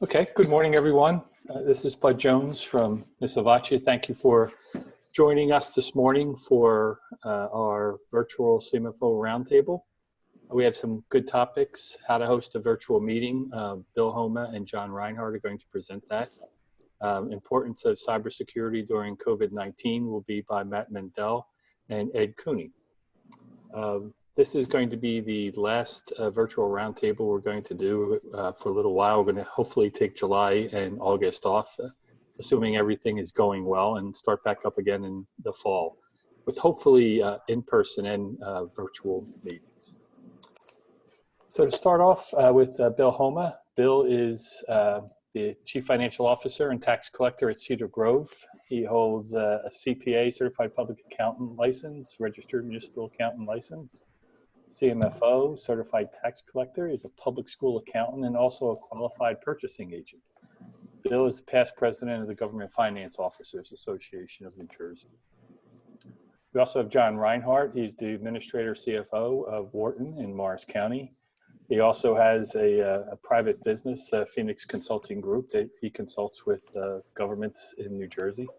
Okay, good morning, everyone. This is Bud Jones from Nisivoccia. Thank you for joining us this morning for our virtual CMFO roundtable. We have some good topics: how to host a virtual meeting. Bill Homa and John Reinhardt are going to present that. Importance of cybersecurity during COVID-19 will be by Matt Mendel and Ed Cooney. This is going to be the last virtual roundtable we're going to do for a little while. We're going to hopefully take July and August off, assuming everything is going well, and start back up again in the fall with hopefully in-person and virtual meetings. So to start off with Bill Homa. Bill is the Chief Financial Officer and Tax Collector at Cedar Grove. He holds a CPA, Certified Public Accountant license, Registered Municipal Accountant license, CMFO, Certified Tax Collector. He's a public school accountant and also a qualified purchasing agent. Bill is the past president of the Government Finance Officers Association of New Jersey. We also have John Reinhardt. He's the Administrator CFO of Wharton in Morris County. He also has a private business, Phoenix Consulting Group, that he consults with governments in New Jersey.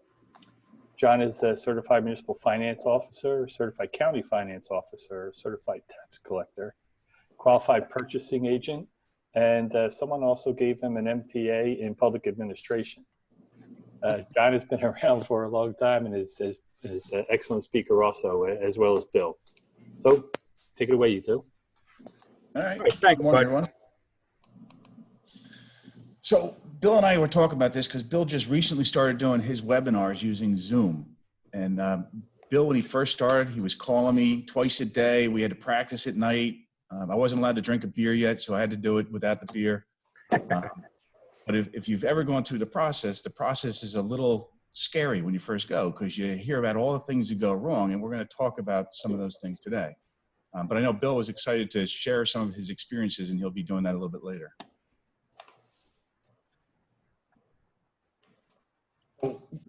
John is a Certified Municipal Finance Officer, Certified County Finance Officer, Certified Tax Collector, Qualified Purchasing Agent, and someone also gave him an MPA in Public Administration. John has been around for a long time and is an excellent speaker also, as well as Bill. So take it away, you two. All right. Good morning, everyone. So Bill and I were talking about this because Bill just recently started doing his webinars using Zoom. And Bill, when he first started, he was calling me twice a day. We had to practice at night. I wasn't allowed to drink a beer yet, so I had to do it without the beer. But if you've ever gone through the process is a little scary when you first go because you hear about all the things that go wrong, and we're going to talk about some of those things today. But I know Bill was excited to share some of his experiences, and he'll be doing that a little bit later.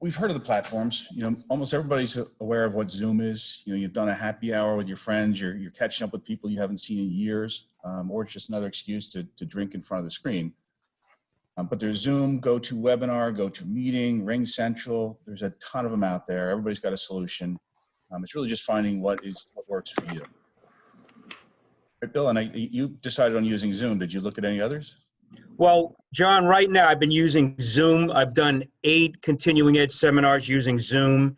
We've heard of the platforms. You know, almost everybody's aware of what Zoom is. You know, you've done a happy hour with your friends. You're catching up with people you haven't seen in years, or it's just another excuse to drink in front of the screen. But there's Zoom, GoToWebinar, GoToMeeting, RingCentral. There's a ton of them out there. Everybody's got a solution. It's really just finding what works for you. Right, Bill, and you decided on using Zoom. Did you look at any others? Well, John, right now I've been using Zoom. I've done 8 continuing ed seminars using Zoom.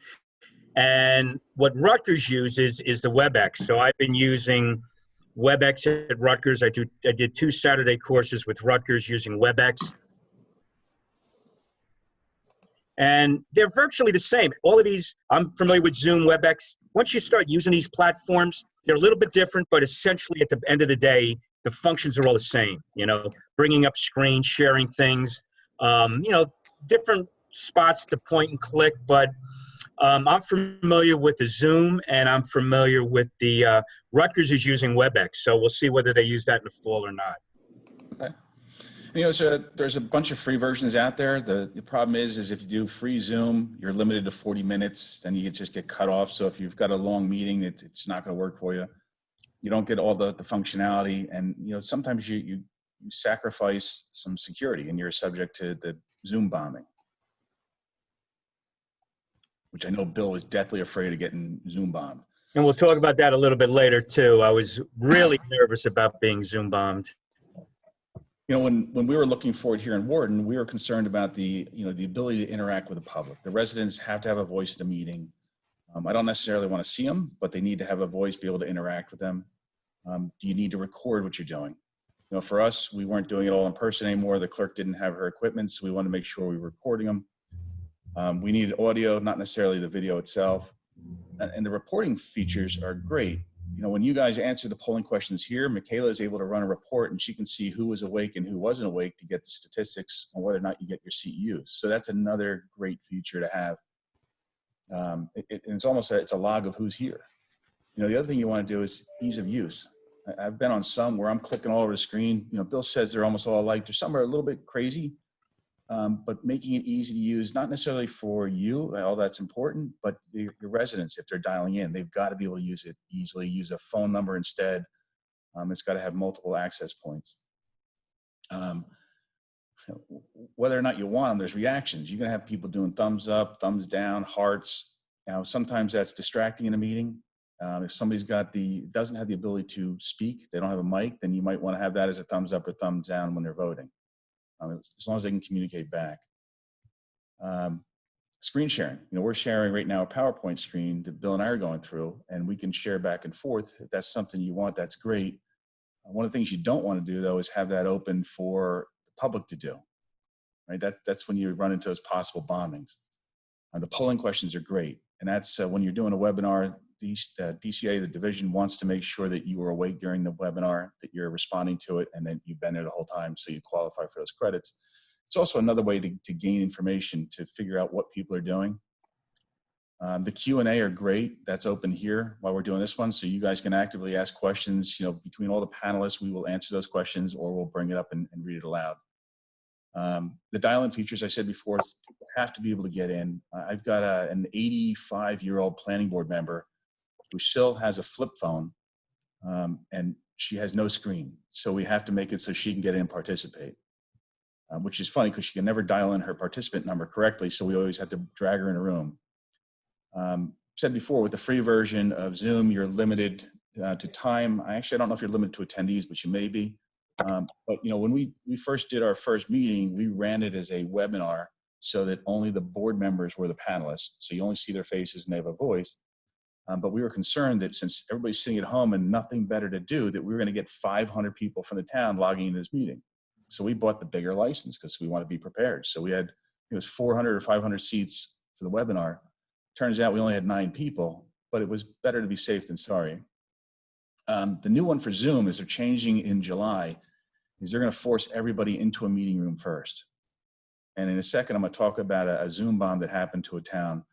And what Rutgers uses is the Webex. So I've been using Webex at Rutgers. I did 2 Saturday courses with Rutgers using Webex. And they're virtually the same. All of these, I'm familiar with Zoom, Webex. Once you start using these platforms, they're a little bit different, but essentially at the end of the day, the functions are all the same. You know, bringing up screen, sharing things, you know, different spots to point and click. But I'm familiar with the Zoom, and I'm familiar with the Rutgers is using Webex. So we'll see whether they use that in the fall or not. Okay. You know, there's a bunch of free versions out there. The problem is if you do free Zoom, you're limited to 40 minutes, then you just get cut off. So if you've got a long meeting, it's not going to work for you. You don't get all the functionality, and you know sometimes you sacrifice some security, and you're subject to the Zoom bombing, which I know Bill was deathly afraid of getting Zoom bombed. And we'll talk about that a little bit later too. I was really nervous about being Zoom bombed. You know, when we were looking for it here in Wharton, we were concerned about the ability to interact with the public. The residents have to have a voice in the meeting. I don't necessarily want to see them, but they need to have a voice, be able to interact with them. Do you need to record what you're doing? You know, for us, we weren't doing it all in person anymore. The clerk didn't have her equipment, so we wanted to make sure we were recording them. We needed audio, not necessarily the video itself. And the reporting features are great. You know, when you guys answer the polling questions here, Michaela is able to run a report, and she can see who was awake and who wasn't awake to get the statistics on whether or not you get your CEUs. So that's another great feature to have. It's almost it's a log of who's here. You know, the other thing you want to do is ease of use. I've been on some where I'm clicking all over the screen. You know, Bill says they're almost all alike. There's some are a little bit crazy, but making it easy to use, not necessarily for you, all that's important, but your residents, if they're dialing in, they've got to be able to use it easily, use a phone number instead. It's got to have multiple access points. whether or not you want them, there's reactions. You're going to have people doing thumbs up, thumbs down, hearts. Now, sometimes that's distracting in a meeting. If somebody's doesn't have the ability to speak, they don't have a mic, then you might want to have that as a thumbs up or thumbs down when they're voting, as long as they can communicate back. Screen sharing. We're sharing right now a PowerPoint screen that Bill and I are going through, and we can share back and forth. If that's something you want, that's great. One of the things you don't want to do, though, is have that open for the public to do. Right? That's when you run into those possible bombings. The polling questions are great, and that's when you're doing a webinar. DCA, the division, wants to make sure that you are awake during the webinar, that you're responding to it, and then you've been there the whole time, so you qualify for those credits. It's also another way to gain information, to figure out what people are doing. The Q&A are great. That's open here while we're doing this one, so you guys can actively ask questions. Between all the panelists, we will answer those questions, or we'll bring it up and read it aloud. The dial-in features, I said before, people have to be able to get in. I've got an 85-year-old planning board member who still has a flip phone, and she has no screen. So we have to make it so she can get in and participate, which is funny because she can never dial in her participant number correctly, so we always have to drag her in a room. Said before, with the free version of Zoom, you're limited to time. I don't know if you're limited to attendees, but you may be. But when we first did our first meeting, we ran it as a webinar so that only the board members were the panelists. So you only see their faces and they have a voice. But we were concerned that since everybody's sitting at home and nothing better to do, that we were going to get 500 people from the town logging into this meeting. So we bought the bigger license because we want to be prepared. So it was 400 or 500 seats for the webinar. Turns out we only had 9 people, but it was better to be safe than sorry. The new one for Zoom is they're changing in July, is they're going to force everybody into a meeting room first. And in a second, I'm going to talk about a Zoom bomb that happened to a town.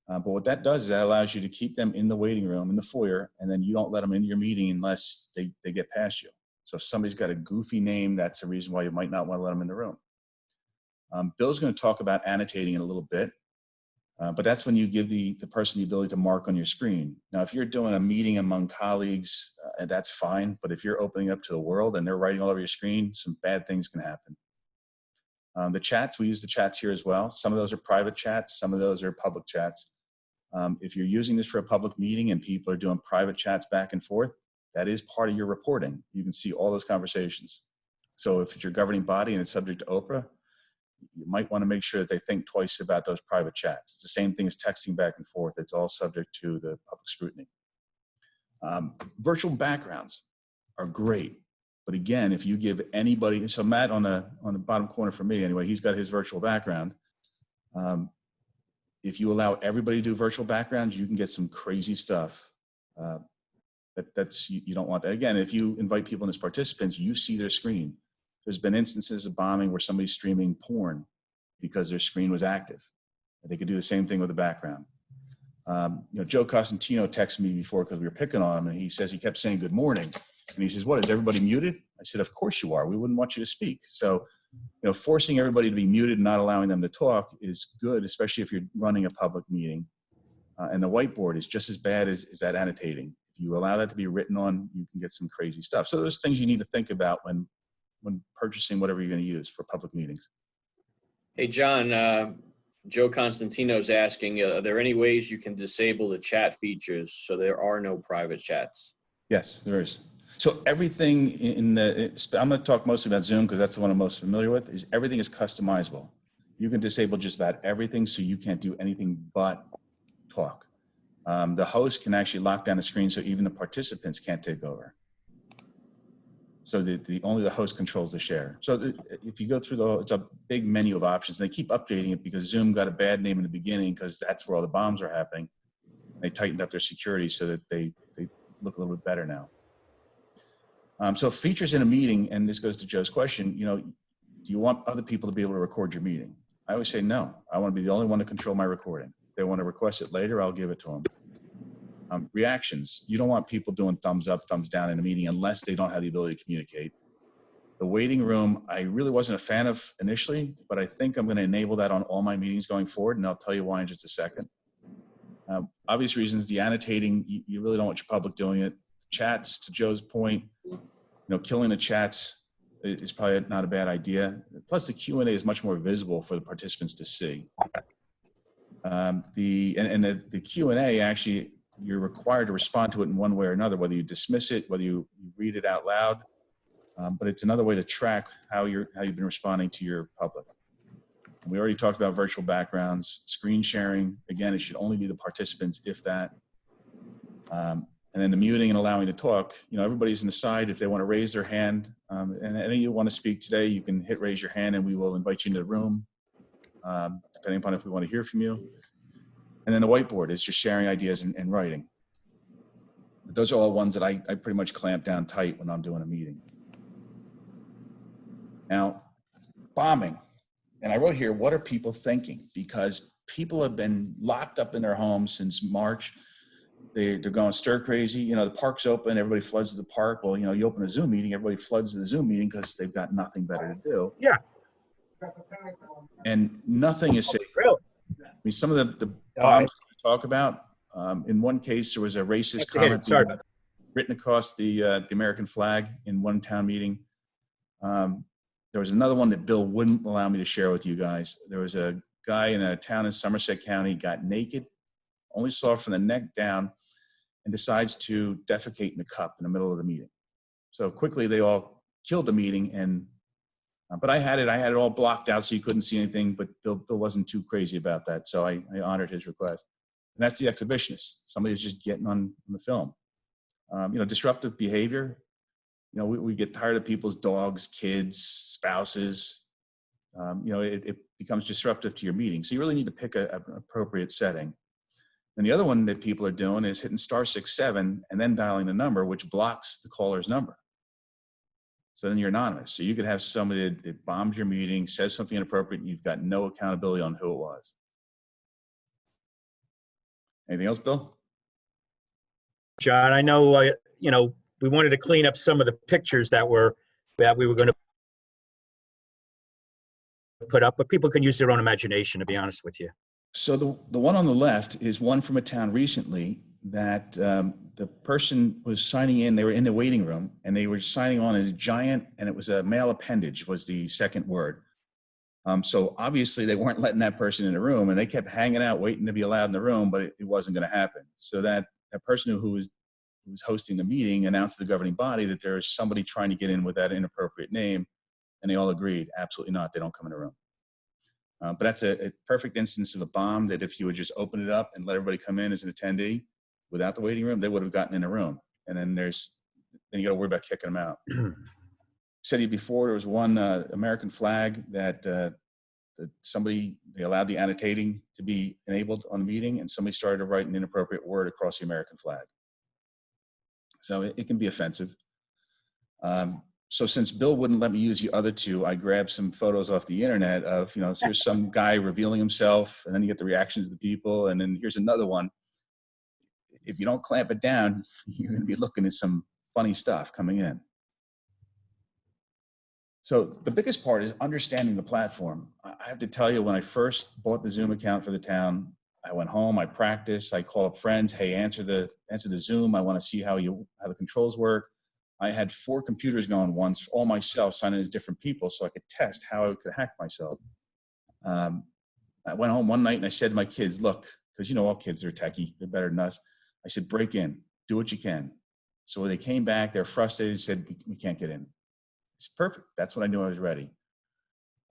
But what that does is that allows you to keep them in the waiting room, in the foyer, and then you don't let them into your meeting unless they get past you. So if somebody's got a goofy name, that's a reason why you might not want to let them in the room. Bill's going to talk about annotating in a little bit, but that's when you give the person the ability to mark on your screen. Now, if you're doing a meeting among colleagues, that's fine, but if you're opening up to the world and they're writing all over your screen, some bad things can happen. The chats, we use the chats here as well. Some of those are private chats, some of those are public chats. If you're using this for a public meeting and people are doing private chats back and forth, that is part of your reporting. You can see all those conversations. So if it's your governing body and it's subject to Oprah, you might want to make sure that they think twice about those private chats. It's the same thing as texting back and forth. It's all subject to the public scrutiny. Virtual backgrounds are great. But again, if you give anybody, so Matt on the bottom corner for me anyway, he's got his virtual background. If you allow everybody to do virtual backgrounds, you can get some crazy stuff. You don't want that. Again, if you invite people in as participants, you see their screen. There's been instances of bombing where somebody's streaming porn because their screen was active. They could do the same thing with the background. Joe Costantino texted me before because we were picking on him, and he says he kept saying good morning. And he says, what, is everybody muted? I said, of course you are. We wouldn't want you to speak. So, forcing everybody to be muted and not allowing them to talk is good, especially if you're running a public meeting. And the whiteboard is just as bad as that annotating. If you allow that to be written on, you can get some crazy stuff. So there's things you need to think about when purchasing whatever you're going to use for public meetings. Hey, John, Joe Constantino's asking, are there any ways you can disable the chat features so there are no private chats? Yes, there is. So everything I'm going to talk mostly about Zoom because that's the one I'm most familiar with, is everything is customizable. You can disable just about everything so you can't do anything but talk. The host can actually lock down the screen so even the participants can't take over. So only the host controls the share. So if you go through it's a big menu of options. They keep updating it because Zoom got a bad name in the beginning because that's where all the bombs are happening. They tightened up their security so that they look a little bit better now. So features in a meeting, and this goes to Joe's question, do you want other people to be able to record your meeting? I always say no. I want to be the only one to control my recording. If they want to request it later, I'll give it to them. Reactions. You don't want people doing thumbs up, thumbs down in a meeting unless they don't have the ability to communicate. The waiting room, I really wasn't a fan of initially, but I think I'm going to enable that on all my meetings going forward, and I'll tell you why in just a second. Obvious reasons, the annotating, you really don't want your public doing it. Chats, to Joe's point, killing the chats. is probably not a bad idea. Plus the Q&A is much more visible for the participants to see. The Q&A, actually, you're required to respond to it in one way or another, whether you dismiss it, whether you read it out loud, but it's another way to track how you've been responding to your public. We already talked about virtual backgrounds, screen sharing. Again, it should only be the participants, if that. And then the muting and allowing to talk, everybody's on the side. If they want to raise their hand, and any of you want to speak today, you can hit raise your hand and we will invite you into the room, depending upon if we want to hear from you. And then the whiteboard is just sharing ideas and writing. But those are all ones that I pretty much clamp down tight when I'm doing a meeting. Now, bombing. And I wrote here, what are people thinking? Because people have been locked up in their homes since March. They're going stir crazy. The park's open, everybody floods the park. Well, you open a Zoom meeting, everybody floods the Zoom meeting because they've got nothing better to do. Yeah. And nothing is safe. Really? I mean, some of the bombs we talk about, in one case, there was a racist comment written across the American flag in one town meeting. There was another one that Bill wouldn't allow me to share with you guys. There was a guy in a town in Somerset County, got naked, only saw from the neck down, and decides to defecate in a cup in the middle of the meeting. So quickly they all killed the meeting, and but I had it all blocked out so you couldn't see anything, but Bill wasn't too crazy about that, so I honored his request. And that's the exhibitionist. Somebody's just getting on the film. Disruptive behavior. We get tired of people's dogs, kids, spouses. It becomes disruptive to your meeting. So you really need to pick an appropriate setting. And the other one that people are doing is hitting *67 and then dialing the number, which blocks the caller's number. So then you're anonymous. So you could have somebody that bombs your meeting, says something inappropriate, and you've got no accountability on who it was. Anything else, Bill? John, I know, we wanted to clean up some of the pictures that we were going to put up, but people can use their own imagination, to be honest with you. So the one on the left is one from a town recently that the person was signing in. They were in the waiting room and they were signing on as giant, and it was a male appendage was the second word. So obviously they weren't letting that person in the room, and they kept hanging out waiting to be allowed in the room, but it wasn't going to happen. So that person who was hosting the meeting announced to the governing body that there is somebody trying to get in with that inappropriate name, and they all agreed, absolutely not, they don't come in the room. But that's a perfect instance of a bomb that if you would just open it up and let everybody come in as an attendee without the waiting room, they would have gotten in the room. And then you got to worry about kicking them out. Said to you before, there was one American flag that they allowed the annotating to be enabled on the meeting, and somebody started to write an inappropriate word across the American flag. So it can be offensive. So since Bill wouldn't let me use the other two, I grabbed some photos off the internet of, so here's some guy revealing himself, and then you get the reactions of the people. And then here's another one. If you don't clamp it down, you're going to be looking at some funny stuff coming in. So the biggest part is understanding the platform. I have to tell you, when I first bought the Zoom account for the town, I went home, I practiced, I called up friends, hey, answer the Zoom. I want to see how the controls work. I had 4 computers going once, all myself, signing as different people, so I could test how I could hack myself. I went home one night and I said to my kids, look, because all kids are techie, they're better than us. I said, break in, do what you can. So when they came back, they're frustrated, said, we can't get in. It's perfect. That's when I knew I was ready.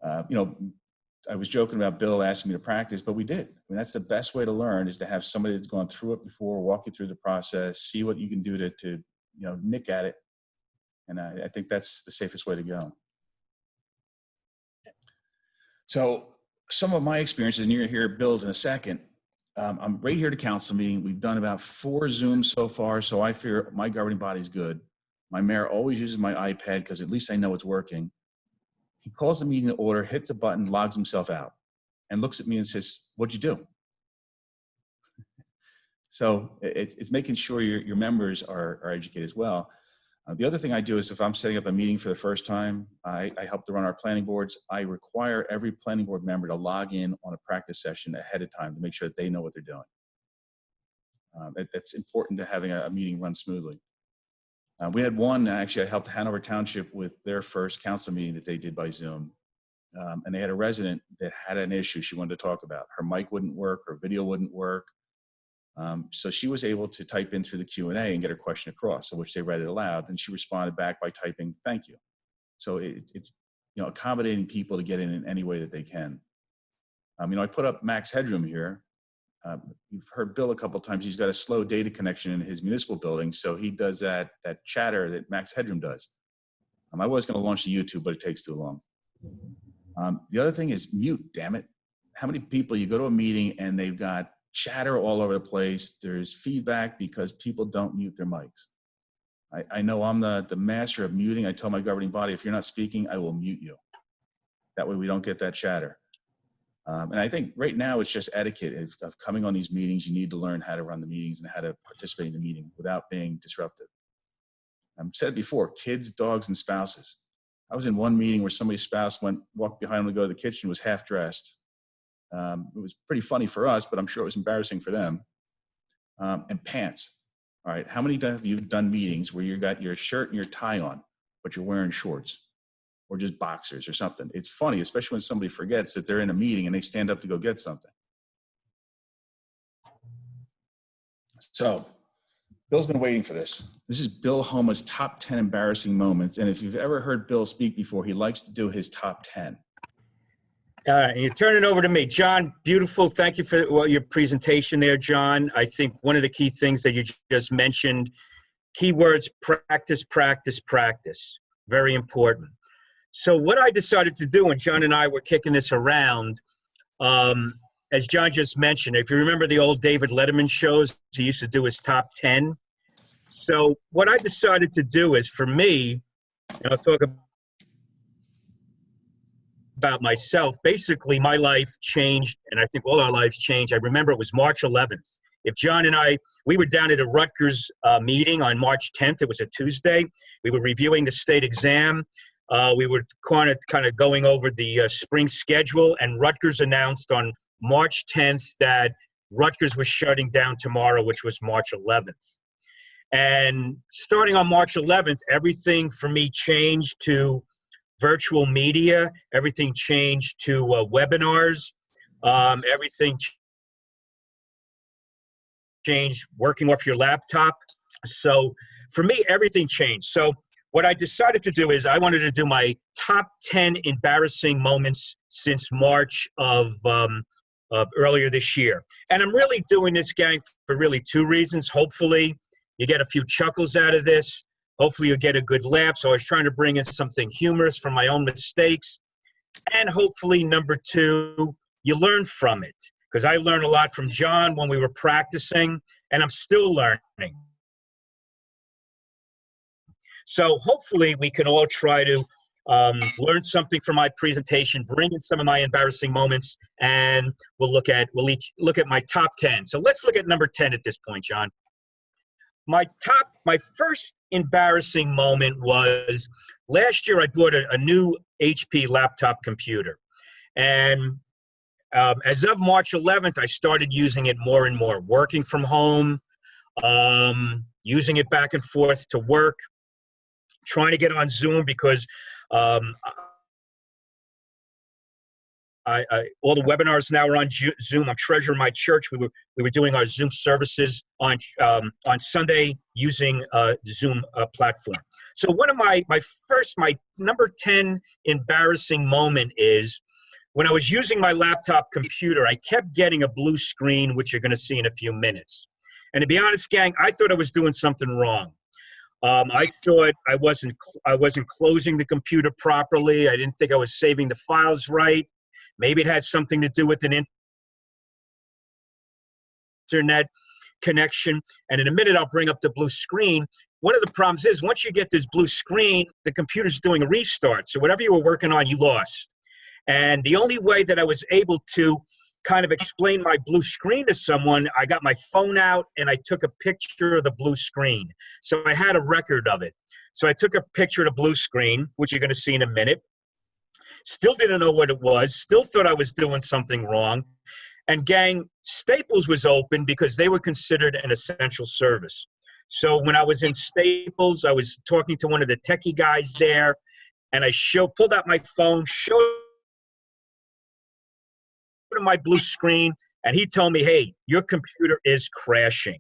I was joking about Bill asking me to practice, but we did. I mean, that's the best way to learn, is to have somebody that's gone through it before, walk you through the process, see what you can do to nick at it. And I think that's the safest way to go. So some of my experiences, and you're going to hear Bill's in a second. I'm right here at a council meeting. We've done about 4 Zooms so far, so I fear my governing body's good. My mayor always uses my iPad because at least I know it's working. He calls the meeting to order, hits a button, logs himself out, and looks at me and says, what'd you do? So it's making sure your members are educated as well. The other thing I do is, if I'm setting up a meeting for the first time, I help to run our planning boards. I require every planning board member to log in on a practice session ahead of time to make sure that they know what they're doing. It's important to having a meeting run smoothly. We had one, actually, I helped Hanover Township with their first council meeting that they did by Zoom. And they had a resident that had an issue she wanted to talk about. Her mic wouldn't work, her video wouldn't work. So she was able to type in through the Q&A and get her question across, in which they read it aloud, and she responded back by typing, "Thank you." So it's accommodating people to get in any way that they can. I put up Max Headroom here. You've heard Bill a couple of times. He's got a slow data connection in his municipal building, so he does that chatter that Max Headroom does. I was going to launch the YouTube, but it takes too long. The other thing is mute, damn it. How many people, you go to a meeting and they've got chatter all over the place. There's feedback because people don't mute their mics. I know I'm the master of muting. I tell my governing body, if you're not speaking, I will mute you. That way we don't get that chatter. And I think right now it's just etiquette of coming on these meetings. You need to learn how to run the meetings and how to participate in the meeting without being disruptive. I've said it before, kids, dogs, and spouses. I was in one meeting where somebody's spouse walked behind them to go to the kitchen, was half dressed. It was pretty funny for us, but I'm sure it was embarrassing for them. And pants. All right, how many have you done meetings where you got your shirt and your tie on, but you're wearing shorts or just boxers or something? It's funny, especially when somebody forgets that they're in a meeting and they stand up to go get something. So Bill's been waiting for this. This is Bill Homa's top 10 embarrassing moments. And if you've ever heard Bill speak before, he likes to do his top 10. All right, and you turn it over to me. John, beautiful. Thank you for your presentation there, John. I think one of the key things that you just mentioned, keywords, practice, practice, practice. Very important. So what I decided to do, and John and I were kicking this around, as John just mentioned, if you remember the old David Letterman shows, he used to do his top 10. So what I decided to do is, for me, and I'll talk about myself, basically my life changed, and I think all our lives changed. I remember it was March 11th. If John and I, we were down at a Rutgers meeting on March 10th. It was a Tuesday. We were reviewing the state exam. We were kind of going over the spring schedule, and Rutgers announced on March 10th that Rutgers was shutting down tomorrow, which was March 11th. And starting on March 11th, everything for me changed to virtual media. Everything changed to webinars. Everything changed working off your laptop. So for me, everything changed. So what I decided to do is I wanted to do my top 10 embarrassing moments since March of earlier this year. And I'm really doing this, gang, for really two reasons. Hopefully you get a few chuckles out of this. Hopefully you'll get a good laugh. So I was trying to bring in something humorous from my own mistakes. And hopefully, number two, you learn from it. Because I learned a lot from John when we were practicing, and I'm still learning. So hopefully we can all try to learn something from my presentation, bring in some of my embarrassing moments, and we'll each look at my top 10. So let's look at number 10 at this point, John. My first embarrassing moment was last year I bought a new HP laptop computer. And as of March 11th, I started using it more and more, working from home, using it back and forth to work, trying to get on Zoom because all the webinars now are on Zoom. I'm treasurer of my church. We were doing our Zoom services on Sunday using the Zoom platform. So one of my number 10 embarrassing moment is when I was using my laptop computer, I kept getting a blue screen, which you're going to see in a few minutes. And to be honest, gang, I thought I was doing something wrong. I thought I wasn't closing the computer properly. I didn't think I was saving the files right. Maybe it had something to do with an internet connection. And in a minute, I'll bring up the blue screen. One of the problems is once you get this blue screen, the computer's doing a restart. So whatever you were working on, you lost. And the only way that I was able to kind of explain my blue screen to someone, I got my phone out and I took a picture of the blue screen. So I had a record of it. So I took a picture of the blue screen, which you're going to see in a minute. Still didn't know what it was. Still thought I was doing something wrong. And gang, Staples was open because they were considered an essential service. So when I was in Staples, I was talking to one of the techie guys there, and I pulled out my phone, showed him my blue screen, and he told me, hey, your computer is crashing.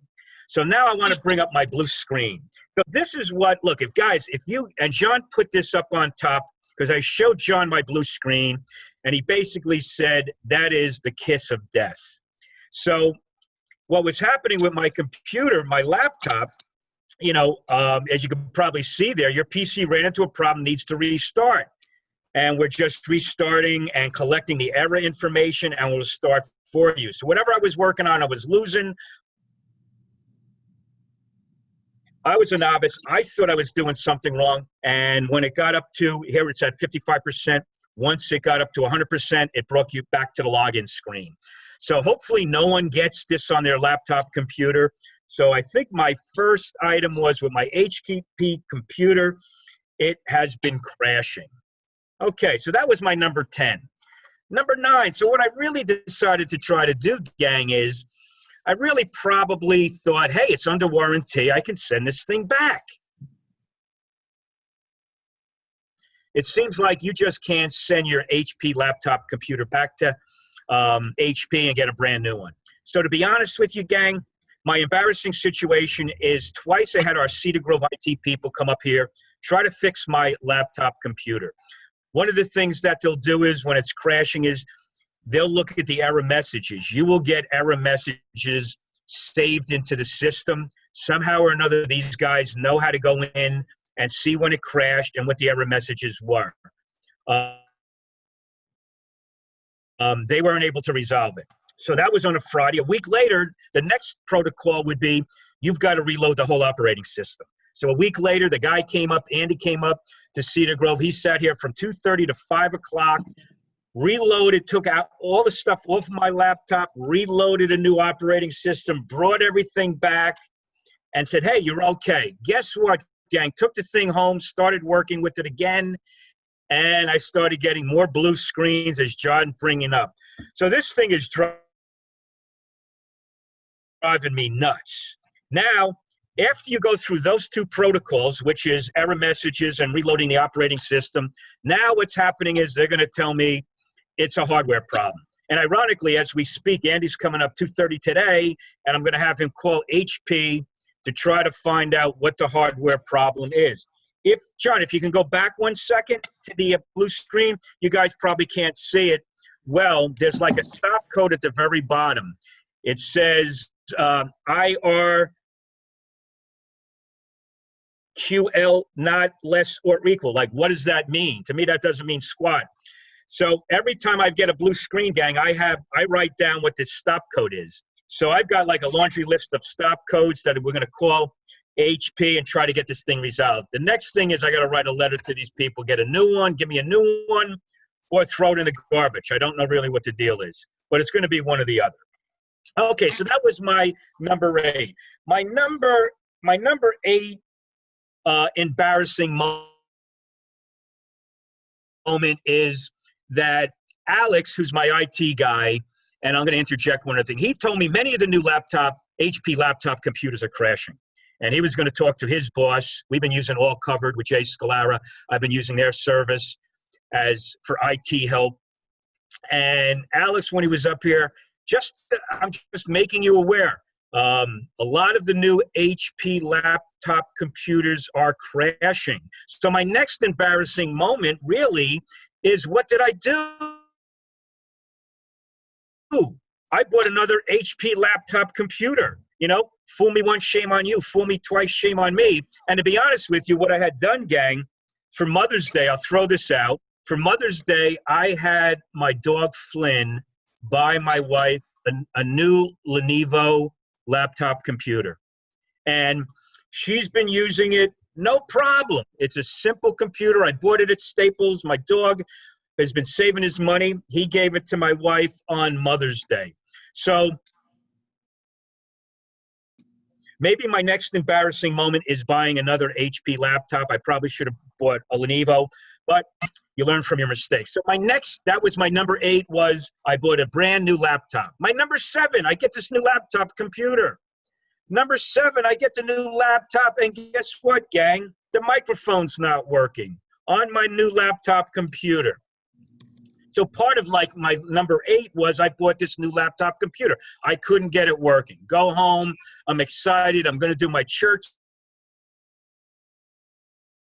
So now I want to bring up my blue screen. So this is what, look, if you, and John put this up on top, because I showed John my blue screen, and he basically said, that is the kiss of death. So what was happening with my computer, my laptop, you know, as you can probably see there, your PC ran into a problem, needs to restart. And we're just restarting and collecting the error information, and we'll start for you. So whatever I was working on, I was losing. I was a novice. I thought I was doing something wrong. And when it got up to, here it's at 55%. Once it got up to 100%, it brought you back to the login screen. So hopefully no one gets this on their laptop computer. So I think my first item was with my HP computer, it has been crashing. Okay, so that was my number 10. Number 9, so what I really decided to try to do, gang, is I really probably thought, hey, it's under warranty. I can send this thing back. It seems like you just can't send your HP laptop computer back to HP and get a brand new one. So to be honest with you, gang, my embarrassing situation is twice I had our Cedar Grove IT people come up here, try to fix my laptop computer. One of the things that they'll do is when it's crashing is they'll look at the error messages. You will get error messages saved into the system. Somehow or another, these guys know how to go in and see when it crashed and what the error messages were. They weren't able to resolve it. So that was on a Friday. A week later, the next protocol would be you've got to reload the whole operating system. So a week later, the guy came up, Andy came up to Cedar Grove. He sat here from 2:30 to 5 o'clock, reloaded, took out all the stuff off my laptop, reloaded a new operating system, brought everything back, and said, hey, you're okay. Guess what, gang? Took the thing home, started working with it again, and I started getting more blue screens as John bringing up. So this thing is driving me nuts. Now, after you go through those two protocols, which is error messages and reloading the operating system, now what's happening is they're going to tell me it's a hardware problem. And ironically, as we speak, Andy's coming up 2:30 today, and I'm going to have him call HP to try to find out what the hardware problem is. John, if you can go back 1 second to the blue screen, you guys probably can't see it. Well, there's like a stop code at the very bottom. It says IR QL not less or equal. Like, what does that mean? To me, that doesn't mean squat. So every time I get a blue screen, gang, I write down what this stop code is. So I've got like a laundry list of stop codes that we're going to call HP and try to get this thing resolved. The next thing is I got to write a letter to these people, get a new one, give me a new one, or throw it in the garbage. I don't know really what the deal is, but it's going to be one or the other. Okay, so that was my number 8. My number 8 embarrassing moment is that Alex, who's my IT guy, and I'm going to interject one other thing. He told me many of the new HP laptop computers are crashing. And he was going to talk to his boss. We've been using All Covered with Jay Scalara. I've been using their service for IT help. And Alex, when he was up here, I'm just making you aware. A lot of the new HP laptop computers are crashing. So my next embarrassing moment really is, what did I do? I bought another HP laptop computer. You know, fool me once, shame on you. Fool me twice, shame on me. And to be honest with you, what I had done, gang, for Mother's Day, I'll throw this out. For Mother's Day, I had my dog Flynn buy my wife a new Lenovo laptop computer. And she's been using it, no problem. It's a simple computer. I bought it at Staples. My dog has been saving his money. He gave it to my wife on Mother's Day. So maybe my next embarrassing moment is buying another HP laptop. I probably should have bought a Lenovo, but you learn from your mistakes. So that was my number 8, was I bought a brand new laptop. My number 7, I get this new laptop computer. Number 7, I get the new laptop, and guess what, gang? The microphone's not working on my new laptop computer. So part of like my number 8 was I bought this new laptop computer. I couldn't get it working. Go home. I'm excited. I'm going to do my church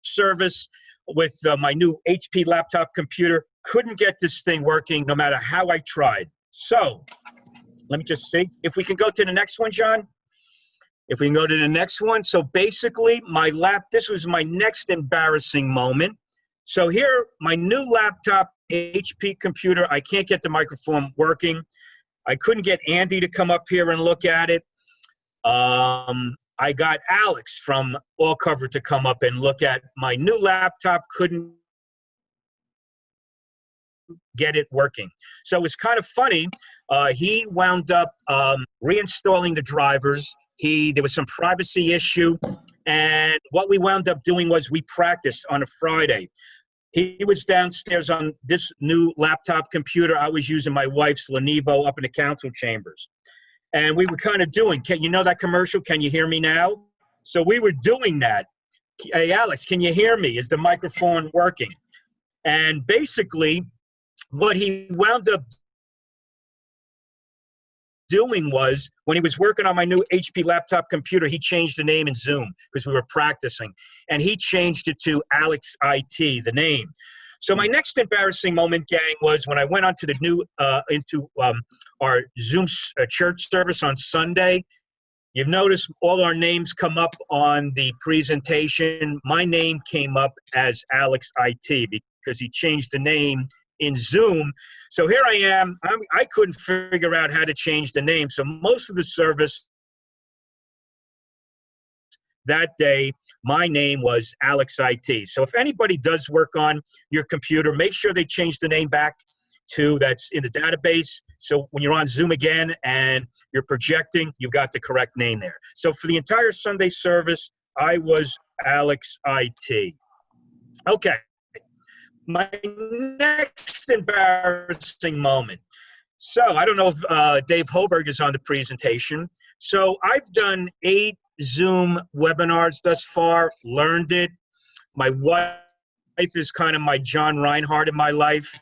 service with my new HP laptop computer. Couldn't get this thing working no matter how I tried. So let me just see if we can go to the next one, John. If we can go to the next one. So basically this was my next embarrassing moment. So here, my new laptop, HP computer, I can't get the microphone working. I couldn't get Andy to come up here and look at it. I got Alex from All Cover to come up and look at my new laptop, couldn't get it working. So it was kind of funny. He wound up reinstalling the drivers. There was some privacy issue. And what we wound up doing was we practiced on a Friday. He was downstairs on this new laptop computer. I was using my wife's Lenovo up in the council chambers. And we were kind of doing, you know that commercial, Can You Hear Me Now? So we were doing that. Hey, Alex, can you hear me? Is the microphone working? And basically, what he wound up doing was, when he was working on my new HP laptop computer, he changed the name in Zoom because we were practicing. And he changed it to Alex IT, the name. So my next embarrassing moment, gang, was when I went onto the new, our Zoom church service on Sunday. You've noticed all our names come up on the presentation. My name came up as Alex IT because he changed the name in Zoom. So here I am. I couldn't figure out how to change the name. So most of the service that day, my name was Alex IT. So if anybody does work on your computer, make sure they change the name back to that's in the database. So when you're on Zoom again and you're projecting, you've got the correct name there. So for the entire Sunday service, I was Alex IT. Okay. My next embarrassing moment. So I don't know if Dave Holberg is on the presentation. So I've done 8 Zoom webinars thus far, learned it. My wife is kind of my John Reinhardt in my life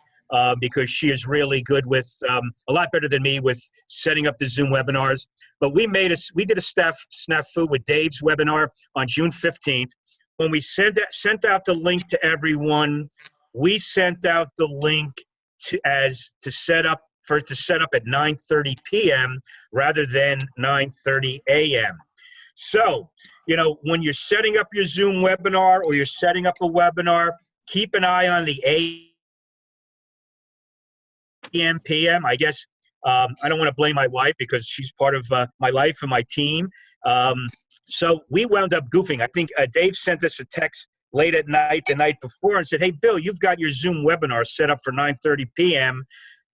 because she is really good with, a lot better than me with setting up the Zoom webinars. But we did a snafu with Dave's webinar on June 15th. When we sent out the link to everyone, we sent out the link to set up at 9:30 p.m. rather than 9:30 a.m. So, when you're setting up your Zoom webinar or you're setting up a webinar, keep an eye on the AM, PM. I guess I don't want to blame my wife because she's part of my life and my team. So we wound up goofing. I think Dave sent us a text late at night, the night before, and said, hey, Bill, you've got your Zoom webinar set up for 9:30 p.m.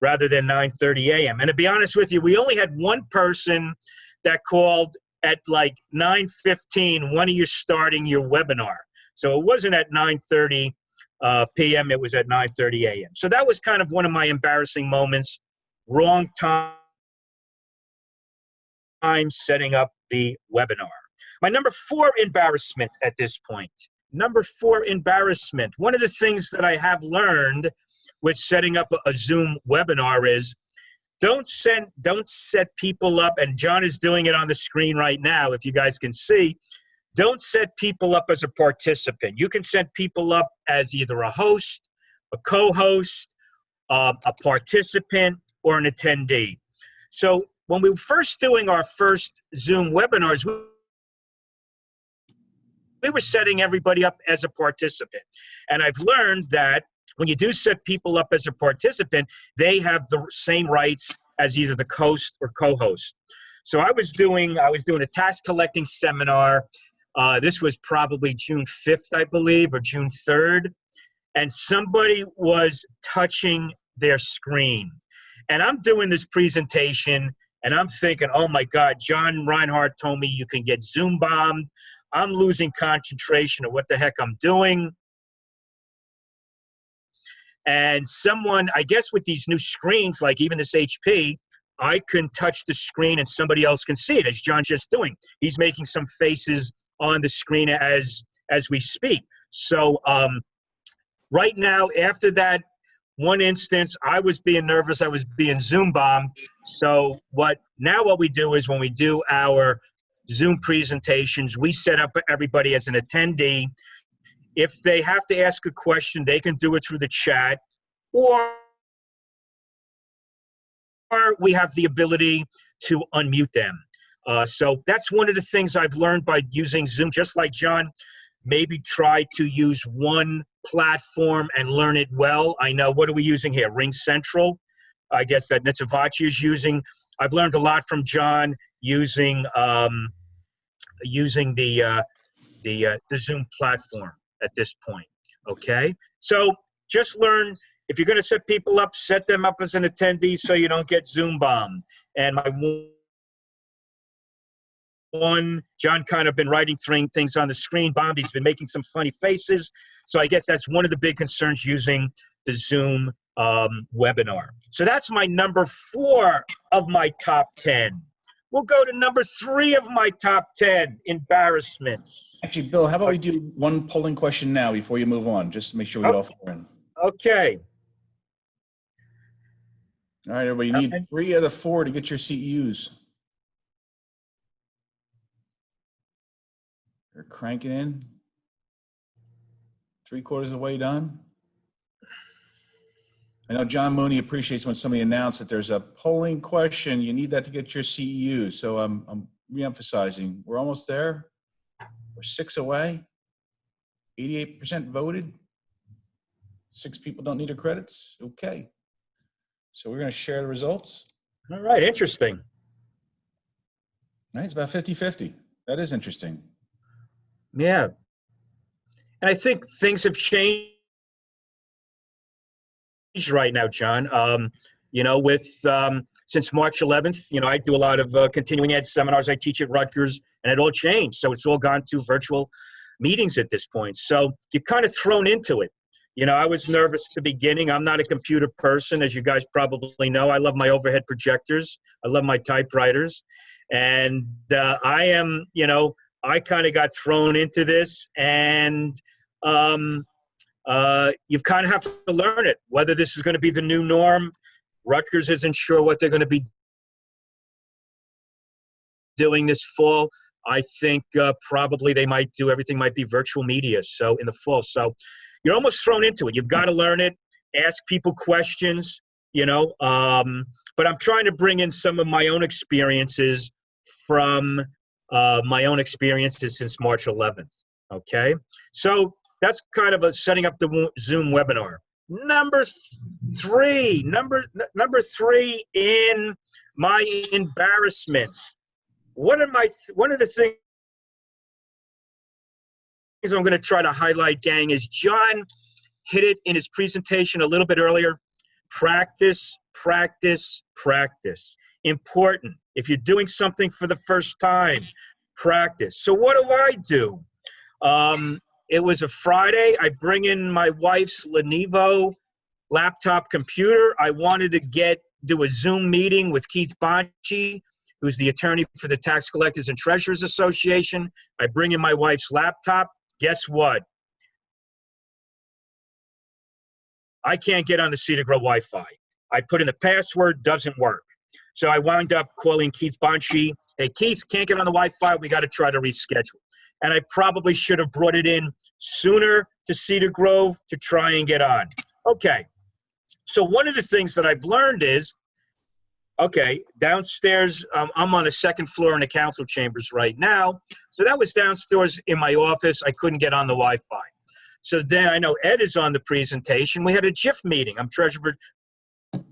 rather than 9:30 a.m. And to be honest with you, we only had one person that called at like 9:15, when are you starting your webinar? So it wasn't at 9:30 p.m., it was at 9:30 a.m. So that was kind of one of my embarrassing moments. Wrong time setting up the webinar. My number 4 embarrassment at this point. Number 4 embarrassment. One of the things that I have learned with setting up a Zoom webinar is don't set people up, and John is doing it on the screen right now, if you guys can see. Don't set people up as a participant. You can set people up as either a host, a co-host, a participant, or an attendee. So when we were first doing our first Zoom webinars, we were setting everybody up as a participant. And I've learned that when you do set people up as a participant, they have the same rights as either the host or co-host. So I was doing a task collecting seminar. This was probably June 5th, I believe, or June 3rd. And somebody was touching their screen. And I'm doing this presentation, and I'm thinking, oh my God, John Reinhardt told me you can get Zoom bombed. I'm losing concentration of what the heck I'm doing. And someone, I guess with these new screens, like even this HP, I can touch the screen and somebody else can see it, as John's just doing. He's making some faces on the screen as we speak. So right now, after that one instance, I was being nervous. I was being Zoom bombed. So what we do is when we do our Zoom presentations, we set up everybody as an attendee. If they have to ask a question, they can do it through the chat, or we have the ability to unmute them. So that's one of the things I've learned by using Zoom, just like John. Maybe try to use one platform and learn it well. I know, what are we using here? Ring Central, I guess that Nisivoccia is using. I've learned a lot from John using the Zoom platform at this point, okay? So just learn, if you're gonna set people up, set them up as an attendee so you don't get Zoom bombed. And my John kind of been writing things on the screen. Bomby's been making some funny faces. So I guess that's one of the big concerns using the Zoom webinar. So that's my number 4 of my top 10. We'll go to number 3 of my top 10, embarrassments. Actually, Bill, how about we do one polling question now before you move on, just to make sure we get all 4 in. Okay. All right, everybody, you need 3 of the 4 to get your CEUs. They're cranking in. 3/4 of the way done. I know John Mooney appreciates when somebody announced that there's a polling question. You need that to get your CEU. So I'm re-emphasizing. We're almost there. We're 6 away. 88% voted. 6 people don't need their credits. Okay. So we're going to share the results. All right, interesting. All right, it's about 50-50. That is interesting. Yeah. And I think things have changed right now, John. You know, with since March 11th, you know, I do a lot of continuing ed seminars. I teach at Rutgers, and it all changed. So it's all gone to virtual meetings at this point. So you're kind of thrown into it. You know, I was nervous at the beginning. I'm not a computer person, as you guys probably know. I love my overhead projectors. I love my typewriters. And I am, you know, I kind of got thrown into this, and you kind of have to learn it, whether this is going to be the new norm. Rutgers isn't sure what they're going to be doing this fall. I think probably they might do, everything might be virtual media, so in the fall. So you're almost thrown into it. You've got to learn it, ask people questions, you know. But I'm trying to bring in some of my own experiences from my own experiences since March 11th, okay? So that's kind of a setting up the Zoom webinar. Number three in my embarrassments. One of the things I'm going to try to highlight, gang, is John hit it in his presentation a little bit earlier. Practice, practice, practice. Important. If you're doing something for the first time, practice. So what do? It was a Friday. I bring in my wife's Lenovo laptop computer. I wanted to do a Zoom meeting with Keith Bonci, who's the attorney for the Tax Collectors and Treasurers Association. I bring in my wife's laptop. Guess what? I can't get on the Cedar Grove Wi-Fi. I put in the password, doesn't work. So I wound up calling Keith Bonci. Hey, Keith, can't get on the Wi-Fi. We got to try to reschedule. And I probably should have brought it in sooner to Cedar Grove to try and get on. Okay. So one of the things that I've learned is, okay, downstairs, I'm on the second floor in the council chambers right now. So that was downstairs in my office. I couldn't get on the Wi-Fi. So then I know Ed is on the presentation. We had a JIF meeting. I'm treasurer for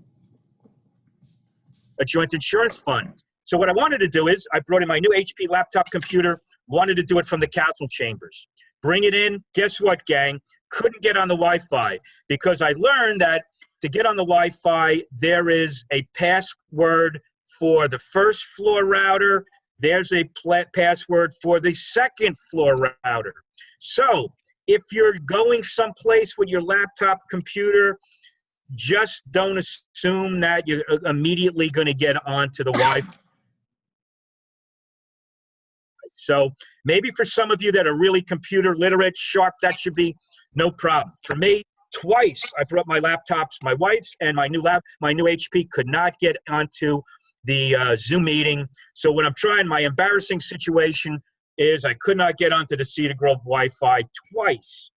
a joint insurance fund. So what I wanted to do is I brought in my new HP laptop computer, wanted to do it from the council chambers. Bring it in. Guess what, gang? Couldn't get on the Wi-Fi because I learned that to get on the Wi-Fi, there is a password for the first floor router. There's a password for the second floor router. So if you're going someplace with your laptop computer, just don't assume that you're immediately going to get onto the Wi-Fi. So maybe for some of you that are really computer literate, sharp, that should be no problem. For me, twice I brought my laptops, my wife's and my new HP could not get onto the Zoom meeting. So when I'm trying, my embarrassing situation is I could not get onto the Cedar Grove Wi-Fi twice.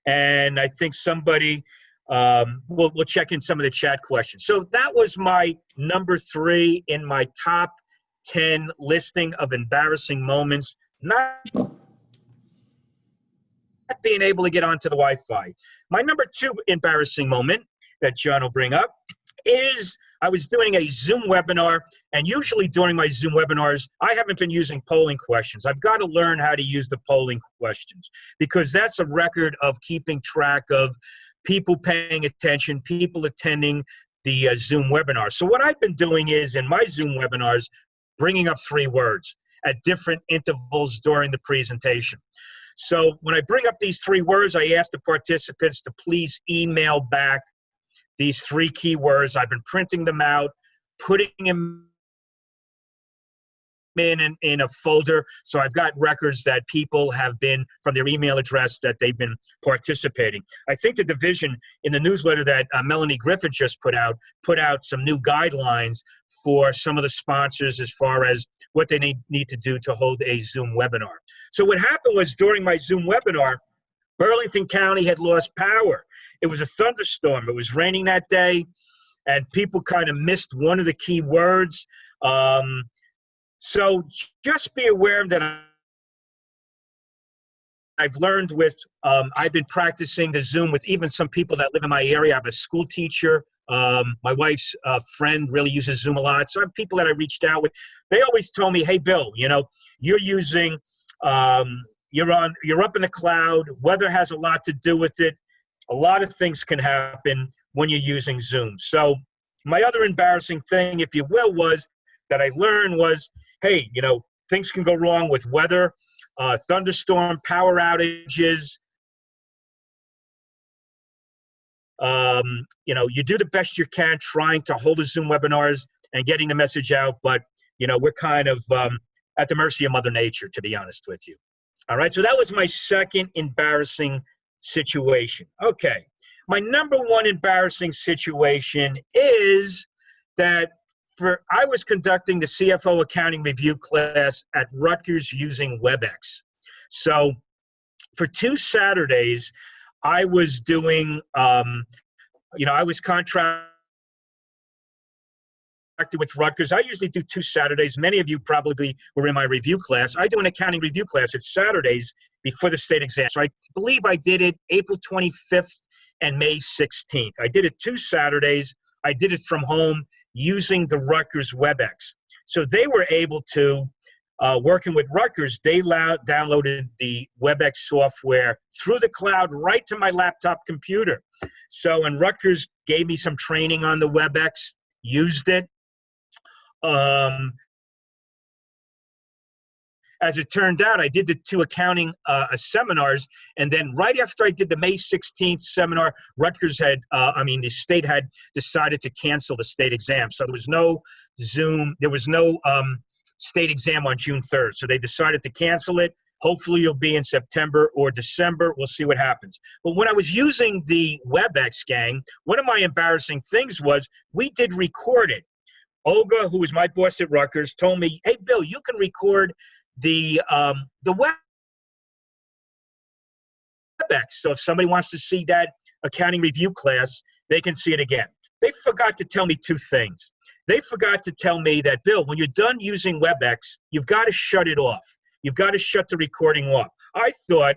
And I think somebody, we'll check in some of the chat questions. So that was my number 3 in my top 10 listing of embarrassing moments, not being able to get onto the Wi-Fi. My number 2 embarrassing moment that John will bring up is I was doing a Zoom webinar, and usually during my Zoom webinars, I haven't been using polling questions. I've got to learn how to use the polling questions because that's a record of keeping track of people paying attention, people attending the Zoom webinar. So what I've been doing is in my Zoom webinars, bringing up 3 words at different intervals during the presentation. So when I bring up these 3 words, I ask the participants to please email back these 3 keywords. I've been printing them out, putting them in a folder. So I've got records that people have been, from their email address, that they've been participating. I think the division in the newsletter that Melanie Griffin just put out some new guidelines for some of the sponsors as far as what they need to do to hold a Zoom webinar. So what happened was during my Zoom webinar, Burlington County had lost power. It was a thunderstorm. It was raining that day, and people kind of missed one of the key words. So just be aware that I've learned with, I've been practicing the Zoom with even some people that live in my area. I have a school teacher. My wife's friend really uses Zoom a lot. So I have people that I reached out with. They always told me, hey, Bill, you're using, you're up in the cloud. Weather has a lot to do with it. A lot of things can happen when you're using Zoom. So my other embarrassing thing, if you will, was that I learned was, hey, things can go wrong with weather, thunderstorm, power outages. You do the best you can trying to hold the Zoom webinars and getting the message out, but, we're kind of at the mercy of Mother Nature, to be honest with you. All right, so that was my second embarrassing situation. Okay, my number 1 embarrassing situation is that I was conducting the CFO accounting review class at Rutgers using Webex. So for 2 Saturdays, I was doing, I was contracted with Rutgers. I usually do 2 Saturdays. Many of you probably were in my review class. I do an accounting review class. It's Saturdays before the state exam. So I believe I did it April 25th and May 16th. I did it 2 Saturdays. I did it from home using the Rutgers Webex. So they were able to, working with Rutgers, they downloaded the Webex software through the cloud right to my laptop computer. So, and Rutgers gave me some training on the Webex, used it. As it turned out, I did the 2 accounting seminars, and then right after I did the May 16th seminar, Rutgers the state had decided to cancel the state exam. So there was no Zoom, there was no state exam on June 3rd. So they decided to cancel it. Hopefully it'll be in September or December. We'll see what happens. But when I was using the Webex, gang, one of my embarrassing things was we did record it. Olga, who was my boss at Rutgers, told me, hey, Bill, you can record the Webex. So if somebody wants to see that accounting review class, they can see it again. They forgot to tell me 2 things. They forgot to tell me that, Bill, when you're done using Webex, you've got to shut it off. You've got to shut the recording off. I thought,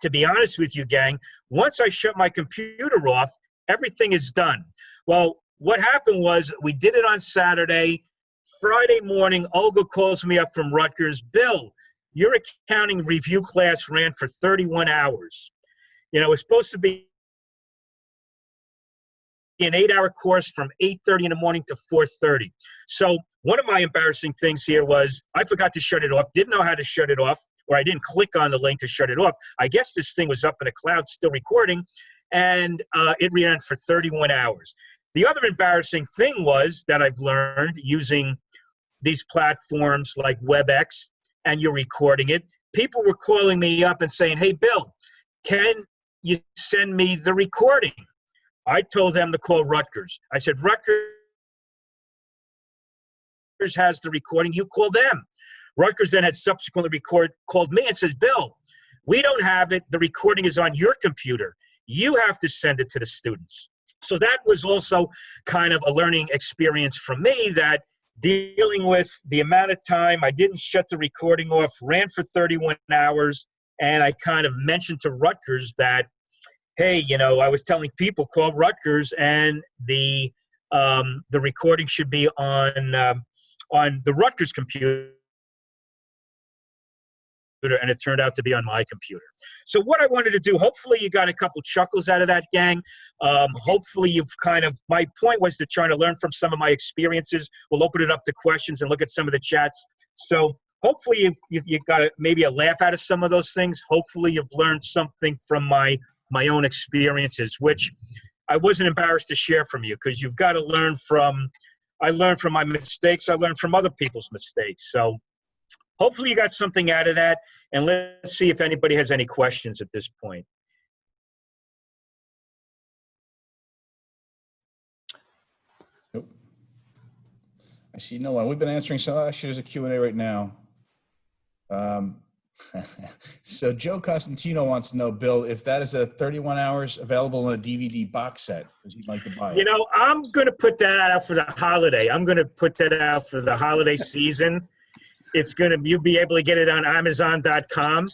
to be honest with you, gang, once I shut my computer off, everything is done. Well, what happened was we did it on Saturday. Friday morning, Olga calls me up from Rutgers. Bill, your accounting review class ran for 31 hours. It was supposed to be an 8-hour course from 8:30 in the morning to 4:30. So one of my embarrassing things here was I forgot to shut it off, didn't know how to shut it off, or I didn't click on the link to shut it off. I guess this thing was up in the cloud still recording. and it ran for 31 hours. The other embarrassing thing was that I've learned using these platforms like Webex, and you're recording it. People were calling me up and saying, hey, Bill, can you send me the recording? I told them to call Rutgers. I said, Rutgers has the recording, you call them. Rutgers then had subsequently called me and says, Bill, we don't have it. The recording is on your computer. You have to send it to the students. So that was also kind of a learning experience for me, that dealing with the amount of time I didn't shut the recording off, ran for 31 hours, and I kind of mentioned to Rutgers that, hey, you know, I was telling people, call Rutgers, and the recording should be on the Rutgers computer, and it turned out to be on my computer. So what I wanted to do, hopefully you got a couple chuckles out of that, gang. Hopefully you've my point was to try to learn from some of my experiences. We'll open it up to questions and look at some of the chats. So hopefully you've got maybe a laugh out of some of those things. Hopefully you've learned something from my own experiences, which I wasn't embarrassed to share from you, because you've got to learn from, I learned from my mistakes. I learned from other people's mistakes. So hopefully you got something out of that, and let's see if anybody has any questions at this point. Nope. I see no one. We've been answering some. Actually, there's a Q&A right now. So Joe Costantino wants to know, Bill, if that is a 31 hours available in a DVD box set, because he'd like to buy it. You know, I'm going to put that out for the holiday. I'm going to put that out for the holiday season. It's going to, you'll be able to get it on Amazon.com.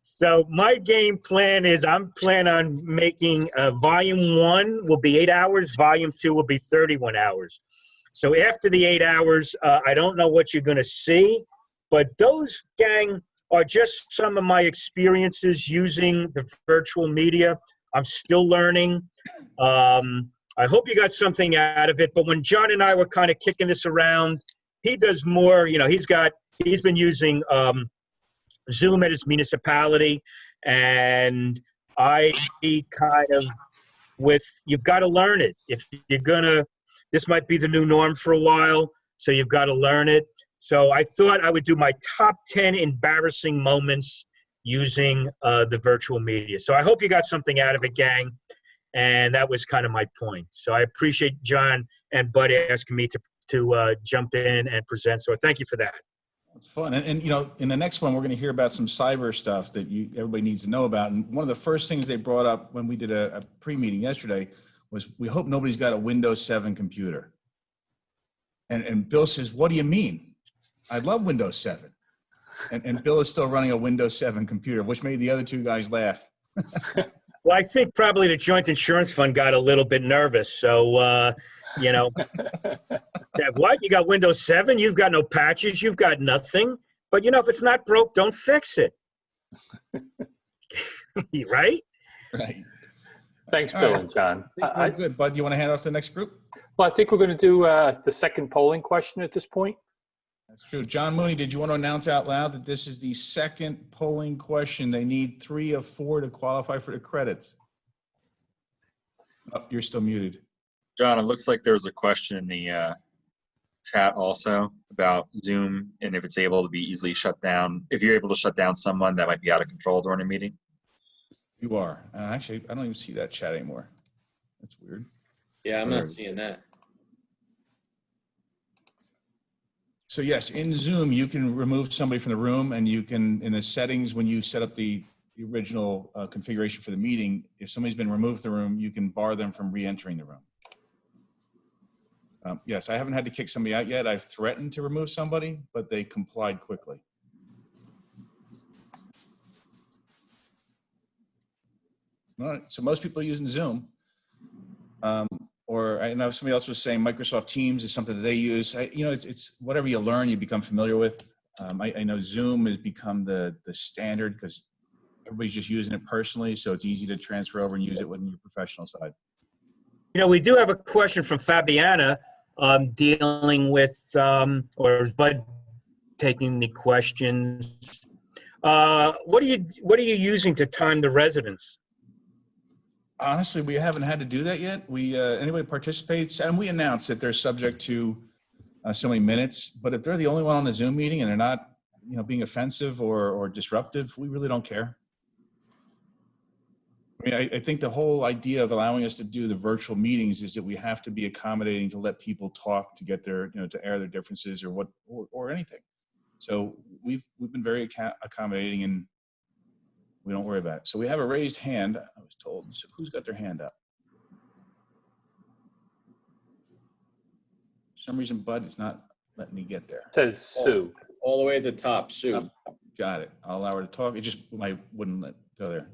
So my game plan is I'm planning on making volume 1 will be 8 hours. Volume 2 will be 31 hours. So after the 8 hours, I don't know what you're going to see, but those, gang, are just some of my experiences using the virtual media. I'm still learning. I hope you got something out of it. But when John and I were kind of kicking this around, he does more, you know, he's been using Zoom at his municipality, and I kind of you've got to learn it. If you're gonna, this might be the new norm for a while, so you've got to learn it. So I thought I would do my top 10 embarrassing moments using the virtual media. So I hope you got something out of it, gang. And that was kind of my point. So I appreciate John and Bud asking me to jump in and present. So thank you for that. It's fun. And you know, in the next one, we're going to hear about some cyber stuff that everybody needs to know about. And one of the first things they brought up when we did a pre-meeting yesterday was, we hope nobody's got a Windows 7 computer. And Bill says, what do you mean? I love Windows 7. And Bill is still running a Windows 7 computer, which made the other two guys laugh. Well, I think probably the joint insurance fund got a little bit nervous. So, you know, what? You got Windows 7? You've got no patches. You've got nothing. But, you know, if it's not broke, don't fix it. Right? Right. Thanks, Bill and John. Good. Bud, do you want to hand off to the next group? Well, I think we're going to do the second polling question at this point. That's true. John Mooney, did you want to announce out loud that this is the second polling question? They need 3 of 4 to qualify for the credits. Oh, you're still muted. John, it looks like there's a question in the chat also about Zoom and if it's able to be easily shut down. If you're able to shut down someone that might be out of control during a meeting. You are. Actually, I don't even see that chat anymore. That's weird. Yeah, I'm not seeing that. So yes, in Zoom, you can remove somebody from the room, and you can, in the settings, when you set up the original configuration for the meeting, if somebody's been removed from the room, you can bar them from re-entering the room. Yes, I haven't had to kick somebody out yet. I've threatened to remove somebody, but they complied quickly. All right, so most people are using Zoom. Or I know somebody else was saying Microsoft Teams is something that they use. You know, it's whatever you learn, you become familiar with. I know Zoom has become the standard because everybody's just using it personally, so it's easy to transfer over and use it when your professional side. You know, we do have a question from Fabiana dealing with, or is Bud taking the questions? What are you using to time the residents? Honestly, we haven't had to do that yet. Anybody participates, and we announce that they're subject to so many minutes. But if they're the only one on the Zoom meeting and they're not, being offensive or disruptive, we really don't care. I mean, I think the whole idea of allowing us to do the virtual meetings is that we have to be accommodating to let people talk, to get their, to air their differences or anything. So we've been very accommodating, and we don't worry about it. So we have a raised hand, I was told. So who's got their hand up? For some reason, Bud, it's not letting me get there. It says Sue. All the way at the top, Sue. Got it. I'll allow her to talk. It just wouldn't let go there.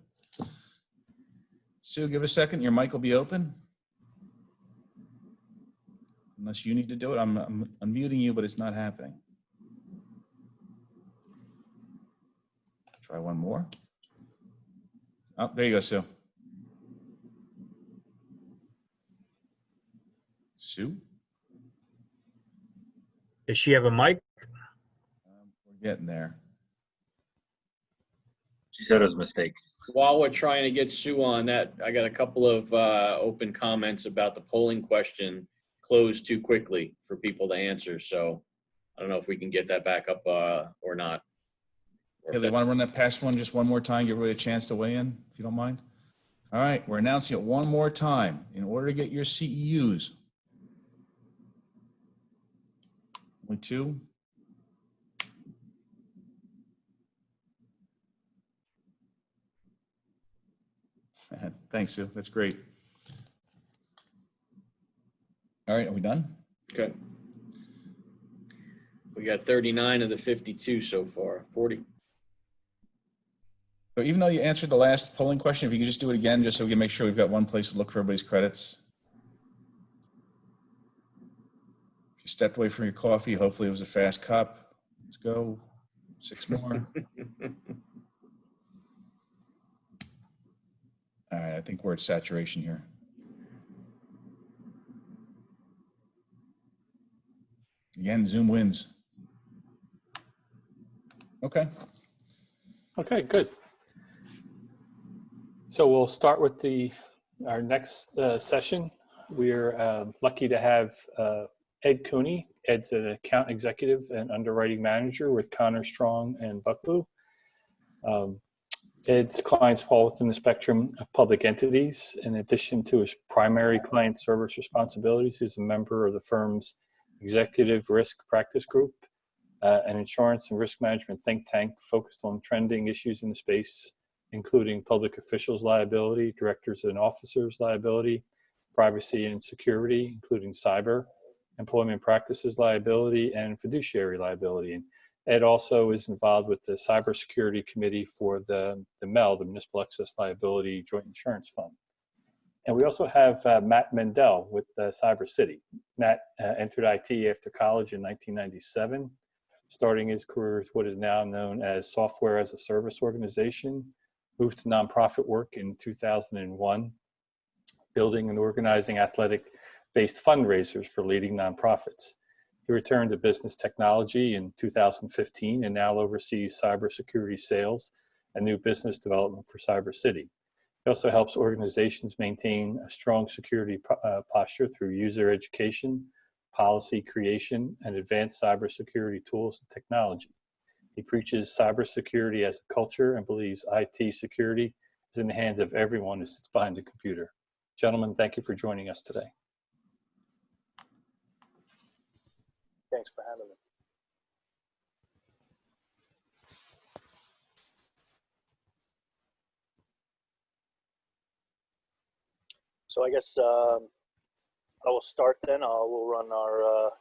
Sue, give it a second. Your mic will be open. Unless you need to do it. I'm unmuting you, but it's not happening. Try one more. Oh, there you go, Sue. Sue? Does she have a mic? We're getting there. She said it was a mistake. While we're trying to get Sue on that, I got a couple of open comments about the polling question closed too quickly for people to answer. So I don't know if we can get that back up or not. Yeah, they want to run that past one just one more time, give everybody a chance to weigh in, if you don't mind. All right, we're announcing it one more time. In order to get your CEUs, only two. Thanks, Sue. That's great. All right, are we done? Okay. We got 39 of the 52 so far, 40. So even though you answered the last polling question, if you could just do it again, just so we can make sure we've got one place to look for everybody's credits. If you stepped away from your coffee, hopefully it was a fast cup. Let's go. 6 more. All right, I think we're at saturation here. Again, Zoom wins. Okay. Okay, good. So we'll start with our next session. We're lucky to have Ed Cooney. Ed's an account executive and underwriting manager with Connor Strong and Bucklew. Ed's clients fall within the spectrum of public entities. In addition to his primary client service responsibilities, he's a member of the firm's executive risk practice group, an insurance and risk management think tank focused on trending issues in the space, including public officials liability, directors and officers liability, privacy and security, including cyber, employment practices liability, and fiduciary liability. And Ed also is involved with the Cybersecurity Committee for the MEL, the Municipal Excess Liability Joint Insurance Fund. And we also have Matt Mendel with CyberCity. Matt entered IT after college in 1997, starting his career with what is now known as Software as a Service organization, moved to nonprofit work in 2001, building and organizing athletic-based fundraisers for leading nonprofits. He returned to business technology in 2015 and now oversees cybersecurity sales and new business development for CyberCity. He also helps organizations maintain a strong security posture through user education, policy creation, and advanced cybersecurity tools and technology. He preaches cybersecurity as a culture and believes IT security is in the hands of everyone who sits behind a computer. Gentlemen, thank you for joining us today. Thanks for having me. So I guess I will start then. We'll run our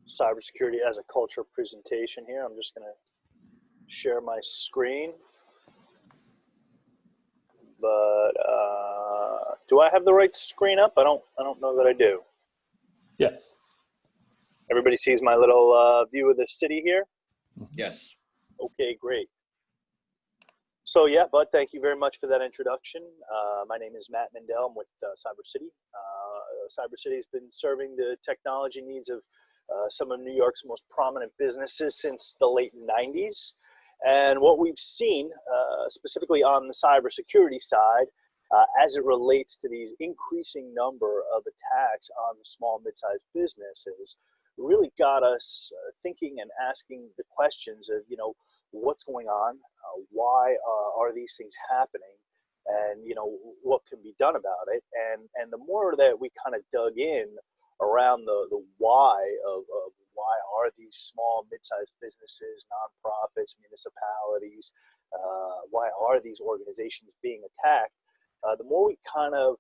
cybersecurity as a culture presentation here. I'm just going to share my screen. But do I have the right screen up? I don't know that I do. Yes. Everybody sees my little view of the city here? Yes. Okay, great. So yeah, Bud, thank you very much for that introduction. My name is Matt Mendel. I'm with CyberCity. CyberCity has been serving the technology needs of some of New York's most prominent businesses since the late 90s. And what we've seen, specifically on the cybersecurity side, as it relates to these increasing number of attacks on small, mid-sized businesses, really got us thinking and asking the questions of, what's going on, why are these things happening, and what can be done about it. And the more that we kind of dug in around the why of why are these small, mid-sized businesses, nonprofits, municipalities, why are these organizations being attacked, the more we kind of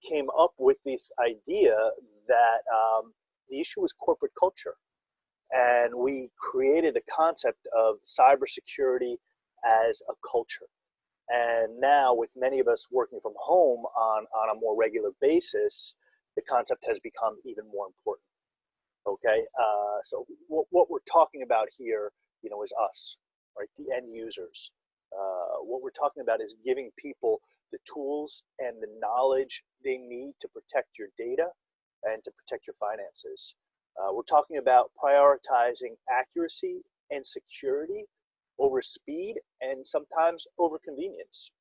came up with this idea that the issue was corporate culture. And we created the concept of cybersecurity as a culture. And now, with many of us working from home on a more regular basis, the concept has become even more important. Okay, so what we're talking about here, is us, right? The end users. What we're talking about is giving people the tools and the knowledge they need to protect your data and to protect your finances. We're talking about prioritizing accuracy and security over speed and sometimes over convenience.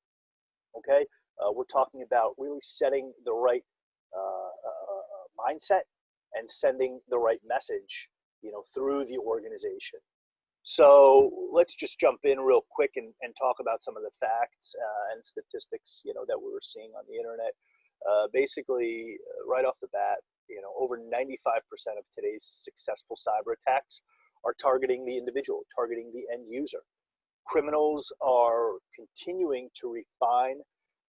Okay, we're talking about really setting the right mindset and sending the right message, through the organization. So let's just jump in real quick and talk about some of the facts and statistics, that we were seeing on the internet. Basically, right off the bat, over 95% of today's successful cyber attacks are targeting the individual, targeting the end user. Criminals are continuing to refine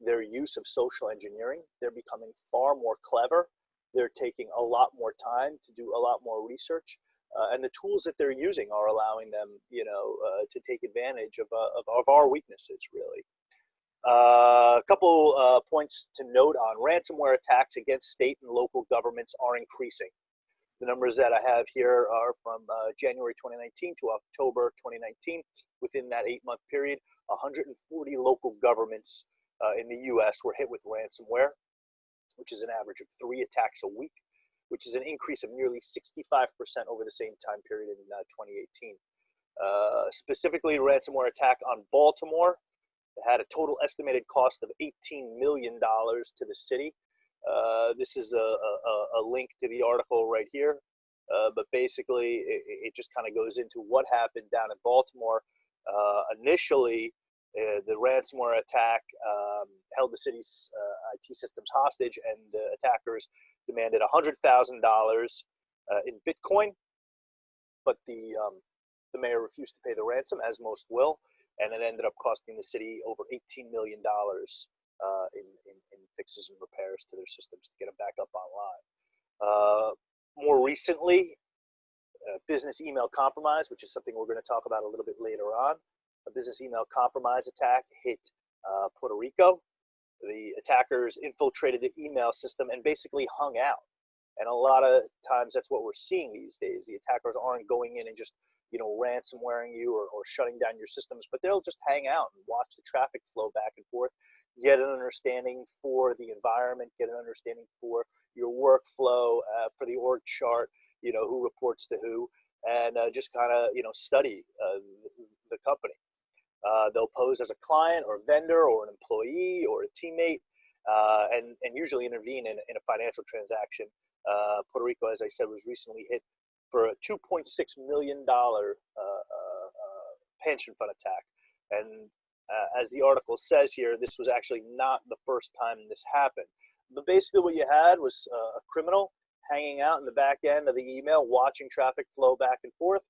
their use of social engineering. They're becoming far more clever. They're taking a lot more time to do a lot more research. And the tools that they're using are allowing them, to take advantage of our weaknesses, really. A couple points to note on ransomware attacks against state and local governments are increasing. The numbers that I have here are from January 2019 to October 2019. Within that 8-month period, 140 local governments in the U.S. were hit with ransomware, which is an average of 3 attacks a week, which is an increase of nearly 65% over the same time period in 2018. Specifically, a ransomware attack on Baltimore had a total estimated cost of $18 million to the city. This is a link to the article right here, but basically it just kind of goes into what happened down in Baltimore. Initially, the ransomware attack held the city's IT systems hostage, and the attackers demanded $100,000 in Bitcoin, but the mayor refused to pay the ransom, as most will, and it ended up costing the city over $18 million in fixes and repairs to their systems to get them back up online. More recently, business email compromise, which is something we're going to talk about a little bit later on. A business email compromise attack hit Puerto Rico. The attackers infiltrated the email system and basically hung out. And a lot of times that's what we're seeing these days. The attackers aren't going in and just, ransomwaring you or shutting down your systems, but they'll just hang out and watch the traffic flow back and forth, get an understanding for the environment, get an understanding for your workflow, for the org chart, who reports to who, and just kind of, study the company. They'll pose as a client or vendor or an employee or a teammate, and usually intervene in a financial transaction. Puerto Rico, as I said, was recently hit for a $2.6 million pension fund attack. And as the article says here, this was actually not the first time this happened. But basically what you had was a criminal hanging out in the back end of the email, watching traffic flow back and forth,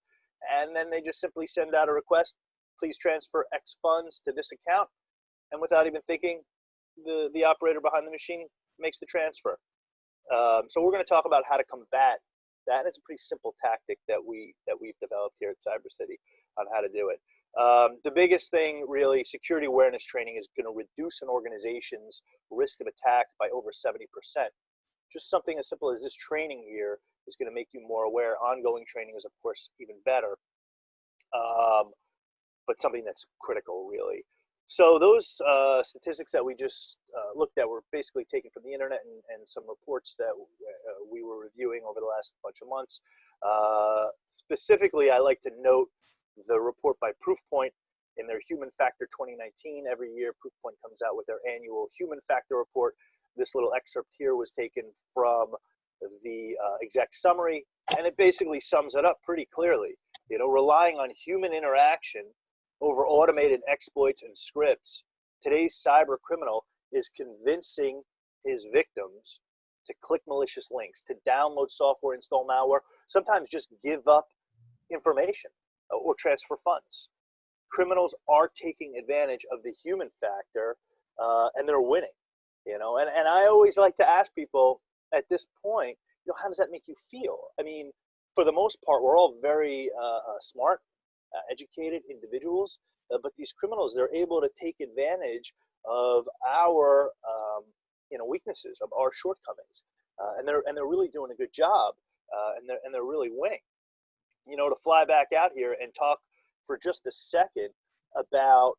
and then they just simply send out a request, please transfer X funds to this account, and without even thinking, the operator behind the machine makes the transfer. So we're going to talk about how to combat that. It's a pretty simple tactic that we've developed here at Cybersecurity on how to do it. The biggest thing, really, security awareness training is going to reduce an organization's risk of attack by over 70%. Just something as simple as this training here is going to make you more aware. Ongoing training is, of course, even better, but something that's critical, really. So those statistics that we just looked at were basically taken from the internet and some reports that we were reviewing over the last bunch of months. Specifically, I like to note the report by Proofpoint in their Human Factor 2019. Every year, Proofpoint comes out with their annual Human Factor report. This little excerpt here was taken from the exec summary, and it basically sums it up pretty clearly. You know, relying on human interaction over automated exploits and scripts, today's cyber criminal is convincing his victims to click malicious links, to download software, install malware, sometimes just give up information or transfer funds. Criminals are taking advantage of the human factor, and they're winning. You know, and I always like to ask people at this point, you know, how does that make you feel? I mean, for the most part, we're all very smart, educated individuals, but these criminals, they're able to take advantage of our you know, weaknesses, of our shortcomings, and they're really doing a good job, and they're really winning. You know, to fly back out here and talk for just a second about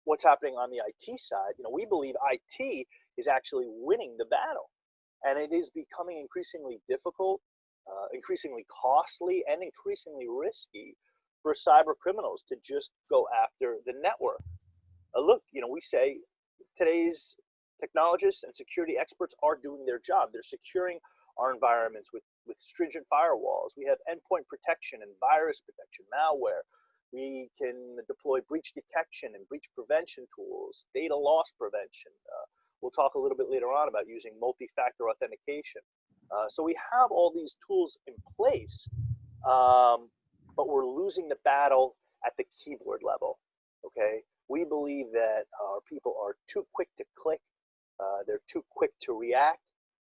what's happening on the IT side. You know, we believe IT is actually winning the battle, and it is becoming increasingly difficult, increasingly costly, and increasingly risky for cyber criminals to just go after the network. Look, you know, we say today's technologists and security experts are doing their job. They're securing our environments with stringent firewalls. We have endpoint protection and virus protection, malware. We can deploy breach detection and breach prevention tools, data loss prevention. We'll talk a little bit later on about using multi-factor authentication. So we have all these tools in place, but we're losing the battle at the keyboard level, okay? We believe that our people are too quick to click. They're too quick to react,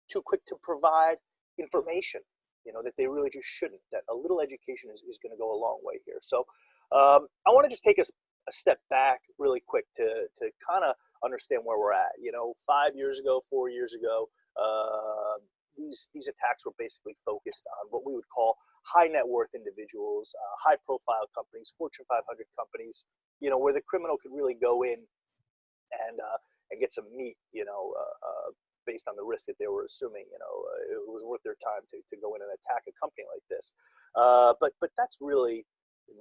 too quick to provide information, you know, that they really just shouldn't. That a little education is going to go a long way here. So I want to just take a step back really quick to kind of understand where we're at. You know, 5 years ago, 4 years ago, these attacks were basically focused on what we would call high net worth individuals, high profile companies, Fortune 500 companies, you know, where the criminal could really go in and get some meat, you know, based on the risk that they were assuming. You know, it was worth their time to go in and attack a company like this. But that's really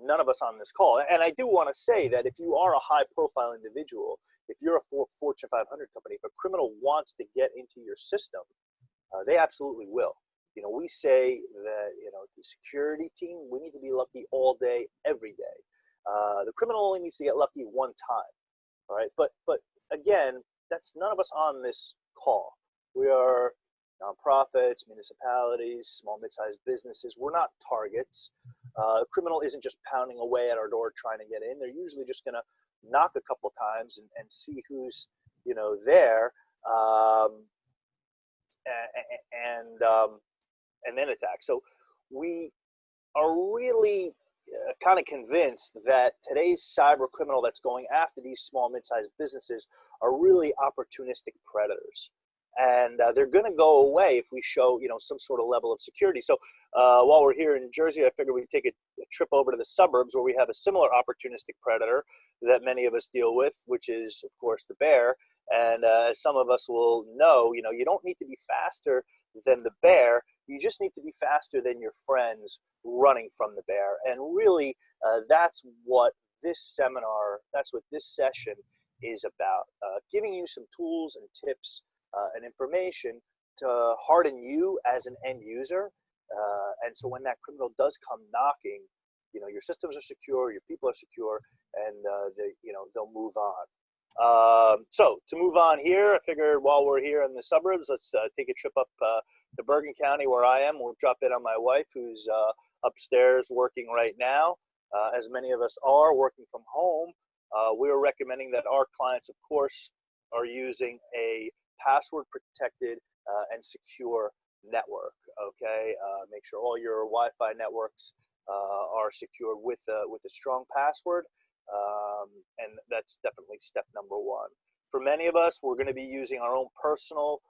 none of us on this call. And I do want to say that if you are a high profile individual, if you're a Fortune 500 company, if a criminal wants to get into your system, they absolutely will. You know, we say that, you know, the security team, we need to be lucky all day, every day. The criminal only needs to get lucky one time. All right. But again, that's none of us on this call. We are nonprofits, municipalities, small, mid-sized businesses. We're not targets. The criminal isn't just pounding away at our door trying to get in. They're usually just going to knock a couple times and see who's, you know, there, and then attack. So we are really kind of convinced that today's cyber criminal that's going after these small, mid-sized businesses are really opportunistic predators. And they're going to go away if we show, you know, some sort of level of security. So while we're here in Jersey, I figured we'd take a trip over to the suburbs where we have a similar opportunistic predator that many of us deal with, which is, of course, the bear. And as some of us will know, you know, you don't need to be faster than the bear. You just need to be faster than your friends running from the bear. And really, that's what this seminar, that's what this session is about, giving you some tools and tips and information to harden you as an end user. And so when that criminal does come knocking, you know, your systems are secure, your people are secure, and you know, they'll move on. So to move on here, I figured while we're here in the suburbs, let's take a trip up to Bergen County where I am. We'll drop in on my wife who's upstairs working right now. As many of us are working from home, we're recommending that our clients, of course, are using a password protected and secure network. Okay, make sure all your Wi-Fi networks are secured with a strong password, and that's definitely step number one. For many of us, we're going to be using our own personal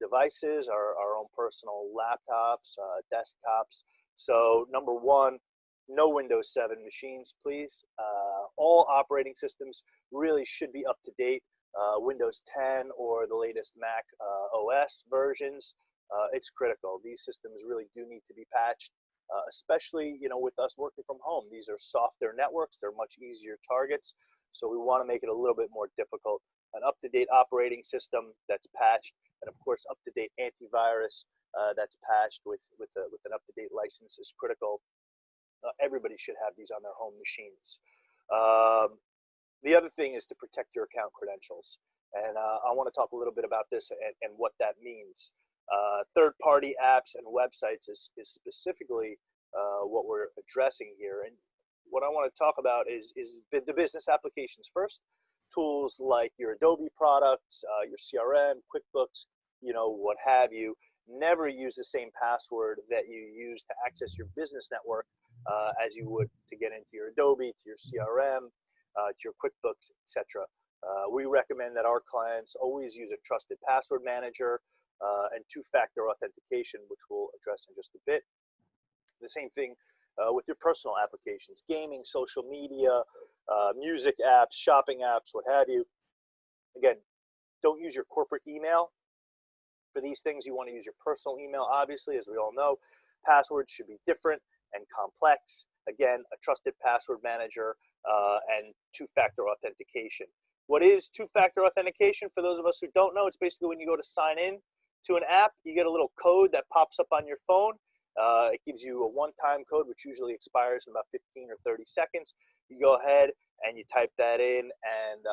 devices, our own personal laptops, desktops. So number one, no Windows 7 machines, please. All operating systems really should be up to date. Windows 10 or the latest Mac OS versions. It's critical. These systems really do need to be patched. especially, with us working from home. These are softer networks. They're much easier targets. So we want to make it a little bit more difficult. An up-to-date operating system that's patched, and of course, up-to-date antivirus that's patched with an up-to-date license is critical. Everybody should have these on their home machines. The other thing is to protect your account credentials. And I want to talk a little bit about this and what that means. Third-party apps and websites is specifically what we're addressing here. And what I want to talk about is the business applications first. Tools like your Adobe products, your CRM, QuickBooks, what have you. Never use the same password that you use to access your business network as you would to get into your Adobe, to your CRM, to your QuickBooks, etc. We recommend that our clients always use a trusted password manager and two-factor authentication, which we'll address in just a bit. The same thing with your personal applications, gaming, social media, music apps, shopping apps, what have you. Again, don't use your corporate email for these things. You want to use your personal email, obviously, as we all know. Passwords should be different and complex. Again, a trusted password manager and two-factor authentication. What is two-factor authentication? For those of us who don't know, it's basically when you go to sign in to an app, you get a little code that pops up on your phone. It gives you a one-time code, which usually expires in about 15 or 30 seconds. You go ahead and you type that in, and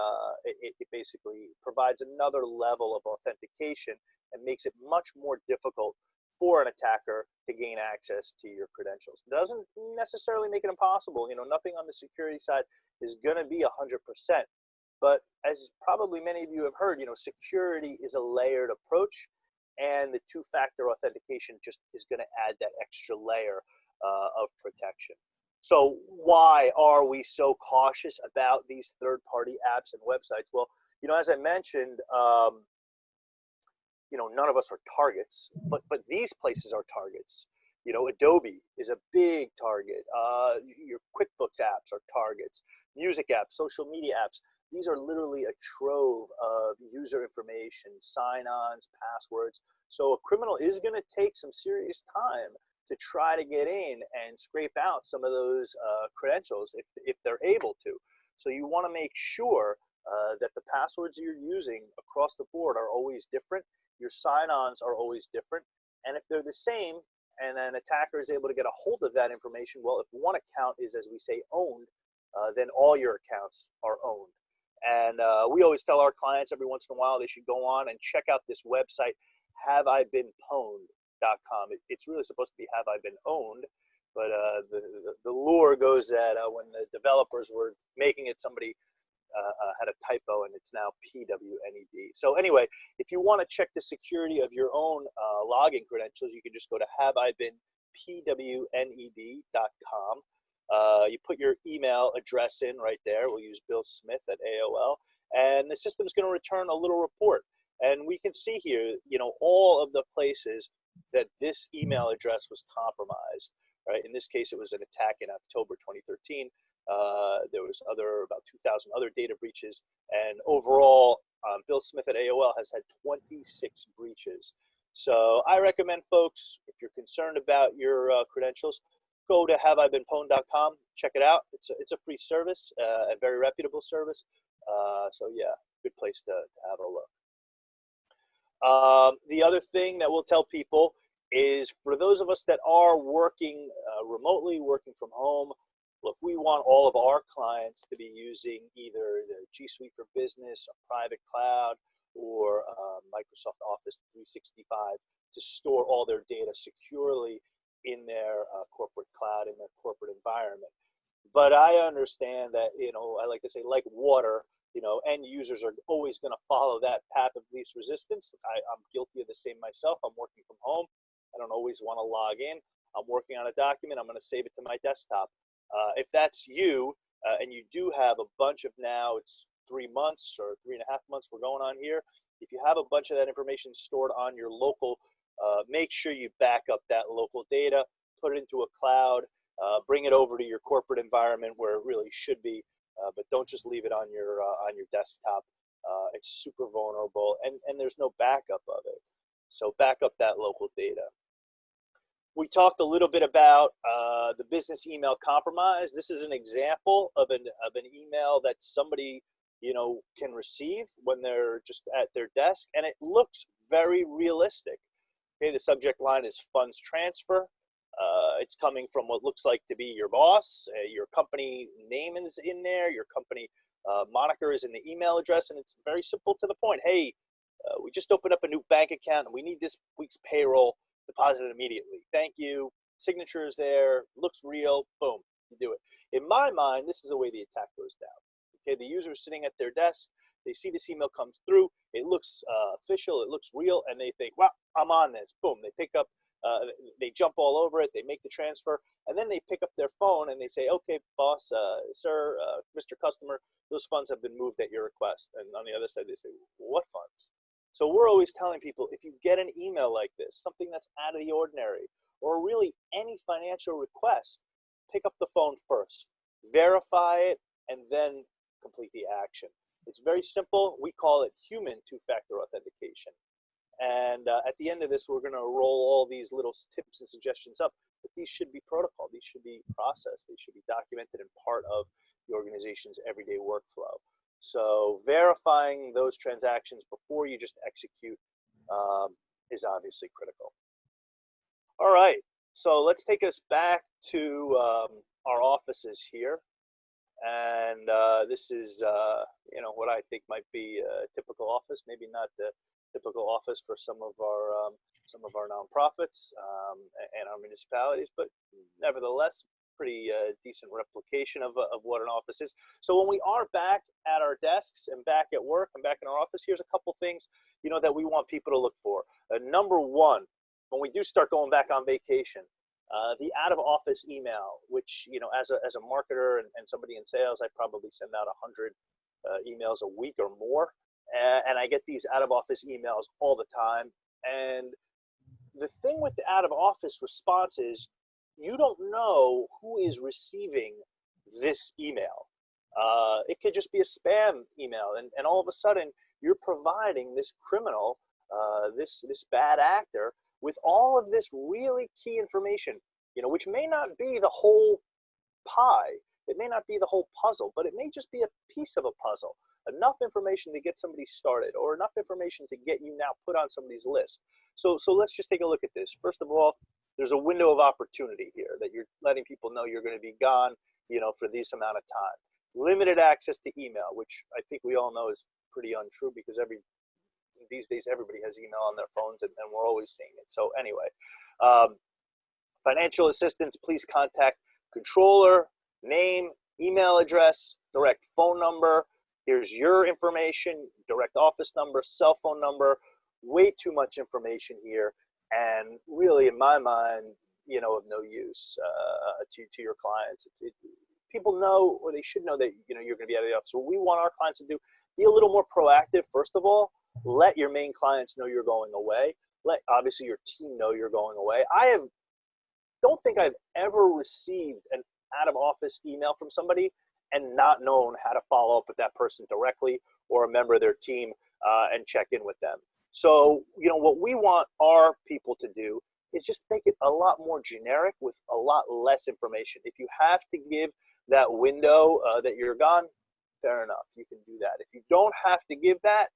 it basically provides another level of authentication and makes it much more difficult for an attacker to gain access to your credentials. It doesn't necessarily make it impossible. Nothing on the security side is going to be 100%. But as probably many of you have heard, security is a layered approach, and the two-factor authentication just is going to add that extra layer of protection. So why are we so cautious about these third-party apps and websites? Well, as I mentioned, none of us are targets, but these places are targets. Adobe is a big target. Your QuickBooks apps are targets. Music apps, social media apps. These are literally a trove of user information, sign-ons, passwords. So a criminal is going to take some serious time to try to get in and scrape out some of those credentials if they're able to. So you want to make sure that the passwords you're using across the board are always different. Your sign-ons are always different. And if they're the same and an attacker is able to get a hold of that information, well, if one account is, as we say, owned, then all your accounts are owned. And we always tell our clients every once in a while they should go on and check out this website, haveibeenpwned.com. It's really supposed to be have I been owned, but the lure goes that when the developers were making it, somebody had a typo and it's now PWNED. So anyway, if you want to check the security of your own login credentials, you can just go to haveibeenpwned.com. You put your email address in right there. We'll use Bill Smith at AOL, and the system's going to return a little report. And we can see here, all of the places that this email address was compromised, right? In this case, it was an attack in October 2013. There was about 2,000 other data breaches, and overall, Bill Smith at AOL has had 26 breaches. So I recommend folks, if you're concerned about your credentials, go to haveibeenpwned.com, check it out. It's a free service, a very reputable service. So yeah, good place to have a look. The other thing that we'll tell people is for those of us that are working remotely, working from home, look, we want all of our clients to be using either the G Suite for Business, a private cloud, or Microsoft Office 365 to store all their data securely in their corporate cloud, in their corporate environment. But I understand that, I like to say, like water, end users are always going to follow that path of least resistance. I'm guilty of the same myself. I'm working from home. I don't always want to log in. I'm working on a document. I'm going to save it to my desktop. If that's you, and you do have a bunch of now, it's 3 months or 3.5 months we're going on here. If you have a bunch of that information stored on your local, make sure you back up that local data, put it into a cloud, bring it over to your corporate environment where it really should be, but don't just leave it on your desktop. It's super vulnerable, and there's no backup of it. So back up that local data. We talked a little bit about the business email compromise. This is an example of an email that somebody, you know, can receive when they're just at their desk, and it looks very realistic. Okay, the subject line is funds transfer. It's coming from what looks like to be your boss. Your company name is in there. Your company moniker is in the email address, and it's very simple to the point. Hey, we just opened up a new bank account, and we need this week's payroll deposited immediately. Thank you. Signature is there. Looks real. Boom. You do it. In my mind, this is the way the attack goes down. Okay, the user is sitting at their desk. They see this email comes through. It looks official. It looks real, and they think, "Wow, I'm on this." Boom. They pick up. They jump all over it. They make the transfer, and then they pick up their phone and they say, "Okay, boss, sir, Mr. Customer, those funds have been moved at your request." And on the other side, they say, "What funds?" So we're always telling people, if you get an email like this, something that's out of the ordinary, or really any financial request, pick up the phone first, verify it, and then complete the action. It's very simple. We call it human two-factor authentication. And at the end of this, we're going to roll all these little tips and suggestions up, but these should be protocol. These should be processed. They should be documented and part of the organization's everyday workflow. So verifying those transactions before you just execute is obviously critical. All right, so let's take us back to our offices here. And this is, you know, what I think might be a typical office, maybe not the typical office for some of our nonprofits and our municipalities, but nevertheless, pretty decent replication of what an office is. So when we are back at our desks and back at work and back in our office, here's a couple things, you know, that we want people to look for. Number one, when we do start going back on vacation, the out of office email, which, you know, as a marketer and somebody in sales, I probably send out 100 emails a week or more. And I get these out of office emails all the time. And the thing with the out of office response is you don't know who is receiving this email. It could just be a spam email. And all of a sudden you're providing this criminal, this bad actor with all of this really key information, you know, which may not be the whole pie. It may not be the whole puzzle, but it may just be a piece of a puzzle. Enough information to get somebody started, or enough information to get you now put on somebody's list. So let's just take a look at this. First of all, there's a window of opportunity here that you're letting people know you're going to be gone, you know, for this amount of time. Limited access to email, which I think we all know is pretty untrue because these days everybody has email on their phones and we're always seeing it. So anyway, financial assistance, please contact controller, name, email address, direct phone number. Here's your information, direct office number, cell phone number. Way too much information here, and really, in my mind, you know, of no use to your clients. People know, or they should know, that, you know, you're going to be out of the office. So what we want our clients to do, be a little more proactive. First of all, let your main clients know you're going away. Let obviously your team know you're going away. Don't think I've ever received an out of office email from somebody and not known how to follow up with that person directly or a member of their team and check in with them. So, you know, what we want our people to do is just make it a lot more generic with a lot less information. If you have to give that window that you're gone, fair enough, you can do that. If you don't have to give that,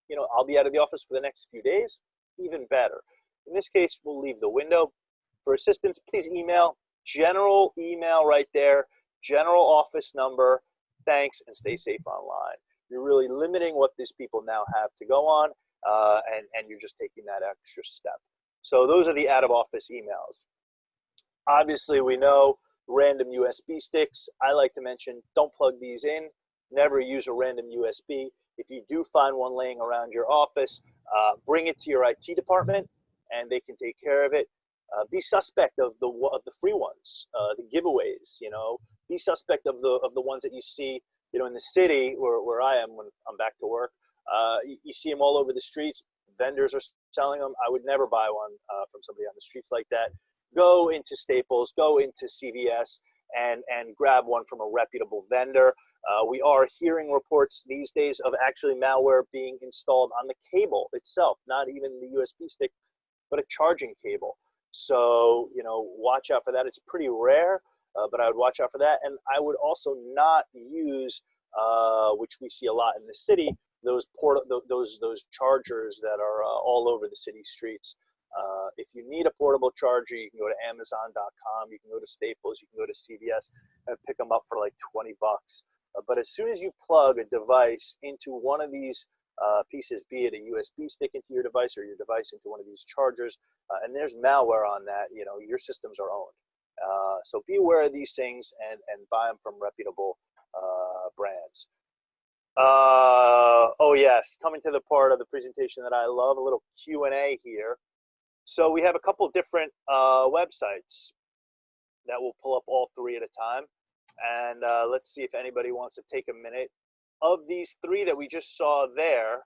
you know, I'll be out of the office for the next few days, even better. In this case, we'll leave the window. For assistance, please email, general email right there, general office number, thanks, and stay safe online. You're really limiting what these people now have to go on, and you're just taking that extra step. So those are the out of office emails. Obviously, we know random USB sticks. I like to mention, don't plug these in. Never use a random USB. If you do find one laying around your office, bring it to your IT department, and they can take care of it. Be suspect of the free ones, the giveaways. You know, be suspect of the ones that you see. You know, in the city where I am when I'm back to work, you see them all over the streets. Vendors are selling them. I would never buy one from somebody on the streets like that. Go into Staples, go into CVS, and grab one from a reputable vendor. We are hearing reports these days of actually malware being installed on the cable itself, not even the USB stick, but a charging cable. So, watch out for that. It's pretty rare, but I would watch out for that. And I would also not use, which we see a lot in the city, those chargers that are all over the city streets. If you need a portable charger, you can go to Amazon.com, you can go to Staples, you can go to CVS and pick them up for like $20. But as soon as you plug a device into one of these pieces, be it a USB stick into your device or your device into one of these chargers, and there's malware on that, your systems are owned. So be aware of these things and buy them from reputable brands. Oh yes, coming to the part of the presentation that I love, a little Q&A here. So we have a couple different websites that will pull up all three at a time. And let's see if anybody wants to take a minute. Of these three that we just saw there,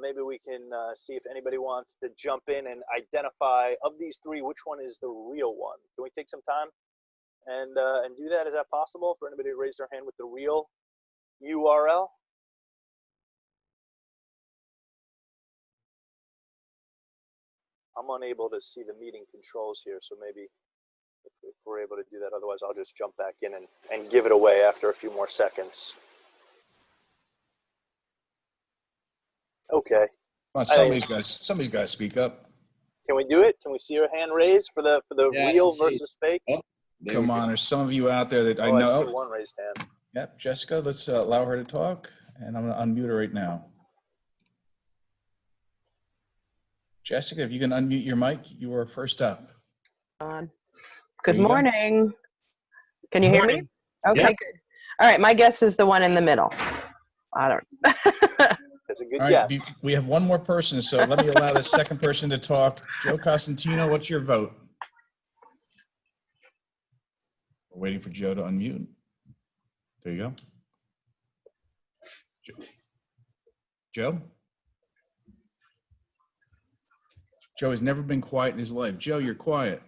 maybe we can see if anybody wants to jump in and identify, of these three, which one is the real one. Can we take some time and do that? Is that possible for anybody to raise their hand with the real URL? I'm unable to see the meeting controls here, so maybe if we're able to do that. Otherwise, I'll just jump back in and give it away after a few more seconds. Okay. Come on, somebody's got to speak up. Can we do it? Can we see your hand raised for the real versus fake? Oh, Come on, there's some of you out there that I I know. see one raised hand. Yep, Jessica, let's allow her to talk, and I'm going to unmute her right now. Jessica, if you can unmute your mic, you are first up. Good morning. Can you hear me? Okay, Yep. good. All right, my guess is the one in the middle. I don't. That's a good All right, guess. we have one more person, so let me allow the second person to talk. Joe Costantino, what's your vote? We're waiting for Joe to unmute. There you go. Joe? Joe has never been quiet in his life. Joe, you're quiet.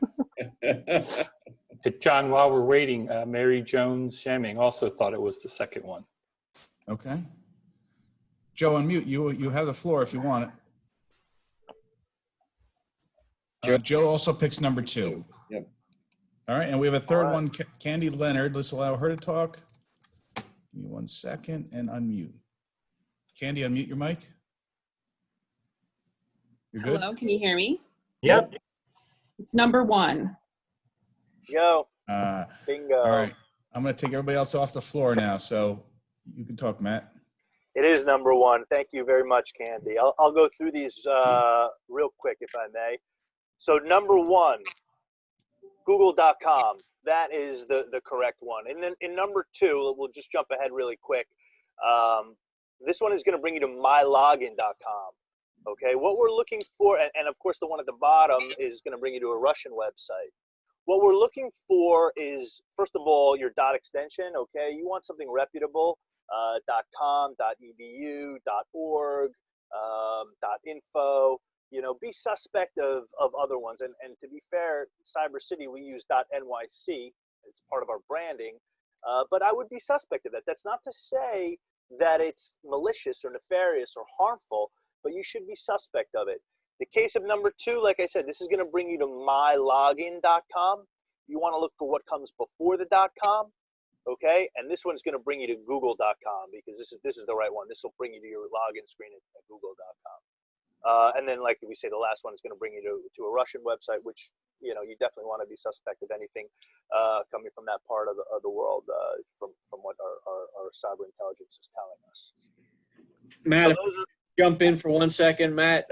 John, while we're waiting, Mary Jones Shamming also thought it was the second one. Okay. Joe, unmute. You have the floor if you want it. Joe also picks number 2. Yep. All right, and we have a third one, Candy Leonard. Let's allow her to talk. Give me 1 second and unmute. Candy, unmute your mic. You're good? Hello, can you hear me? Yep. It's number 1. Go. Bingo. All right. I'm going to take everybody else off the floor now, so you can talk, Matt. It is number 1. Thank you very much, Candy. I'll go through these real quick, if I may. So number 1, Google.com. That is the correct one. And then in number 2, we'll just jump ahead really quick. This one is going to bring you to mylogin.com. Okay, what we're looking for, and of course the one at the bottom is going to bring you to a Russian website. What we're looking for is, first of all, your .extension. Okay, you want something reputable. .com, .edu, .org, .info. Be suspect of other ones. And to be fair, Cybersecurity, we use .nyc. It's part of our branding. But I would be suspect of that. That's not to say that it's malicious or nefarious or harmful, but you should be suspect of it. The case of number 2, like I said, this is going to bring you to mylogin.com. You want to look for what comes before the .com. Okay, and this one's going to bring you to google.com because this is the right one. This will bring you to your login screen at google.com. And then, like we say, the last one is going to bring you to a Russian website, which you definitely want to be suspect of anything coming from that part of the world, from what our cyber intelligence is telling us. Matt, So jump in for 1 second, Matt.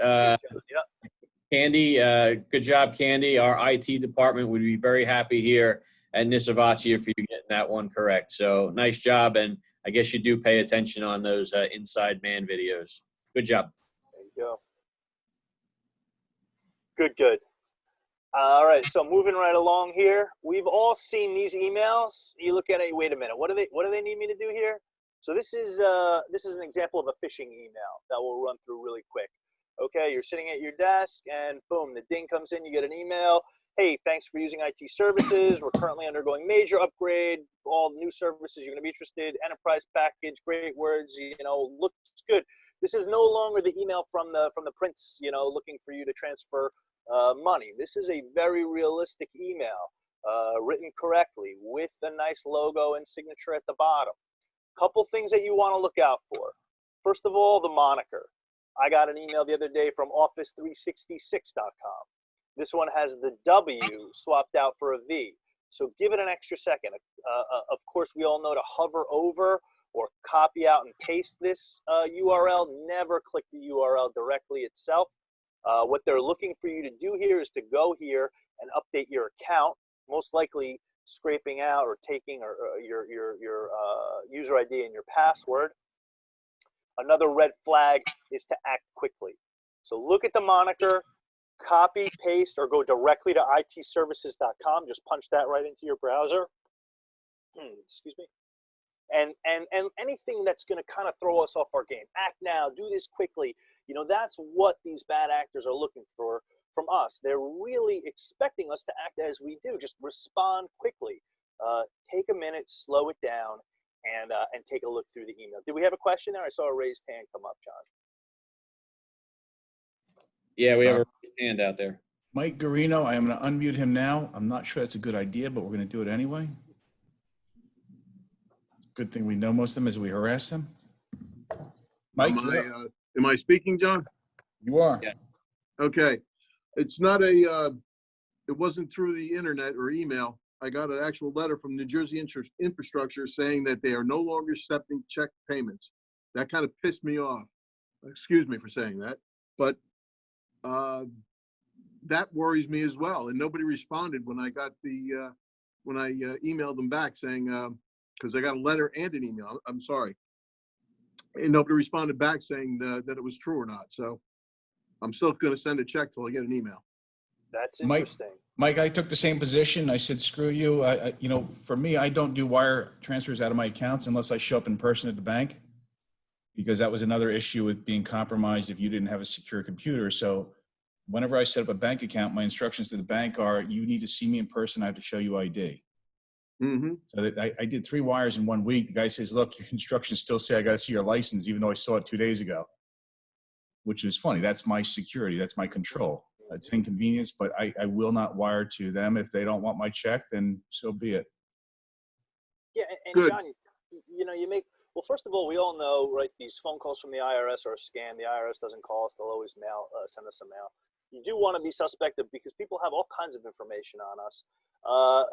Candy, good job, Candy. Our IT department would be very happy here at Nisivoccia for you getting that one correct. So nice job, and I guess you do pay attention on those Inside Man videos. Good job. There you go. Good. All right, so moving right along here, we've all seen these emails. You look at it. Wait a minute. What do they need me to do here? So this is an example of a phishing email that we'll run through really quick. Okay, you're sitting at your desk, and boom, the ding comes in. You get an email. Hey, thanks for using IT services. We're currently undergoing major upgrade. All new services you're going to be interested. Enterprise package, great words. Looks good. This is no longer the email from the prince. Looking for you to transfer money. This is a very realistic email, written correctly with a nice logo and signature at the bottom. Couple things that you want to look out for. First of all, the moniker. I got an email the other day from office366.com. This one has the W swapped out for a V. So give it an extra second. Of course, we all know to hover over or copy out and paste this URL. Never click the URL directly itself. What they're looking for you to do here is to go here and update your account, most likely scraping out or taking your user ID and your password. Another red flag is to act quickly. So look at the moniker, copy, paste, or go directly to itservices.com. Just punch that right into your browser. Excuse me. And anything that's going to kind of throw us off our game. Act now, do this quickly. You know, that's what these bad actors are looking for from us. They're really expecting us to act as we do. Just respond quickly. Take a minute, slow it down, and take a look through the email. Did we have a question there? I saw a raised hand come up, John. Yeah, we have a raised hand out there. Mike Garino, I am going to unmute him now. I'm not sure that's a good idea, but we're going to do it anyway. Good thing we know most of them as we harass them. Mike, Am I speaking, John? you are. Yeah. Okay. It's not a, it wasn't through the internet or email. I got an actual letter from New Jersey Infrastructure saying that they are no longer accepting check payments. That kind of pissed me off. Excuse me for saying that, but that worries me as well. And nobody responded when I got the, when I emailed them back saying, because I got a letter and an email, I'm sorry. And nobody responded back saying that it was true or not. So I'm still going to send a check till I get an email. That's interesting. Mike, I took the same position. I said, screw you. You know, for me, I don't do wire transfers out of my accounts unless I show up in person at the bank, because that was another issue with being compromised if you didn't have a secure computer. So whenever I set up a bank account, my instructions to the bank are, you need to see me in person. I have to show you ID. Mm-hmm. So that I did 3 wires in 1 week. The guy says, look, your instructions still say I got to see your license, even though I saw it 2 days ago, which is funny. That's my security. That's my control. It's inconvenience, but I will not wire to them. If they don't want my check, then so be it. Yeah, and Good. John, you know, well, first of all, we all know, right, these phone calls from the IRS are a scam. The IRS doesn't call us. They'll always send us a mail. You do want to be suspect of, because people have all kinds of information on us.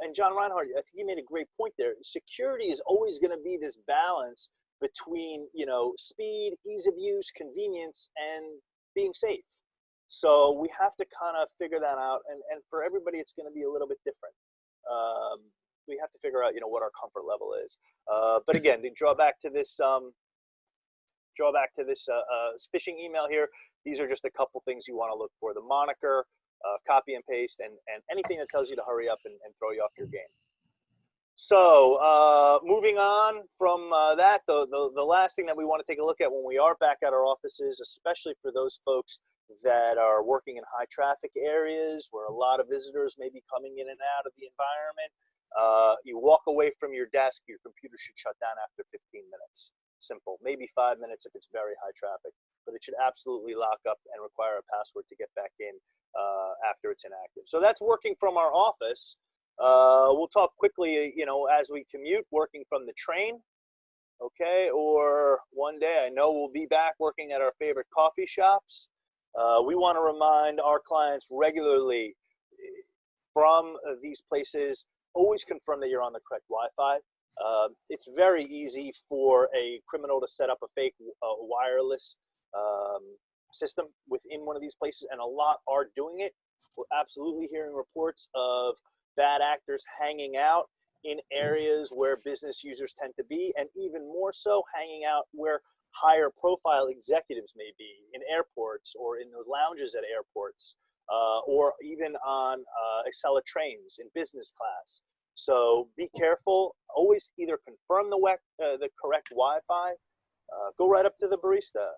And John Reinhardt, I think you made a great point there. Security is always going to be this balance between, you know, speed, ease of use, convenience, and being safe. So we have to kind of figure that out. And for everybody, it's going to be a little bit different. We have to figure out, you know, what our comfort level is. But again, to draw back to this phishing email here, these are just a couple things you want to look for: the moniker, copy and paste, and anything that tells you to hurry up and throw you off your game. So moving on from that, the last thing that we want to take a look at when we are back at our offices, especially for those folks that are working in high traffic areas where a lot of visitors may be coming in and out of the environment, you walk away from your desk, your computer should shut down after 15 minutes. Simple. Maybe 5 minutes if it's very high traffic, but it should absolutely lock up and require a password to get back in after it's inactive. So that's working from our office. We'll talk quickly, you know, as we commute, working from the train, okay? Or one day, I know we'll be back working at our favorite coffee shops. We want to remind our clients regularly from these places, always confirm that you're on the correct Wi-Fi. It's very easy for a criminal to set up a fake wireless system within one of these places, and a lot are doing it. We're absolutely hearing reports of bad actors hanging out in areas where business users tend to be, and even more so hanging out where higher profile executives may be, in airports or in those lounges at airports, or even on Acela trains in business class. So be careful. Always either confirm the correct Wi-Fi, go right up to the barista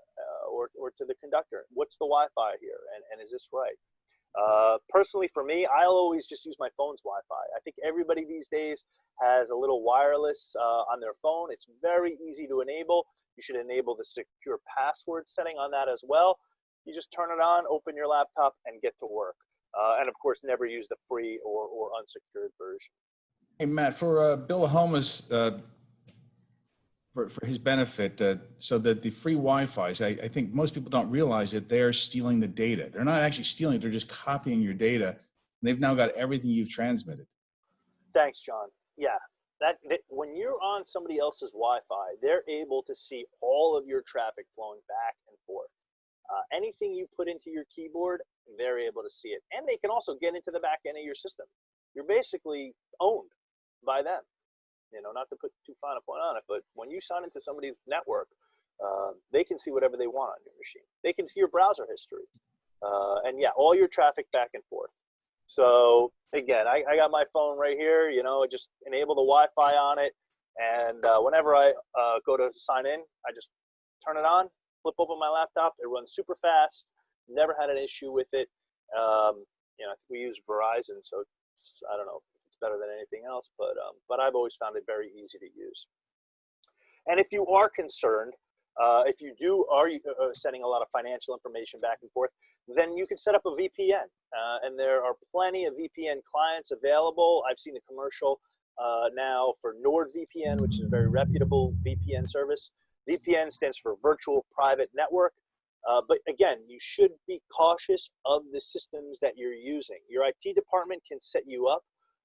or to the conductor. What's the Wi-Fi here, and is this right? Personally, for me, I'll always just use my phone's Wi-Fi. I think everybody these days has a little wireless on their phone. It's very easy to enable. You should enable the secure password setting on that as well. You just turn it on, open your laptop, and get to work. And of course, never use the free or unsecured version. Hey, Matt, for Bill Homa's, for his benefit, so that the free Wi-Fi's, I think most people don't realize that they're stealing the data. They're not actually stealing it, they're just copying your data. And they've now got everything you've transmitted. Thanks, John. Yeah, that when you're on somebody else's Wi-Fi, they're able to see all of your traffic flowing back and forth. Anything you put into your keyboard, they're able to see it. And they can also get into the back end of your system. You're basically owned by them. You know, not to put too fine a point on it, but when you sign into somebody's network, they can see whatever they want on your machine. They can see your browser history. And yeah, all your traffic back and forth. So again, I got my phone right here, you know, just enable the Wi-Fi on it. And whenever I go to sign in, I just turn it on, flip open my laptop. It runs super fast. Never had an issue with it. You know, I think we use Verizon, so it's, I don't know if it's better than anything else, but I've always found it very easy to use. And if you are concerned, if you are sending a lot of financial information back and forth, then you can set up a VPN. And there are plenty of VPN clients available. I've seen a commercial now for NordVPN, which is a very reputable VPN service. VPN stands for Virtual Private Network. But again, you should be cautious of the systems that you're using. Your IT department can set you up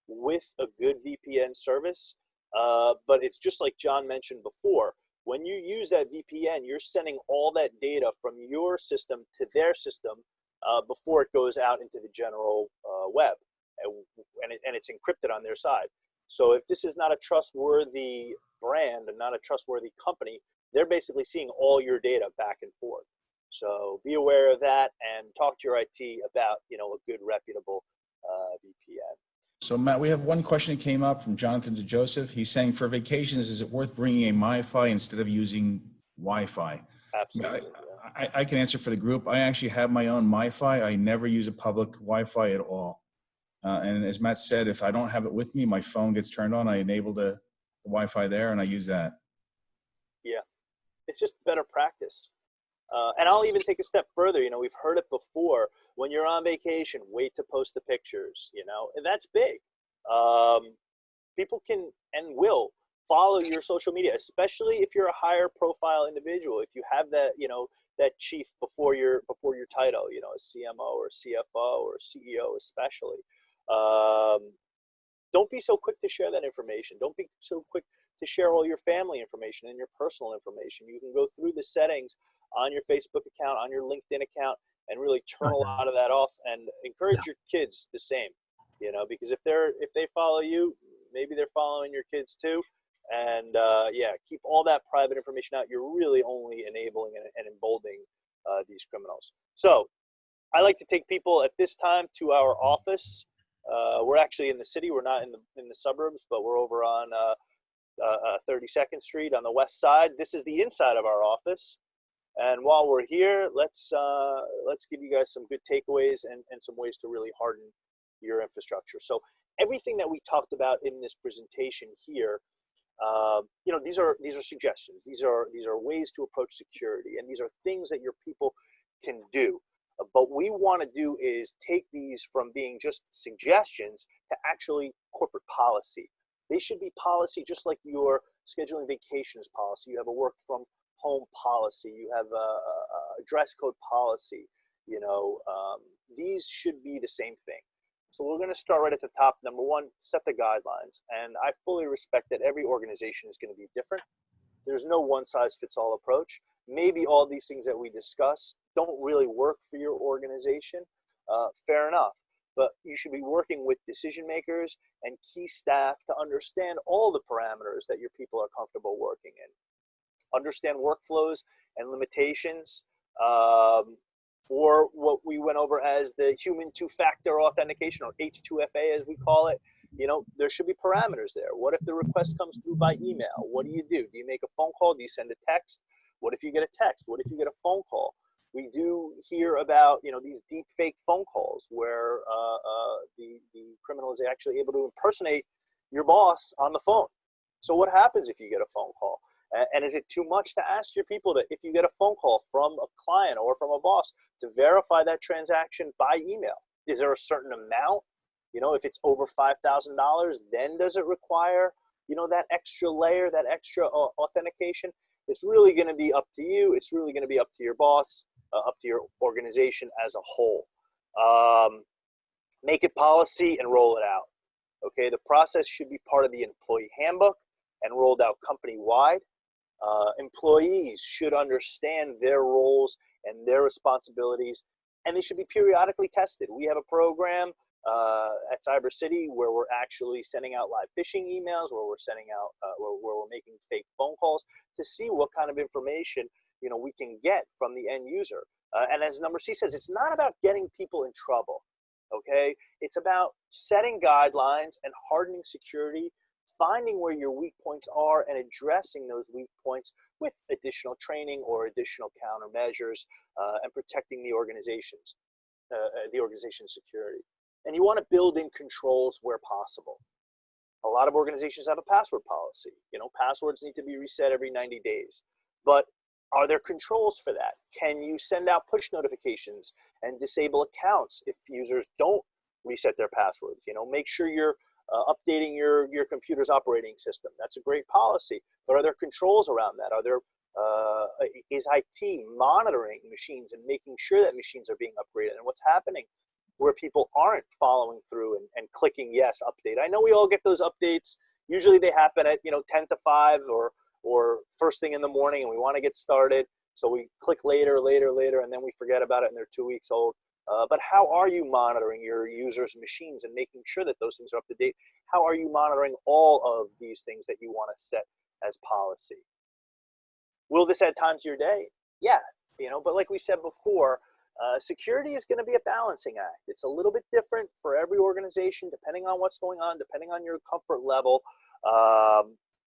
with a good VPN service, but it's just like John mentioned before. When you use that VPN, you're sending all that data from your system to their system before it goes out into the general web, and it's encrypted on their side. So if this is not a trustworthy brand and not a trustworthy company, they're basically seeing all your data back and forth. So be aware of that and talk to your IT about, you know, a good reputable VPN. So Matt, we have one question that came up from Jonathan to Joseph. He's saying, for vacations, is it worth bringing a MiFi instead of using Wi-Fi? Absolutely. I can answer for the group. I actually have my own MiFi. I never use a public Wi-Fi at all. And as Matt said, if I don't have it with me, my phone gets turned on. I enable the Wi-Fi there and I use that. Yeah, it's just better practice. And I'll even take a step further. You know, we've heard it before. When you're on vacation, wait to post the pictures. You know, and that's big. People can and will follow your social media, especially if you're a higher profile individual. If you have that, you know, that chief before your title, you know, a CMO or CFO or CEO, especially. Don't be so quick to share that information. Don't be so quick to share all your family information and your personal information. You can go through the settings on your Facebook account, on your LinkedIn account, and really turn a lot of that off and encourage your kids the same, you know, because if they follow you, maybe they're following your kids too. And yeah, keep all that private information out. You're really only enabling and emboldening these criminals. So I like to take people at this time to our office. We're actually in the city. We're not in the suburbs, but we're over on 32nd Street on the west side. This is the inside of our office. And while we're here, let's give you guys some good takeaways and some ways to really harden your infrastructure. So everything that we talked about in this presentation here, you know, these are suggestions. These are ways to approach security, and these are things that your people can do. But what we want to do is take these from being just suggestions to actually corporate policy. They should be policy, just like your scheduling vacations policy. You have a work from home policy. You have a dress code policy. You know, these should be the same thing. So we're going to start right at the top. Number one, set the guidelines. And I fully respect that every organization is going to be different. There's no one-size-fits-all approach. Maybe all these things that we discuss don't really work for your organization. Fair enough. But you should be working with decision makers and key staff to understand all the parameters that your people are comfortable working in. Understand workflows and limitations for what we went over as the human two-factor authentication, or H2FA as we call it. You know, there should be parameters there. What if the request comes through by email? What do? Do you make a phone call? Do you send a text? What if you get a text? What if you get a phone call? We do hear about, you know, these deep fake phone calls where the criminal is actually able to impersonate your boss on the phone. So what happens if you get a phone call? And is it too much to ask your people to, if you get a phone call from a client or from a boss, to verify that transaction by email? Is there a certain amount? You know, if it's over $5,000, then does it require, you know, that extra layer, that extra authentication? It's really going to be up to you. It's really going to be up to your boss, up to your organization as a whole. Make it policy and roll it out. Okay, the process should be part of the employee handbook and rolled out company-wide. Employees should understand their roles and their responsibilities, and they should be periodically tested. We have a program at Cyber City where we're actually sending out live phishing emails, where we're sending out, where we're making fake phone calls to see what kind of information, you know, we can get from the end user. And as number C says, it's not about getting people in trouble. Okay, it's about setting guidelines and hardening security, finding where your weak points are and addressing those weak points with additional training or additional countermeasures, and protecting the organization's security. And you want to build in controls where possible. A lot of organizations have a password policy. You know, passwords need to be reset every 90 days. But are there controls for that? Can you send out push notifications and disable accounts if users don't reset their passwords? You know, make sure you're updating your computer's operating system. That's a great policy. But are there controls around that? Are there is IT monitoring machines and making sure that machines are being upgraded? And what's happening where people aren't following through and clicking yes, update? I know we all get those updates. Usually they happen at, you know, 10 to 5 or first thing in the morning, and we want to get started. So we click later, and then we forget about it and they're 2 weeks old. But how are you monitoring your users' machines and making sure that those things are up to date? How are you monitoring all of these things that you want to set as policy? Will this add time to your day? Yeah, you know, but like we said before, security is going to be a balancing act. It's a little bit different for every organization, depending on what's going on, depending on your comfort level.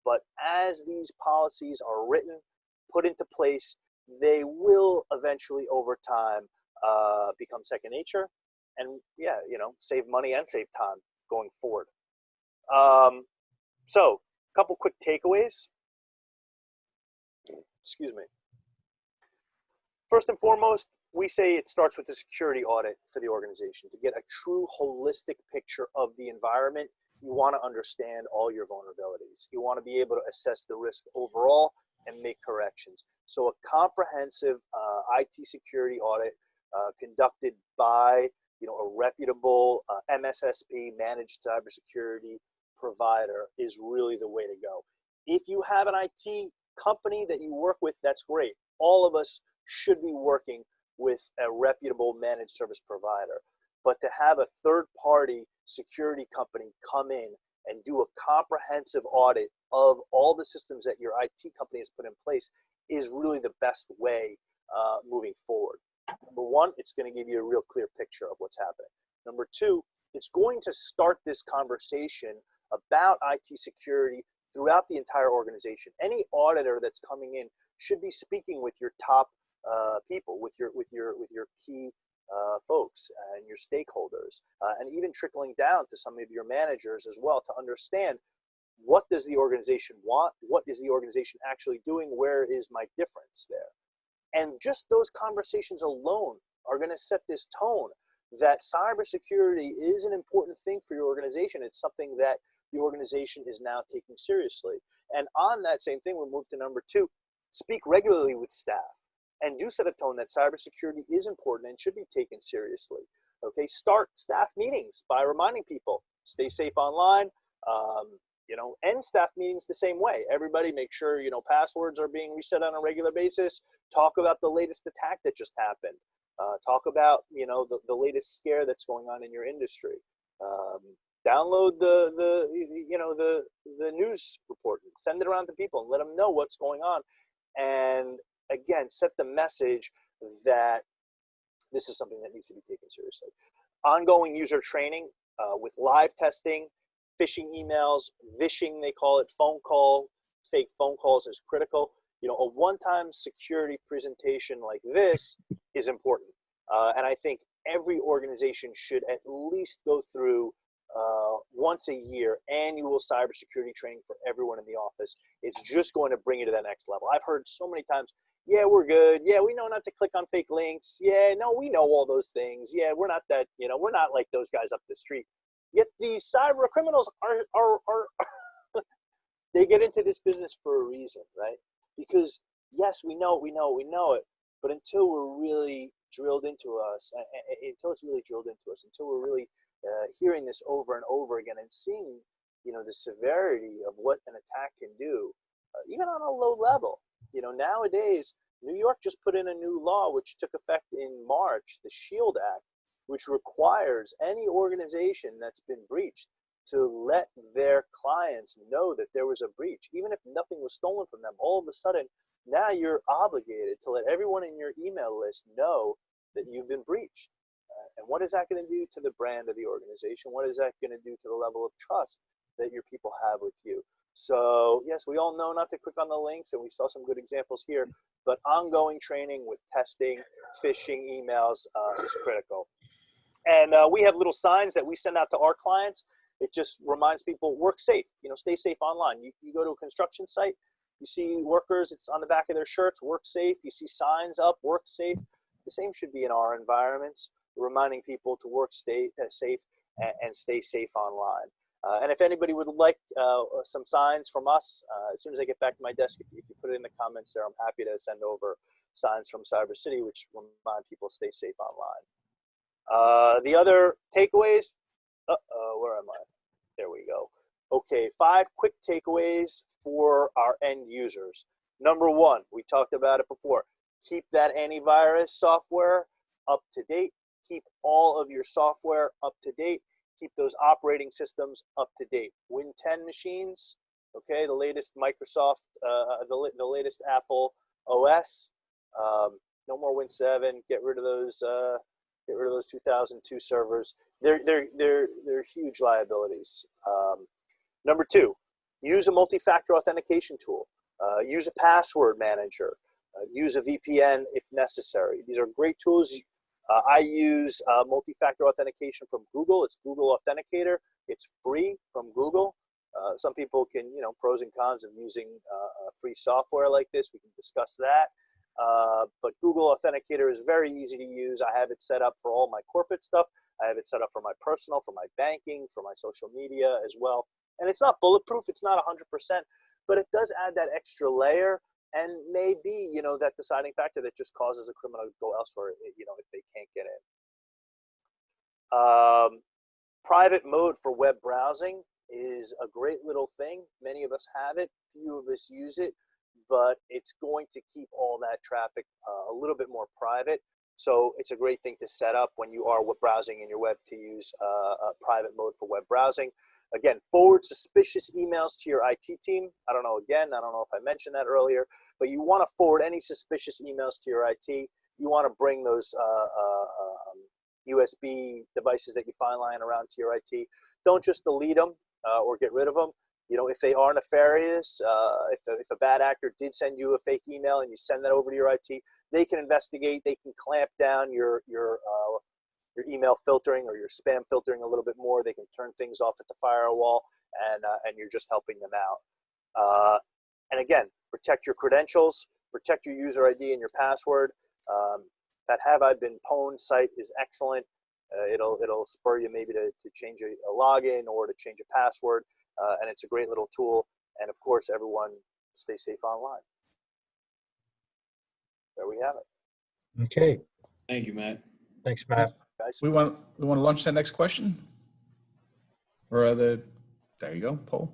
But as these policies are written, put into place, they will eventually, over time, become second nature, and yeah, you know, save money and save time going forward. So, a couple quick takeaways. Excuse me. First and foremost, we say it starts with a security audit for the organization. To get a true holistic picture of the environment, you want to understand all your vulnerabilities. You want to be able to assess the risk overall and make corrections. So a comprehensive IT security audit conducted by, you know, a reputable MSSP, managed cybersecurity provider, is really the way to go. If you have an IT company that you work with, that's great. All of us should be working with a reputable managed service provider. But to have a third-party security company come in and do a comprehensive audit of all the systems that your IT company has put in place is really the best way moving forward. Number one, it's going to give you a real clear picture of what's happening. Number two, it's going to start this conversation about IT security throughout the entire organization. Any auditor that's coming in should be speaking with your top people, with your key folks and your stakeholders, and even trickling down to some of your managers as well, to understand what does the organization want, what is the organization actually doing, where is my difference there. And just those conversations alone are going to set this tone that cybersecurity is an important thing for your organization. It's something that the organization is now taking seriously. And on that same thing, we'll move to number two: speak regularly with staff and do set a tone that cybersecurity is important and should be taken seriously. Okay, start staff meetings by reminding people, stay safe online, you know, end staff meetings the same way. Everybody make sure, you know, passwords are being reset on a regular basis. Talk about the latest attack that just happened. Talk about, you know, the latest scare that's going on in your industry. Download the news report and send it around to people and let them know what's going on. And again, set the message that this is something that needs to be taken seriously. Ongoing user training with live testing, phishing emails, vishing, they call it, fake phone calls is critical. You know, a one-time security presentation like this is important. And I think every organization should at least go through once a year annual cybersecurity training for everyone in the office. It's just going to bring you to that next level. I've heard so many times, Yeah, we're good. Yeah, we know not to click on fake links. Yeah, no, we know all those things. Yeah, we're not that, we're not like those guys up the street. Yet these cyber criminals are they get into this business for a reason, right? Because yes, we know it, but until we're really drilled into us, until it's really drilled into us, until we're really hearing this over and over again and seeing, the severity of what an attack can do, even on a low level. Nowadays, New York just put in a new law which took effect in March, the SHIELD Act, which requires any organization that's been breached to let their clients know that there was a breach. Even if nothing was stolen from them, all of a sudden, now you're obligated to let everyone in your email list know that you've been breached. And what is that going to do to the brand of the organization? What is that going to do to the level of trust that your people have with you? So yes, we all know not to click on the links, and we saw some good examples here, but ongoing training with testing, phishing emails is critical. And we have little signs that we send out to our clients. It just reminds people, work safe, stay safe online. You go to a construction site, you see workers, it's on the back of their shirts, work safe. You see signs up, work safe. The same should be in our environments, reminding people to work safe and stay safe online. And if anybody would like some signs from us, as soon as I get back to my desk, if you put it in the comments there, I'm happy to send over signs from Cybersecurity, which remind people to stay safe online. The other takeaways, where am I? There we go. Okay, 5 quick takeaways for our end users. Number 1, we talked about it before. Keep that antivirus software up to date. Keep all of your software up to date. Keep those operating systems up to date. Win 10 machines, okay, the latest Microsoft, the latest Apple OS. No more Win 7. Get rid of those 2002 servers. They're huge liabilities. Number 2, use a multi-factor authentication tool. Use a password manager. Use a VPN if necessary. These are great tools. I use multi-factor authentication from Google. It's Google Authenticator. It's free from Google. Some people can, pros and cons of using free software like this. We can discuss that. But Google Authenticator is very easy to use. I have it set up for all my corporate stuff. I have it set up for my personal, for my banking, for my social media as well. And it's not bulletproof. It's not 100%, but it does add that extra layer. And maybe, that deciding factor that just causes a criminal to go elsewhere, if they can't get in. Private mode for web browsing is a great little thing. Many of us have it. Few of us use it, but it's going to keep all that traffic a little bit more private. So it's a great thing to set up when you are web browsing in your web to use a private mode for web browsing. Again, forward suspicious emails to your IT team. I don't know if I mentioned that earlier, but you want to forward any suspicious emails to your IT. You want to bring those USB devices that you find lying around to your IT. Don't just delete them or get rid of them. If they are nefarious, if a bad actor did send you a fake email and you send that over to your IT, they can investigate. They can clamp down your email filtering or your spam filtering a little bit more. They can turn things off at the firewall, and you're just helping them out. And again, protect your credentials, protect your user ID and your password. That Have I Been Pwned site is excellent. It'll spur you maybe to change a login or to change a password, and it's a great little tool. And of course, everyone stay safe online. There we have it. Okay. Thank you, Matt. Thanks, Matt. Guys. We want to launch that next question? Or there you go, poll.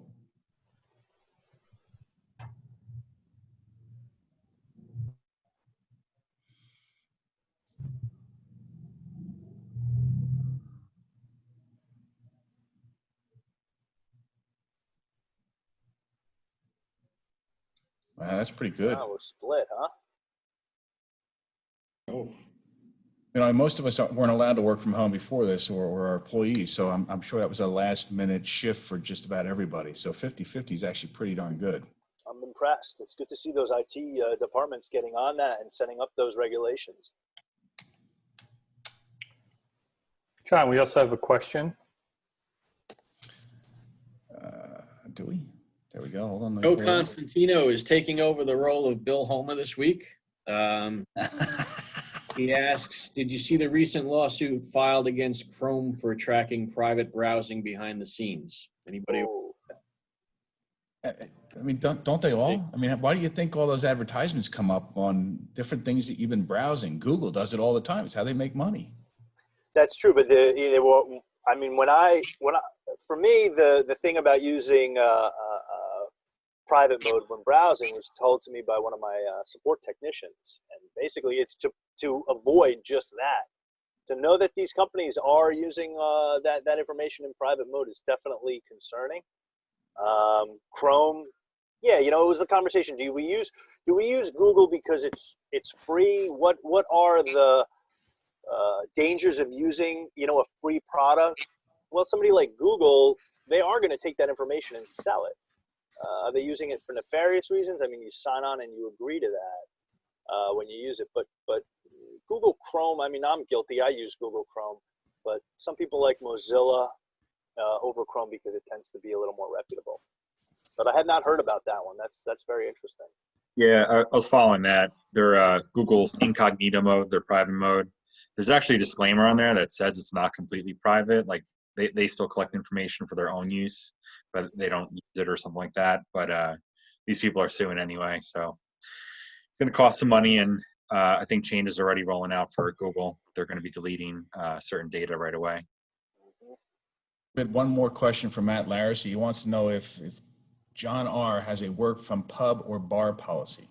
Wow, that's pretty good. Wow, we're split, huh? Oh, Most of us weren't allowed to work from home before this, or our employees. So I'm sure that was a last minute shift for just about everybody. So 50-50 is actually pretty darn good. I'm impressed. It's good to see those IT departments getting on that and setting up those regulations. John, we also have a question. Do we? There we go. Hold on. Joe Constantino is taking over the role of Bill Homa this week. He asks, did you see the recent lawsuit filed against Chrome for tracking private browsing behind the scenes? Anybody? Oh, I mean, don't they all? I mean, why do you think all those advertisements come up on different things that you've been browsing? Google does it all the time. It's how they make money. that's true, but I mean, for me, the thing about using private mode when browsing was told to me by one of my support technicians, and basically, it's to avoid just that. To know that these companies are using that information in private mode is definitely concerning. Chrome, yeah, it was the conversation. Do we use Google because it's free? What are the dangers of using a free product? Well, somebody like Google, they are going to take that information and sell it. Are they using it for nefarious reasons? I mean, you sign on and you agree to that when you use it. But Google Chrome, I mean, I'm guilty. I use Google Chrome, but some people like Mozilla over Chrome because it tends to be a little more reputable. But I had not heard about that one. That's very interesting. Yeah, I was following that. They're Google's incognito mode, their private mode. There's actually a disclaimer on there that says it's not completely private. Like they still collect information for their own use, but they don't use it or something like that. But these people are suing anyway, so it's going to cost some money. And I think changes are already rolling out for Google. They're going to be deleting certain data right away. We had one more question from Matt Larissy. He wants to know if John R. has a work from pub or bar policy.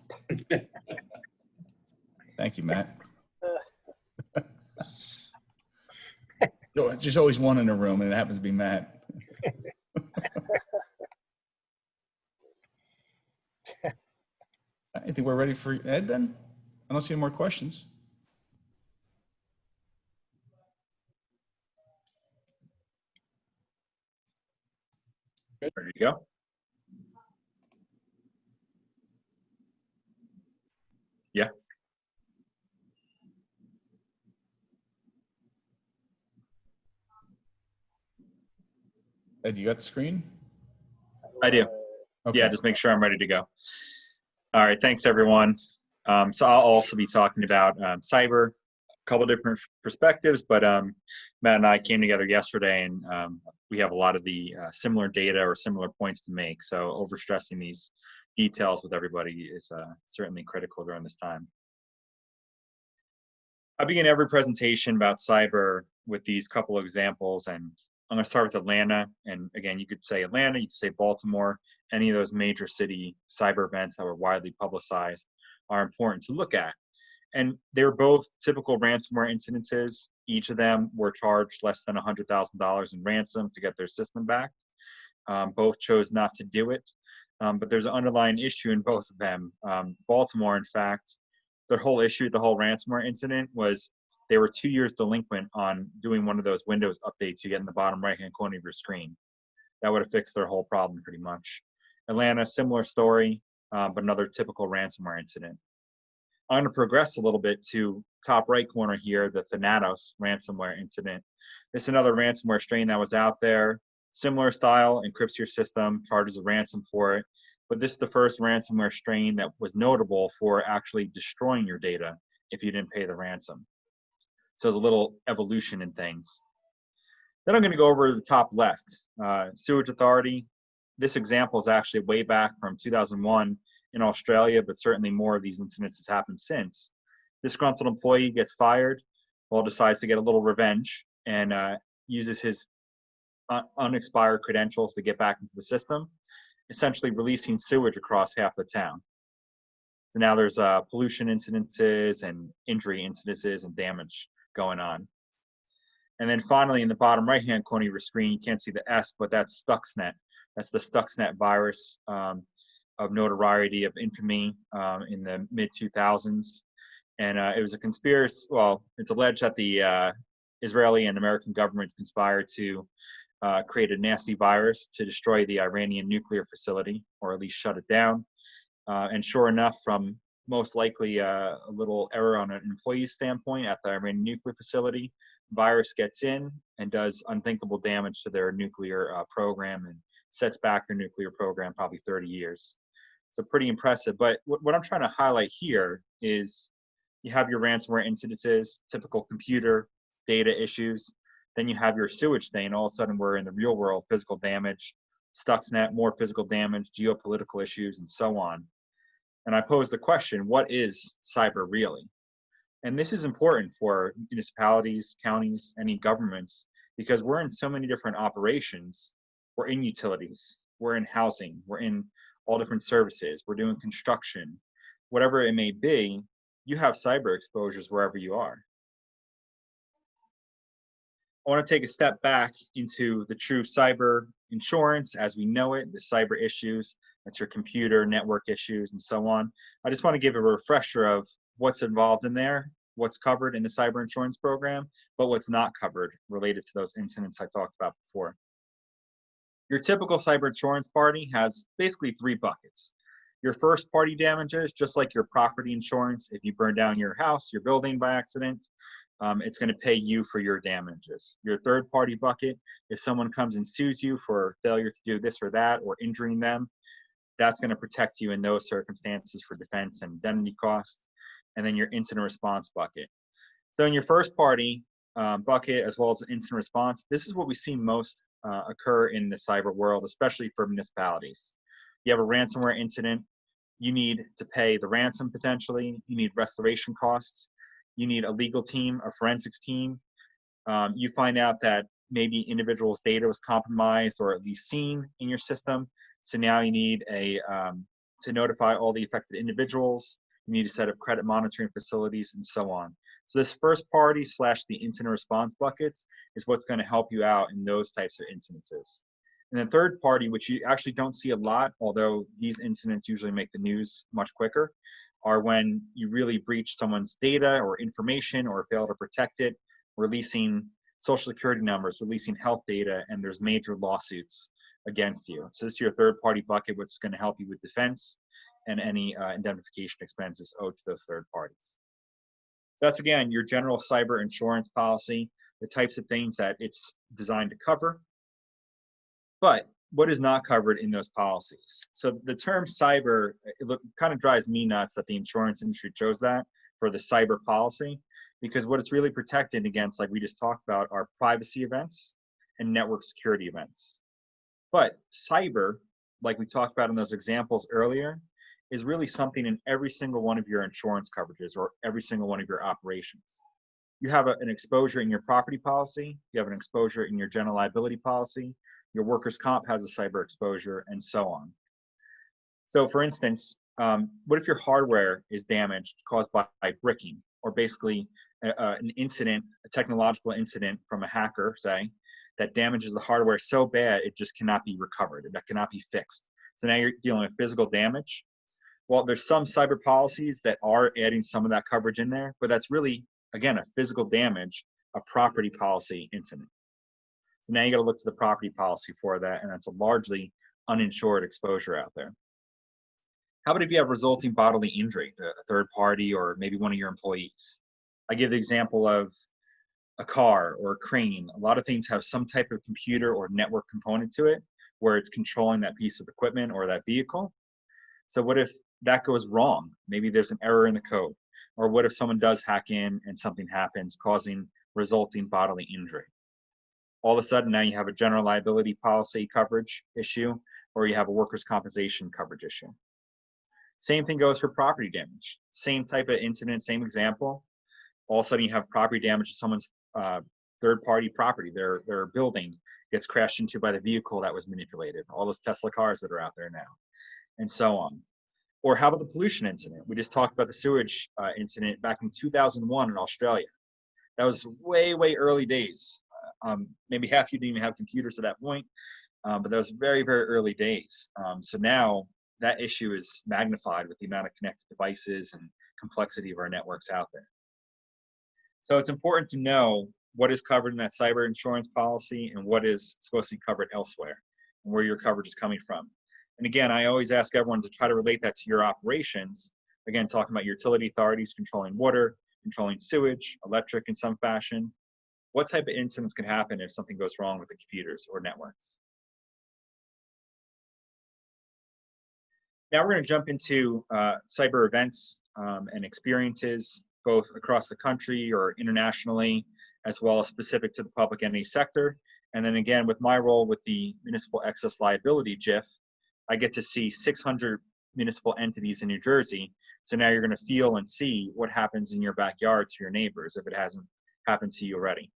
Thank you, Matt. There's always one in the room, and it happens to be Matt. I think we're ready for Ed then. I don't see any more questions. There you go. Yeah. Ed, you got the screen? I do. Okay. Yeah, just make sure I'm ready to go. All right, thanks everyone. So I'll also be talking about cyber, a couple different perspectives, but Matt and I came together yesterday and we have a lot of the similar data or similar points to make. So overstressing these details with everybody is certainly critical during this time. I begin every presentation about cyber with these couple of examples, and I'm going to start with Atlanta. And again, you could say Atlanta, you could say Baltimore, any of those major city cyber events that were widely publicized are important to look at. And they're both typical ransomware incidences. Each of them were charged less than $100,000 in ransom to get their system back. Both chose not to do it, but there's an underlying issue in both of them. Baltimore, in fact, their whole issue, the whole ransomware incident was they were 2 years delinquent on doing one of those Windows updates you get in the bottom right-hand corner of your screen. That would have fixed their whole problem pretty much. Atlanta, similar story, but another typical ransomware incident. I'm going to progress a little bit to top right corner here, the Thanatos ransomware incident. This is another ransomware strain that was out there. Similar style, encrypts your system, charges a ransom for it. But this is the first ransomware strain that was notable for actually destroying your data if you didn't pay the ransom. So there's a little evolution in things. Then I'm going to go over to the top left. Sewage Authority. This example is actually way back from 2001 in Australia, but certainly more of these incidents has happened since. Disgruntled employee gets fired, well, decides to get a little revenge and uses his unexpired credentials to get back into the system, essentially releasing sewage across half the town. So now there's pollution incidences and injury incidences and damage going on. And then finally, in the bottom right-hand corner of your screen, you can't see the S, but that's Stuxnet. That's the Stuxnet virus of notoriety, of infamy in the mid-2000s. And it was a conspiracy, well, it's alleged that the Israeli and American governments conspired to create a nasty virus to destroy the Iranian nuclear facility, or at least shut it down. And sure enough, from most likely a little error on an employee's standpoint at the Iranian nuclear facility, virus gets in and does unthinkable damage to their nuclear program and sets back their nuclear program probably 30 years. So pretty impressive. But what I'm trying to highlight here is you have your ransomware incidences, typical computer data issues. Then you have your sewage thing. All of a sudden, we're in the real world, physical damage, Stuxnet, more physical damage, geopolitical issues, and so on. And I posed the question, what is cyber really? And this is important for municipalities, counties, any governments, because we're in so many different operations. We're in utilities, we're in housing, we're in all different services, we're doing construction, whatever it may be, you have cyber exposures wherever you are. I want to take a step back into the true cyber insurance as we know it, the cyber issues, that's your computer, network issues, and so on. I just want to give a refresher of what's involved in there, what's covered in the cyber insurance program, but what's not covered related to those incidents I talked about before. Your typical cyber insurance party has basically 3 buckets. Your first party damages, just like your property insurance, if you burn down your house, your building by accident, it's going to pay you for your damages. Your third party bucket, if someone comes and sues you for failure to do this or that or injuring them, that's going to protect you in those circumstances for defense and indemnity costs. And then your incident response bucket. So in your first party bucket, as well as incident response, this is what we see most occur in the cyber world, especially for municipalities. You have a ransomware incident, you need to pay the ransom potentially, you need restoration costs, you need a legal team, a forensics team. You find out that maybe individuals' data was compromised or at least seen in your system. So now you need to notify all the affected individuals. You need to set up credit monitoring facilities and so on. So this first party / the incident response buckets is what's going to help you out in those types of incidences. And the third party, which you actually don't see a lot, although these incidents usually make the news much quicker, are when you really breach someone's data or information or fail to protect it, releasing social security numbers, releasing health data, and there's major lawsuits against you. So this is your third party bucket, which is going to help you with defense and any indemnification expenses owed to those third parties. So that's, again, your general cyber insurance policy, the types of things that it's designed to cover. But what is not covered in those policies? So the term cyber, it kind of drives me nuts that the insurance industry chose that for the cyber policy, because what it's really protected against, like we just talked about, are privacy events and network security events. But cyber, like we talked about in those examples earlier, is really something in every single one of your insurance coverages or every single one of your operations. You have an exposure in your property policy, you have an exposure in your general liability policy, your workers' comp has a cyber exposure, and so on. So for instance, what if your hardware is damaged caused by bricking, or basically an incident, a technological incident from a hacker, say, that damages the hardware so bad it just cannot be recovered, it cannot be fixed. So now you're dealing with physical damage. Well, there's some cyber policies that are adding some of that coverage in there, but that's really, again, a physical damage, a property policy incident. So now you got to look to the property policy for that, and that's a largely uninsured exposure out there. How about if you have resulting bodily injury to a third party or maybe one of your employees? I give the example of a car or a crane. A lot of things have some type of computer or network component to it where it's controlling that piece of equipment or that vehicle. So what if that goes wrong? Maybe there's an error in the code. Or what if someone does hack in and something happens causing resulting bodily injury? All of a sudden now you have a general liability policy coverage issue, or you have a workers' compensation coverage issue. Same thing goes for property damage. Same type of incident, same example. All of a sudden you have property damage to someone's third-party property. Their building gets crashed into by the vehicle that was manipulated. All those Tesla cars that are out there now, and so on. Or how about the pollution incident? We just talked about the sewage incident back in 2001 in Australia. That was way, way early days. Maybe half you didn't even have computers at that point, but that was very, very early days. So now that issue is magnified with the amount of connected devices and complexity of our networks out there. So it's important to know what is covered in that cyber insurance policy and what is supposed to be covered elsewhere and where your coverage is coming from. And again, I always ask everyone to try to relate that to your operations. Again, talking about utility authorities controlling water, controlling sewage, electric in some fashion. What type of incidents can happen if something goes wrong with the computers or networks? Now we're going to jump into cyber events and experiences, both across the country or internationally, as well as specific to the public entity sector. And then again, with my role with the Municipal Excess Liability JIF, I get to see 600 municipal entities in New Jersey. So now you're going to feel and see what happens in your backyard to your neighbors if it hasn't happened to you already.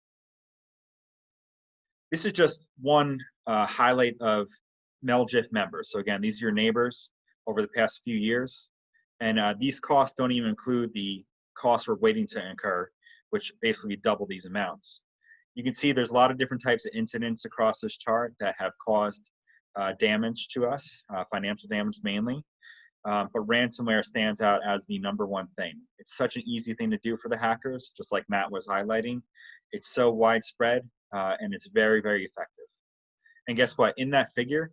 This is just one highlight of MELJIF members. So again, these are your neighbors over the past few years. And these costs don't even include the costs we're waiting to incur, which basically double these amounts. You can see there's a lot of different types of incidents across this chart that have caused damage to us, financial damage mainly. But ransomware stands out as the #1 thing. It's such an easy thing to do for the hackers, just like Matt was highlighting. It's so widespread and it's very, very effective. And guess what? In that figure,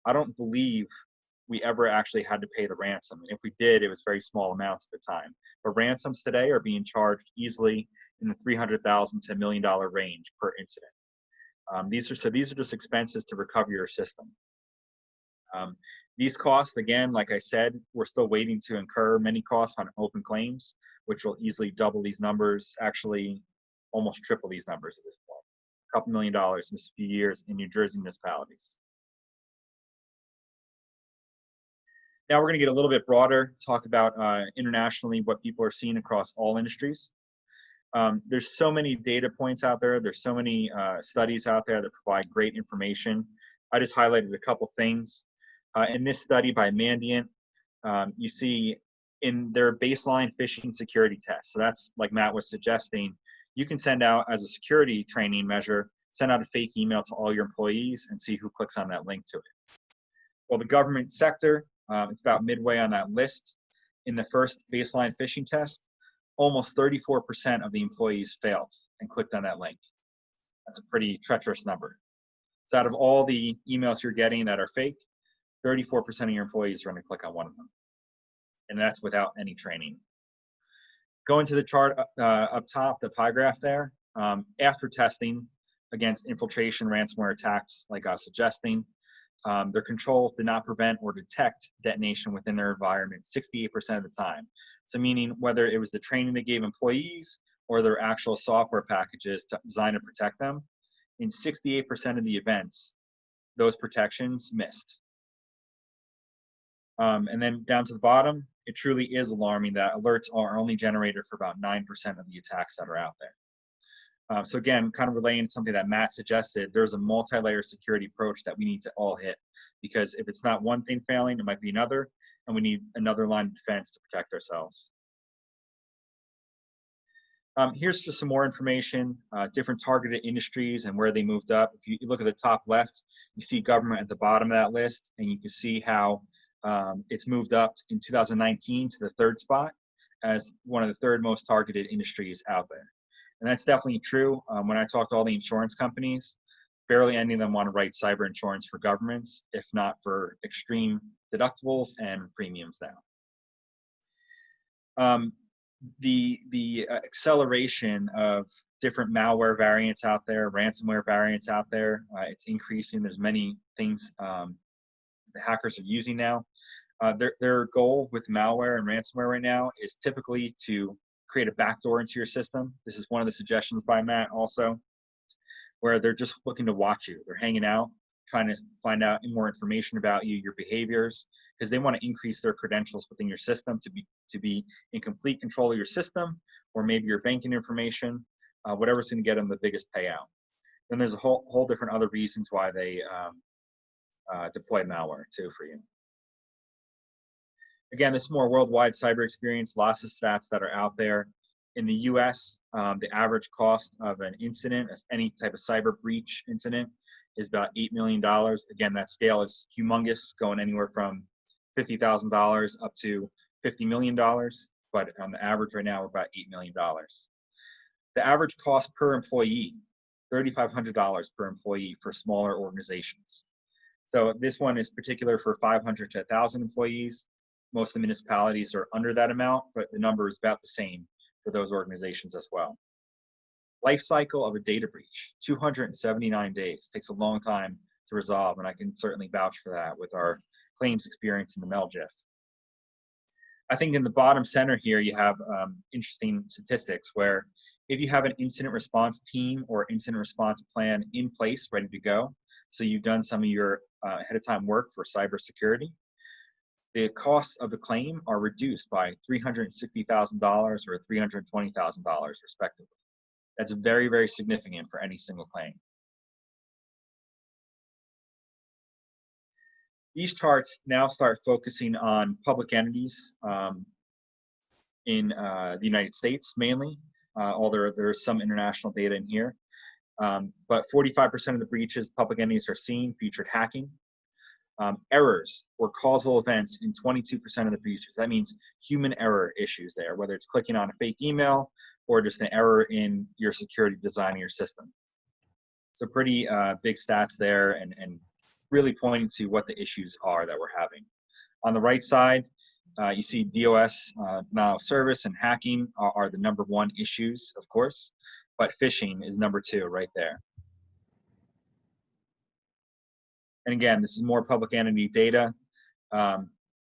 I don't believe we ever actually had to pay the ransom. And if we did, it was very small amounts at the time. But ransoms today are being charged easily in the $300,000 to $1 million range per incident. These are just expenses to recover your system. These costs, again, like I said, we're still waiting to incur many costs on open claims, which will easily double these numbers, actually almost triple these numbers at this point. A couple $1 million in just a few years in New Jersey municipalities. Now we're going to get a little bit broader, talk about internationally what people are seeing across all industries. There's so many data points out there. There's so many studies out there that provide great information. I just highlighted a couple things. In this study by Mendel, you see in their baseline phishing security test. So that's like Matt was suggesting, you can send out as a security training measure, send out a fake email to all your employees and see who clicks on that link to it. Well, the government sector, it's about midway on that list. In the first baseline phishing test, almost 34% of the employees failed and clicked on that link. That's a pretty treacherous number. So out of all the emails you're getting that are fake, 34% of your employees are going to click on one of them. And that's without any training. Going to the chart up top, the pie graph there, after testing against infiltration ransomware attacks, like I was suggesting, their controls did not prevent or detect detonation within their environment 68% of the time. So meaning whether it was the training they gave employees or their actual software packages designed to protect them, in 68% of the events, those protections missed. And then down to the bottom, it truly is alarming that alerts are only generated for about 9% of the attacks that are out there. So again, kind of relating to something that Matt suggested, there's a multi-layer security approach that we need to all hit, because if it's not one thing failing, it might be another, and we need another line of defense to protect ourselves. Here's just some more information, different targeted industries and where they moved up. If you look at the top left, you see government at the bottom of that list, and you can see how it's moved up in 2019 to the 3rd spot as one of the 3rd most targeted industries out there. And that's definitely true. When I talk to all the insurance companies, barely any of them want to write cyber insurance for governments, if not for extreme deductibles and premiums now. The acceleration of different malware variants out there, ransomware variants out there, it's increasing. There's many things the hackers are using now. Their goal with malware and ransomware right now is typically to create a backdoor into your system. This is one of the suggestions by Matt also, where they're just looking to watch you. They're hanging out, trying to find out more information about you, your behaviors, because they want to increase their credentials within your system to be in complete control of your system, or maybe your banking information, whatever's going to get them the biggest payout. Then there's a whole different other reasons why they deploy malware too for you. Again, this is more worldwide cyber experience, lots of stats that are out there. In the US, the average cost of an incident, any type of cyber breach incident, is about $8 million. Again, that scale is humongous, going anywhere from $50,000 up to $50 million. But on the average right now, we're about $8 million. The average cost per employee, $3,500 per employee for smaller organizations. So this one is particular for 500 to 1,000 employees. Most of the municipalities are under that amount, but the number is about the same for those organizations as well. Life cycle of a data breach, 279 days. Takes a long time to resolve, and I can certainly vouch for that with our claims experience in the MELJIF. I think in the bottom center here, you have interesting statistics where if you have an incident response team or incident response plan in place, ready to go, so you've done some of your ahead of time work for cybersecurity, the costs of the claim are reduced by $360,000 or $320,000 respectively. That's very, very significant for any single claim. These charts now start focusing on public entities in the United States mainly, although there's some international data in here. But 45% of the breaches public entities are seeing featured hacking. Errors or causal events in 22% of the breaches. That means human error issues there, whether it's clicking on a fake email or just an error in your security design of your system. So pretty big stats there and really pointing to what the issues are that we're having. On the right side, you see DOS, denial of service, and hacking are the #1 issues, of course, but phishing is #2 right there. And again, this is more public entity data.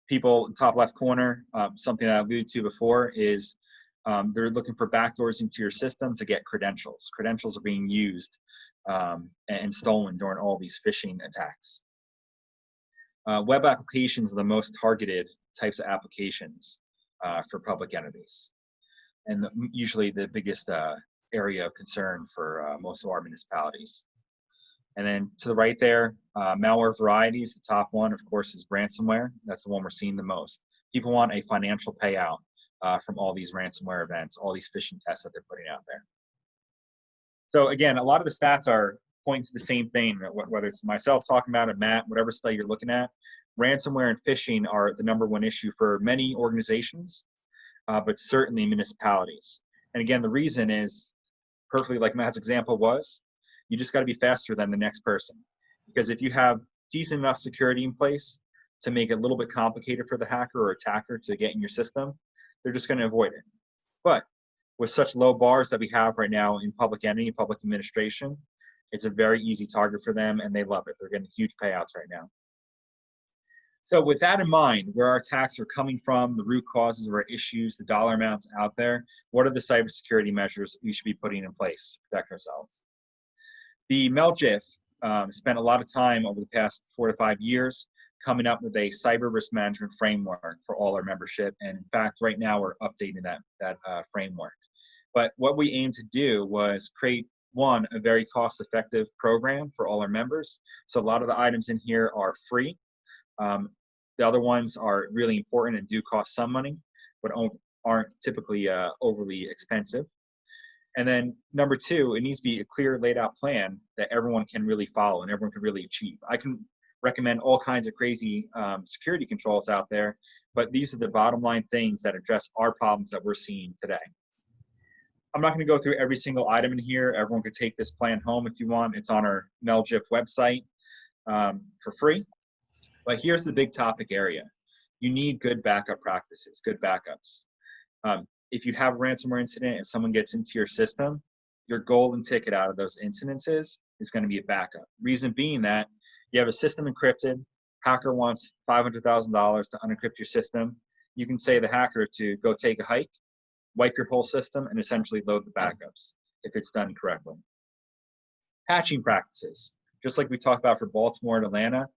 People, top left corner, something that I alluded to before is they're looking for backdoors into your system to get credentials. Credentials are being used and stolen during all these phishing attacks. Web applications are the most targeted types of applications for public entities, and usually the biggest area of concern for most of our municipalities. And then to the right there, malware varieties, the top one, of course, is ransomware. That's the one we're seeing the most. People want a financial payout from all these ransomware events, all these phishing tests that they're putting out there. So again, a lot of the stats are pointing to the same thing, whether it's myself talking about it, Matt, whatever study you're looking at. Ransomware and phishing are the #1 issue for many organizations, but certainly municipalities. And again, the reason is perfectly like Matt's example was, you just got to be faster than the next person. Because if you have decent enough security in place to make it a little bit complicated for the hacker or attacker to get in your system, they're just going to avoid it. But with such low bars that we have right now in public entity, public administration, it's a very easy target for them and they love it. They're getting huge payouts right now. So with that in mind, where our attacks are coming from, the root causes of our issues, the dollar amounts out there, what are the cybersecurity measures we should be putting in place to protect ourselves? The MELGIF spent a lot of time over the past 4 to 5 years coming up with a cyber risk management framework for all our membership. And in fact, right now we're updating that framework. But what we aim to do was create, one, a very cost-effective program for all our members. So a lot of the items in here are free. The other ones are really important and do cost some money, but aren't typically overly expensive. And then #2, it needs to be a clear laid out plan that everyone can really follow and everyone can really achieve. I can recommend all kinds of crazy security controls out there, but these are the bottom line things that address our problems that we're seeing today. I'm not going to go through every single item in here. Everyone could take this plan home if you want. It's on our MELGIF website for free. But here's the big topic area. You need good backup practices, good backups. If you have a ransomware incident and someone gets into your system, your golden ticket out of those incidences is going to be a backup. Reason being that you have a system encrypted, hacker wants $500,000 to unencrypt your system. You can say to the hacker to go take a hike, wipe your whole system, and essentially load the backups if it's done correctly. Patching practices. Just like we talked about for Baltimore and Atlanta,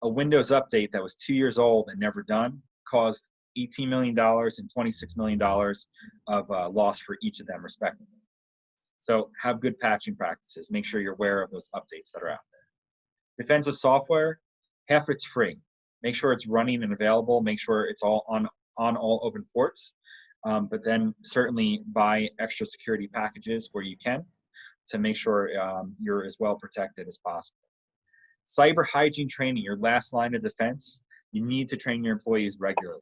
a Windows update that was 2 years old and never done caused $18 million and $26 million of loss for each of them respectively. So have good patching practices. Make sure you're aware of those updates that are out there. Defensive software, half it's free. Make sure it's running and available. Make sure it's all on all open ports. But then certainly buy extra security packages where you can to make sure you're as well protected as possible. Cyber hygiene training, your last line of defense. You need to train your employees regularly.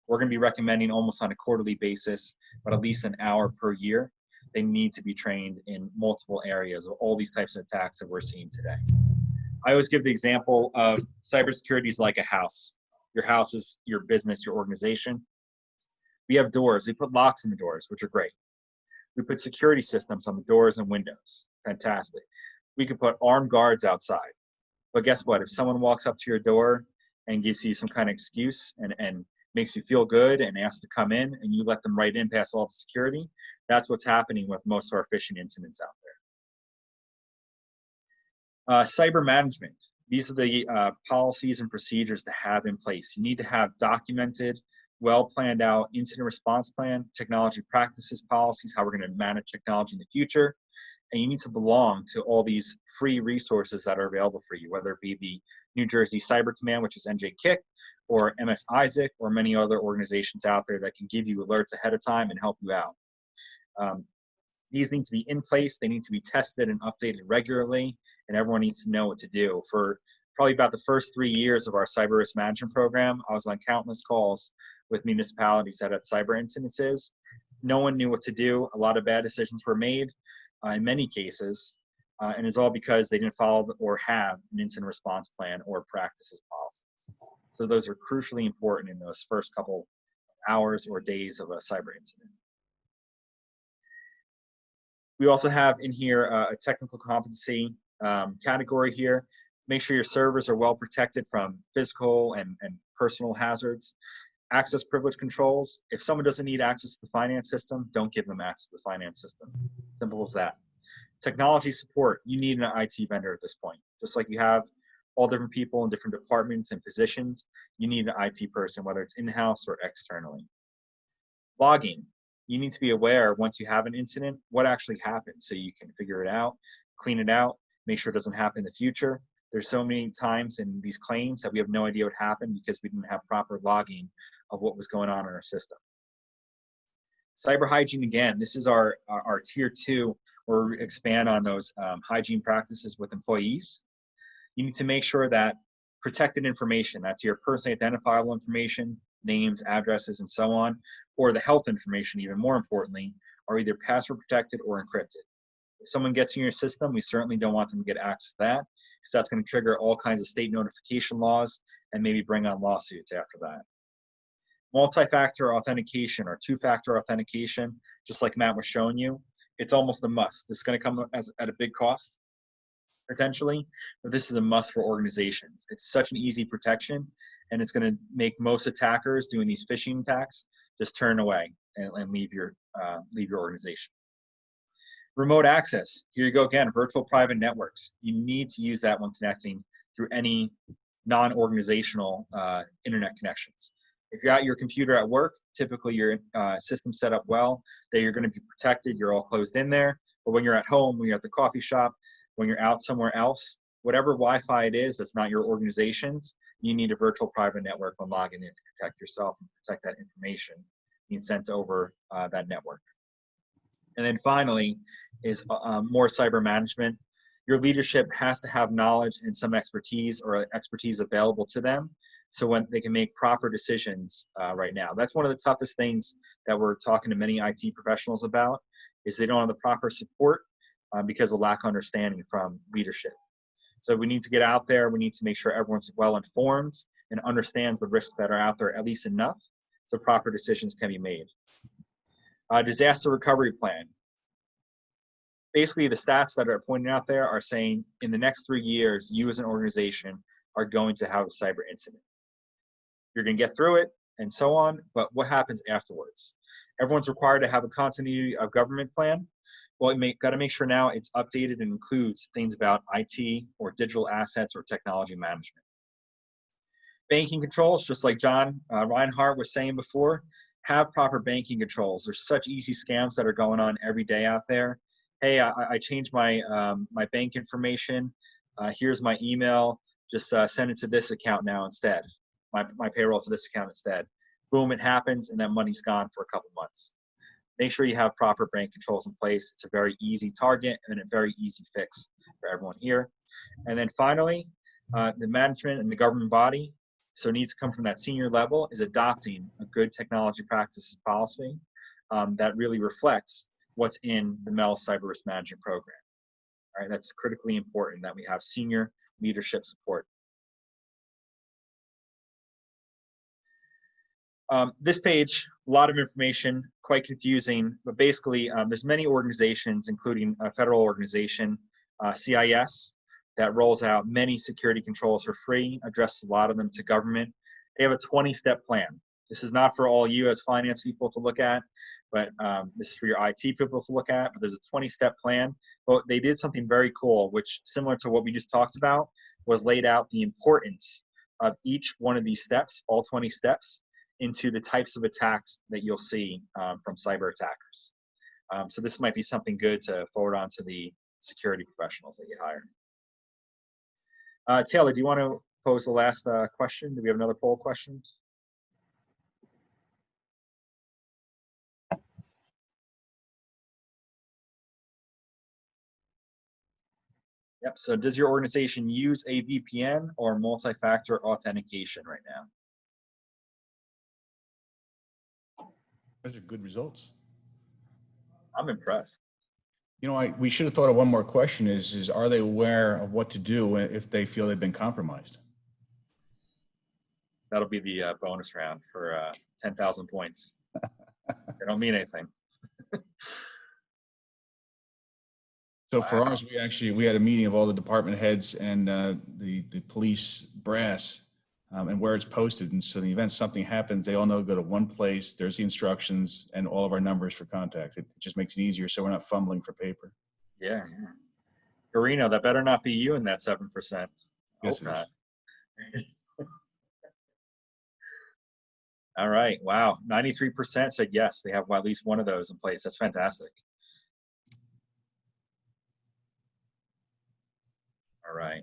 We're going to be recommending almost on a quarterly basis, but at least an hour per year. They need to be trained in multiple areas of all these types of attacks that we're seeing today. I always give the example of cybersecurity is like a house. Your house is your business, your organization. We have doors. We put locks in the doors, which are great. We put security systems on the doors and windows. Fantastic. We could put armed guards outside. But guess what? If someone walks up to your door and gives you some kind of excuse and makes you feel good and asks to come in, and you let them right in past all the security. That's what's happening with most of our phishing incidents out there. Cyber management. These are the policies and procedures to have in place. You need to have documented, well planned out incident response plan, technology practices policies, how we're going to manage technology in the future. And you need to belong to all these free resources that are available for you, whether it be the New Jersey Cyber Command, which is NJKIC, or MS Isaac, or many other organizations out there that can give you alerts ahead of time and help you out. These need to be in place. They need to be tested and updated regularly, and everyone needs to know what to do. For probably about the first 3 years of our cyber risk management program, I was on countless calls with municipalities that had cyber incidences. No one knew what to do. A lot of bad decisions were made in many cases, and it's all because they didn't follow or have an incident response plan or practices policies. So those are crucially important in those first couple hours or days of a cyber incident. We also have in here a technical competency category here. Make sure your servers are well protected from physical and personal hazards. Access privilege controls. If someone doesn't need access to the finance system, don't give them access to the finance system. Simple as that. Technology support. You need an IT vendor at this point. Just like you have all different people in different departments and positions, you need an IT person, whether it's in-house or externally. Logging. You need to be aware once you have an incident, what actually happened, so you can figure it out, clean it out, make sure it doesn't happen in the future. There's so many times in these claims that we have no idea what happened because we didn't have proper logging of what was going on in our system. Cyber hygiene, again, this is our tier 2, where we expand on those hygiene practices with employees. You need to make sure that protected information, that's your personally identifiable information, names, addresses, and so on, or the health information, even more importantly, are either password protected or encrypted. If someone gets in your system, we certainly don't want them to get access to that, because that's going to trigger all kinds of state notification laws and maybe bring on lawsuits after that. Multi-factor authentication or two-factor authentication, just like Matt was showing you, it's almost a must. This is going to come at a big cost, potentially, but this is a must for organizations. It's such an easy protection, and it's going to make most attackers doing these phishing attacks just turn away and leave your organization. Remote access. Here you go again, virtual private networks. You need to use that when connecting through any non-organizational internet connections. If you're at your computer at work, typically your system's set up well, that you're going to be protected, you're all closed in there. But when you're at home, when you're at the coffee shop, when you're out somewhere else, whatever Wi-Fi it is that's not your organization's, you need a virtual private network when logging in to protect yourself and protect that information being sent over that network. And then finally is more cyber management. Your leadership has to have knowledge and some expertise or expertise available to them so when they can make proper decisions right now. That's one of the toughest things that we're talking to many IT professionals about, is they don't have the proper support because of lack of understanding from leadership. So we need to get out there. We need to make sure everyone's well informed and understands the risks that are out there at least enough so proper decisions can be made. Disaster recovery plan. Basically, the stats that are pointed out there are saying in the next 3 years, you as an organization are going to have a cyber incident. You're going to get through it and so on, but what happens afterwards? Everyone's required to have a continuity of government plan. Well, got to make sure now it's updated and includes things about IT or digital assets or technology management. Banking controls, just like John Reinhardt was saying before, have proper banking controls. There's such easy scams that are going on every day out there. Hey, I changed my my bank information. Here's my email. Just send it to this account now instead. My payroll to this account instead. Boom, it happens, and that money's gone for a couple months. Make sure you have proper bank controls in place. It's a very easy target and a very easy fix for everyone here. And then finally, the management and the government body, so it needs to come from that senior level, is adopting a good technology practices policy that really reflects what's in the MEL Cyber Risk Management Program. All right, that's critically important that we have senior leadership support. This page, a lot of information, quite confusing, but basically there's many organizations, including a federal organization, CIS, that rolls out many security controls for free, addresses a lot of them to government. They have a 20-step plan. This is not for all you as finance people to look at, but this is for your IT people to look at. But there's a 20-step plan. But they did something very cool, which, similar to what we just talked about, was laid out the importance of each one of these steps, all 20 steps, into the types of attacks that you'll see from cyber attackers. So this might be something good to forward on to the security professionals that you hire. Taylor, do you want to pose the last question? Do we have another poll question? Yep, so does your organization use a VPN or multi-factor authentication right now? Those are good results. I'm impressed. You know, we should have thought of one more question is are they aware of what to do if they feel they've been compromised? That'll be the bonus round for 10,000 points. They don't mean anything. So for ours, we had a meeting of all the department heads and the police brass and where it's posted. And so in the event something happens, they all know to go to one place. There's the instructions and all of our numbers for contacts. It just makes it easier so we're not fumbling for paper. Yeah. Carino, that better not be you in that 7%. Yes, Hope not. All right. Wow. 93% said yes, they have at least one of those in place. That's fantastic. All right.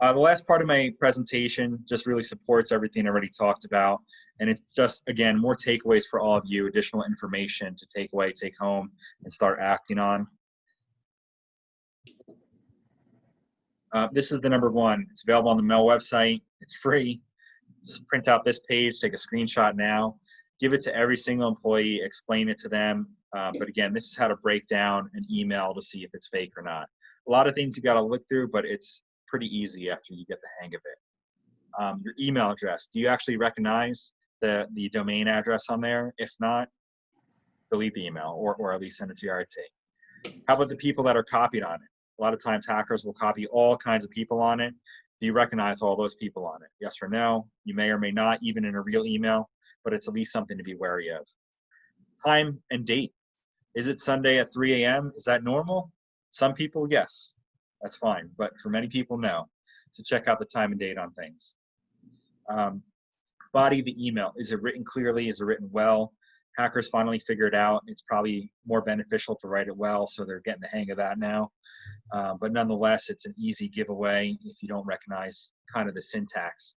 The last part of my presentation just really supports everything I already talked about. And it's just, again, more takeaways for all of you, additional information to take away, take home, and start acting on. This is the number one. It's available on the Mel website. It's free. Just print out this page, take a screenshot now, give it to every single employee, explain it to them. But again, this is how to break down an email to see if it's fake or not. A lot of things you got to look through, but it's pretty easy after you get the hang of it. Your email address. Do you actually recognize the domain address on there? If not, delete the email or at least send it to your IT. How about the people that are copied on it? A lot of times hackers will copy all kinds of people on it. Do you recognize all those people on it? Yes or no? You may or may not, even in a real email, but it's at least something to be wary of. Time and date. Is it Sunday at 3 a.m.? Is that normal? Some people, yes, that's fine. But for many people, no. So check out the time and date on things. Body of the email. Is it written clearly? Is it written well? Hackers finally figured out it's probably more beneficial to write it well, so they're getting the hang of that now. But nonetheless, it's an easy giveaway if you don't recognize kind of the syntax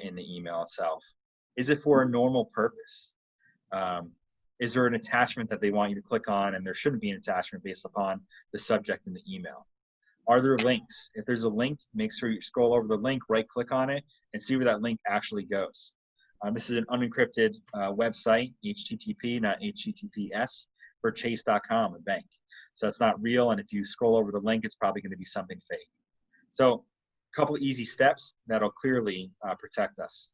in the email itself. Is it for a normal purpose? Is there an attachment that they want you to click on, and there shouldn't be an attachment based upon the subject in the email? Are there links? If there's a link, make sure you scroll over the link, right-click on it, and see where that link actually goes. This is an unencrypted website, HTTP, not HTTPS, for chase.com, a bank. So it's not real, and if you scroll over the link, it's probably going to be something fake. So a couple easy steps that'll clearly protect us.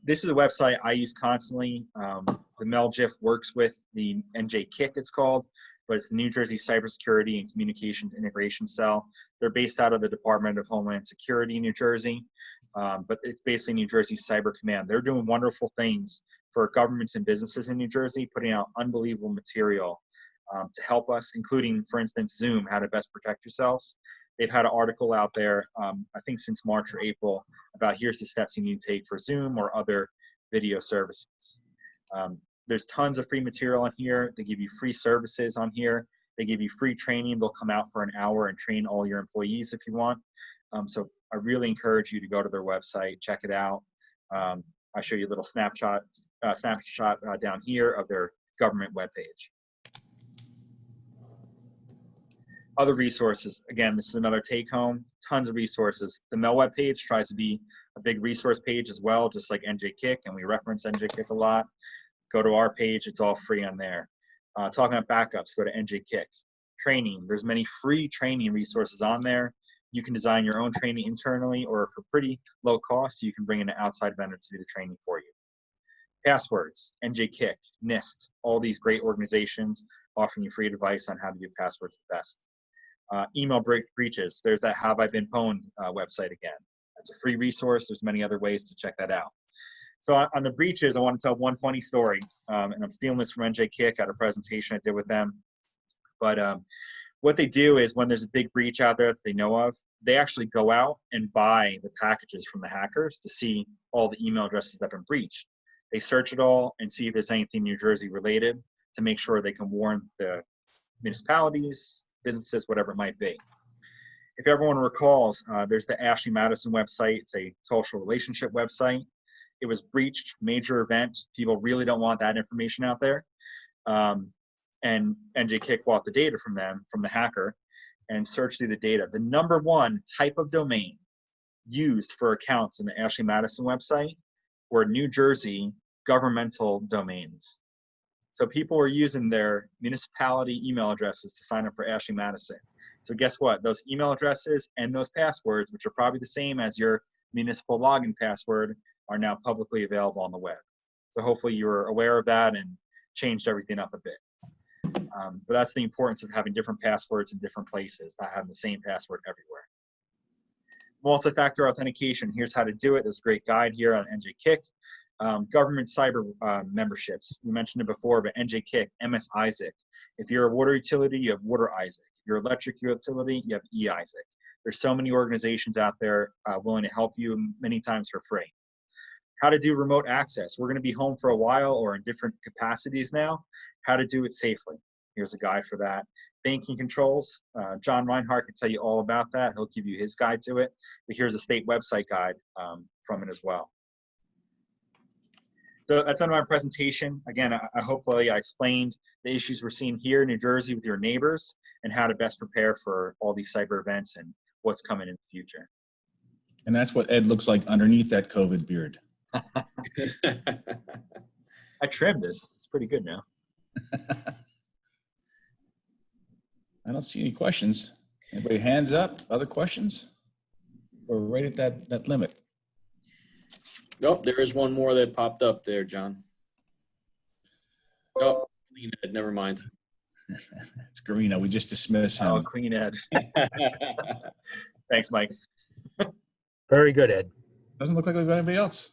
This is a website I use constantly. The MELGIF works with the NJKIC, it's called, but it's the New Jersey Cybersecurity and Communications Integration Cell. They're based out of the Department of Homeland Security in New Jersey, but it's basically New Jersey Cyber Command. They're doing wonderful things for governments and businesses in New Jersey, putting out unbelievable material to help us, including, for instance, Zoom, how to best protect yourselves. They've had an article out there, I think since March or April, about here's the steps you need to take for Zoom or other video services. There's tons of free material on here. They give you free services on here. They give you free training. They'll come out for an hour and train all your employees if you want. So I really encourage you to go to their website, check it out. I'll show you a little snapshot down here of their government webpage. Other resources, again, this is another take home, tons of resources. The Mel webpage tries to be a big resource page as well, just like NJKIC, and we reference NJKIC a lot. Go to our page, it's all free on there. Talking about backups, go to NJKIC. Training, there's many free training resources on there. You can design your own training internally, or for pretty low cost, you can bring in an outside vendor to do the training for you. Passwords, NJKIC, NIST, all these great organizations offering you free advice on how to do passwords the best. Email breaches, there's that Have I Been Pwned website again. It's a free resource. There's many other ways to check that out. So on the breaches, I want to tell one funny story, and I'm stealing this from NJ Kick at a presentation I did with them. But what they do is when there's a big breach out there that they know of, they actually go out and buy the packages from the hackers to see all the email addresses that have been breached. They search it all and see if there's anything New Jersey related to make sure they can warn the municipalities, businesses, whatever it might be. If everyone recalls, there's the Ashley Madison website. It's a social relationship website. It was breached, major event. People really don't want that information out there. And NJ Kick bought the data from them, from the hacker, and searched through the data. The number one type of domain used for accounts in the Ashley Madison website were New Jersey governmental domains. So people were using their municipality email addresses to sign up for Ashley Madison. So guess what? Those email addresses and those passwords, which are probably the same as your municipal login password, are now publicly available on the web. So hopefully you were aware of that and changed everything up a bit. But that's the importance of having different passwords in different places, not having the same password everywhere. Multi-factor authentication, here's how to do it. There's a great guide here on NJ Kick. Government cyber memberships, we mentioned it before, but NJ Kick, MS Isaac. If you're a water utility, you have Water Isaac. If you're electric utility, you have E-Isaac. There's so many organizations out there willing to help you, many times for free. How to do remote access. We're going to be home for a while or in different capacities now. How to do it safely. Here's a guide for that. Banking controls. John Reinhardt can tell you all about that. He'll give you his guide to it. But here's a state website guide from it as well. So that's on my presentation. Again, I hopefully I explained the issues we're seeing here in New Jersey with your neighbors and how to best prepare for all these cyber events and what's coming in the future. And that's what Ed looks like underneath that COVID beard. I trimmed this. It's pretty good now. I don't see any questions. Anybody hands up? Other questions? We're right at that limit. Nope, there is one more that popped up there, John. Oh, Queen Ed, never mind. It's Garino. We just dismiss him. Oh, Queen Ed. Thanks, Mike. Very good, Ed. Doesn't look like we've got anybody else.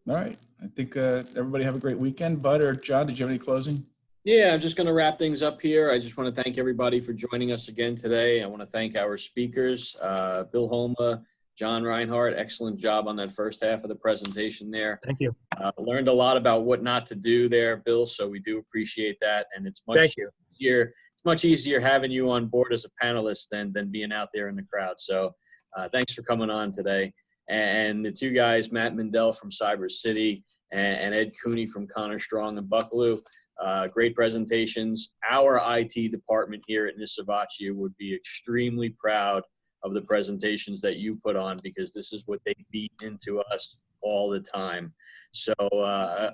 All right. I think everybody have a great weekend. Bud or John, did you have any closing? Yeah, I'm just going to wrap things up here. I just want to thank everybody for joining us again today. I want to thank our speakers, Bill Homa, John Reinhardt. Excellent job on that first half of the presentation there. Thank you. Learned a lot about what not to do there, Bill, so we do appreciate that. And it's much easier. It's much easier having you on board as a panelist than being out there in the crowd. So thanks for coming on today. And the two guys, Matt Mendel from Cybersecurity and Ed Cooney from Connor Strong and Buckaloo, great presentations. Our IT department here at Nisivoccia would be extremely proud of the presentations that you put on, because this is what they beat into us all the time. So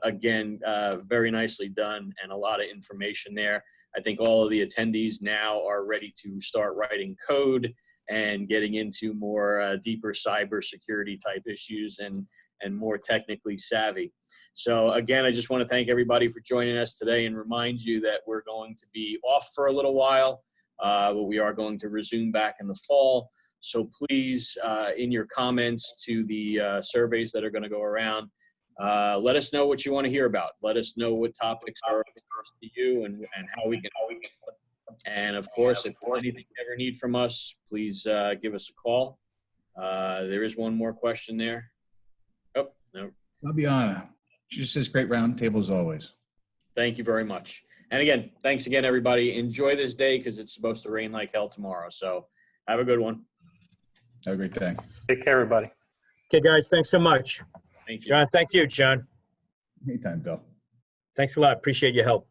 again, very nicely done and a lot of information there. I think all of the attendees now are ready to start writing code and getting into more deeper cybersecurity type issues and more technically savvy. So again, I just want to thank everybody for joining us today and remind you that we're going to be off for a little while, but we are going to resume back in the fall. So please, in your comments to the surveys that are going to go around, let us know what you want to hear about. Let us know what topics are of interest to you and how we can. And of course, if there's anything you ever need from us, please give us a call. There is one more question there. Oh, no. Fabiana, she just says great round table as always. Thank you very much. And again, thanks again, everybody. Enjoy this day because it's supposed to rain like hell tomorrow. So have a good one. Have a great day. Take care, everybody. Okay, guys, thanks so much. Thank you. John, thank you, John. Anytime, Bill. Thanks a lot. Appreciate your help.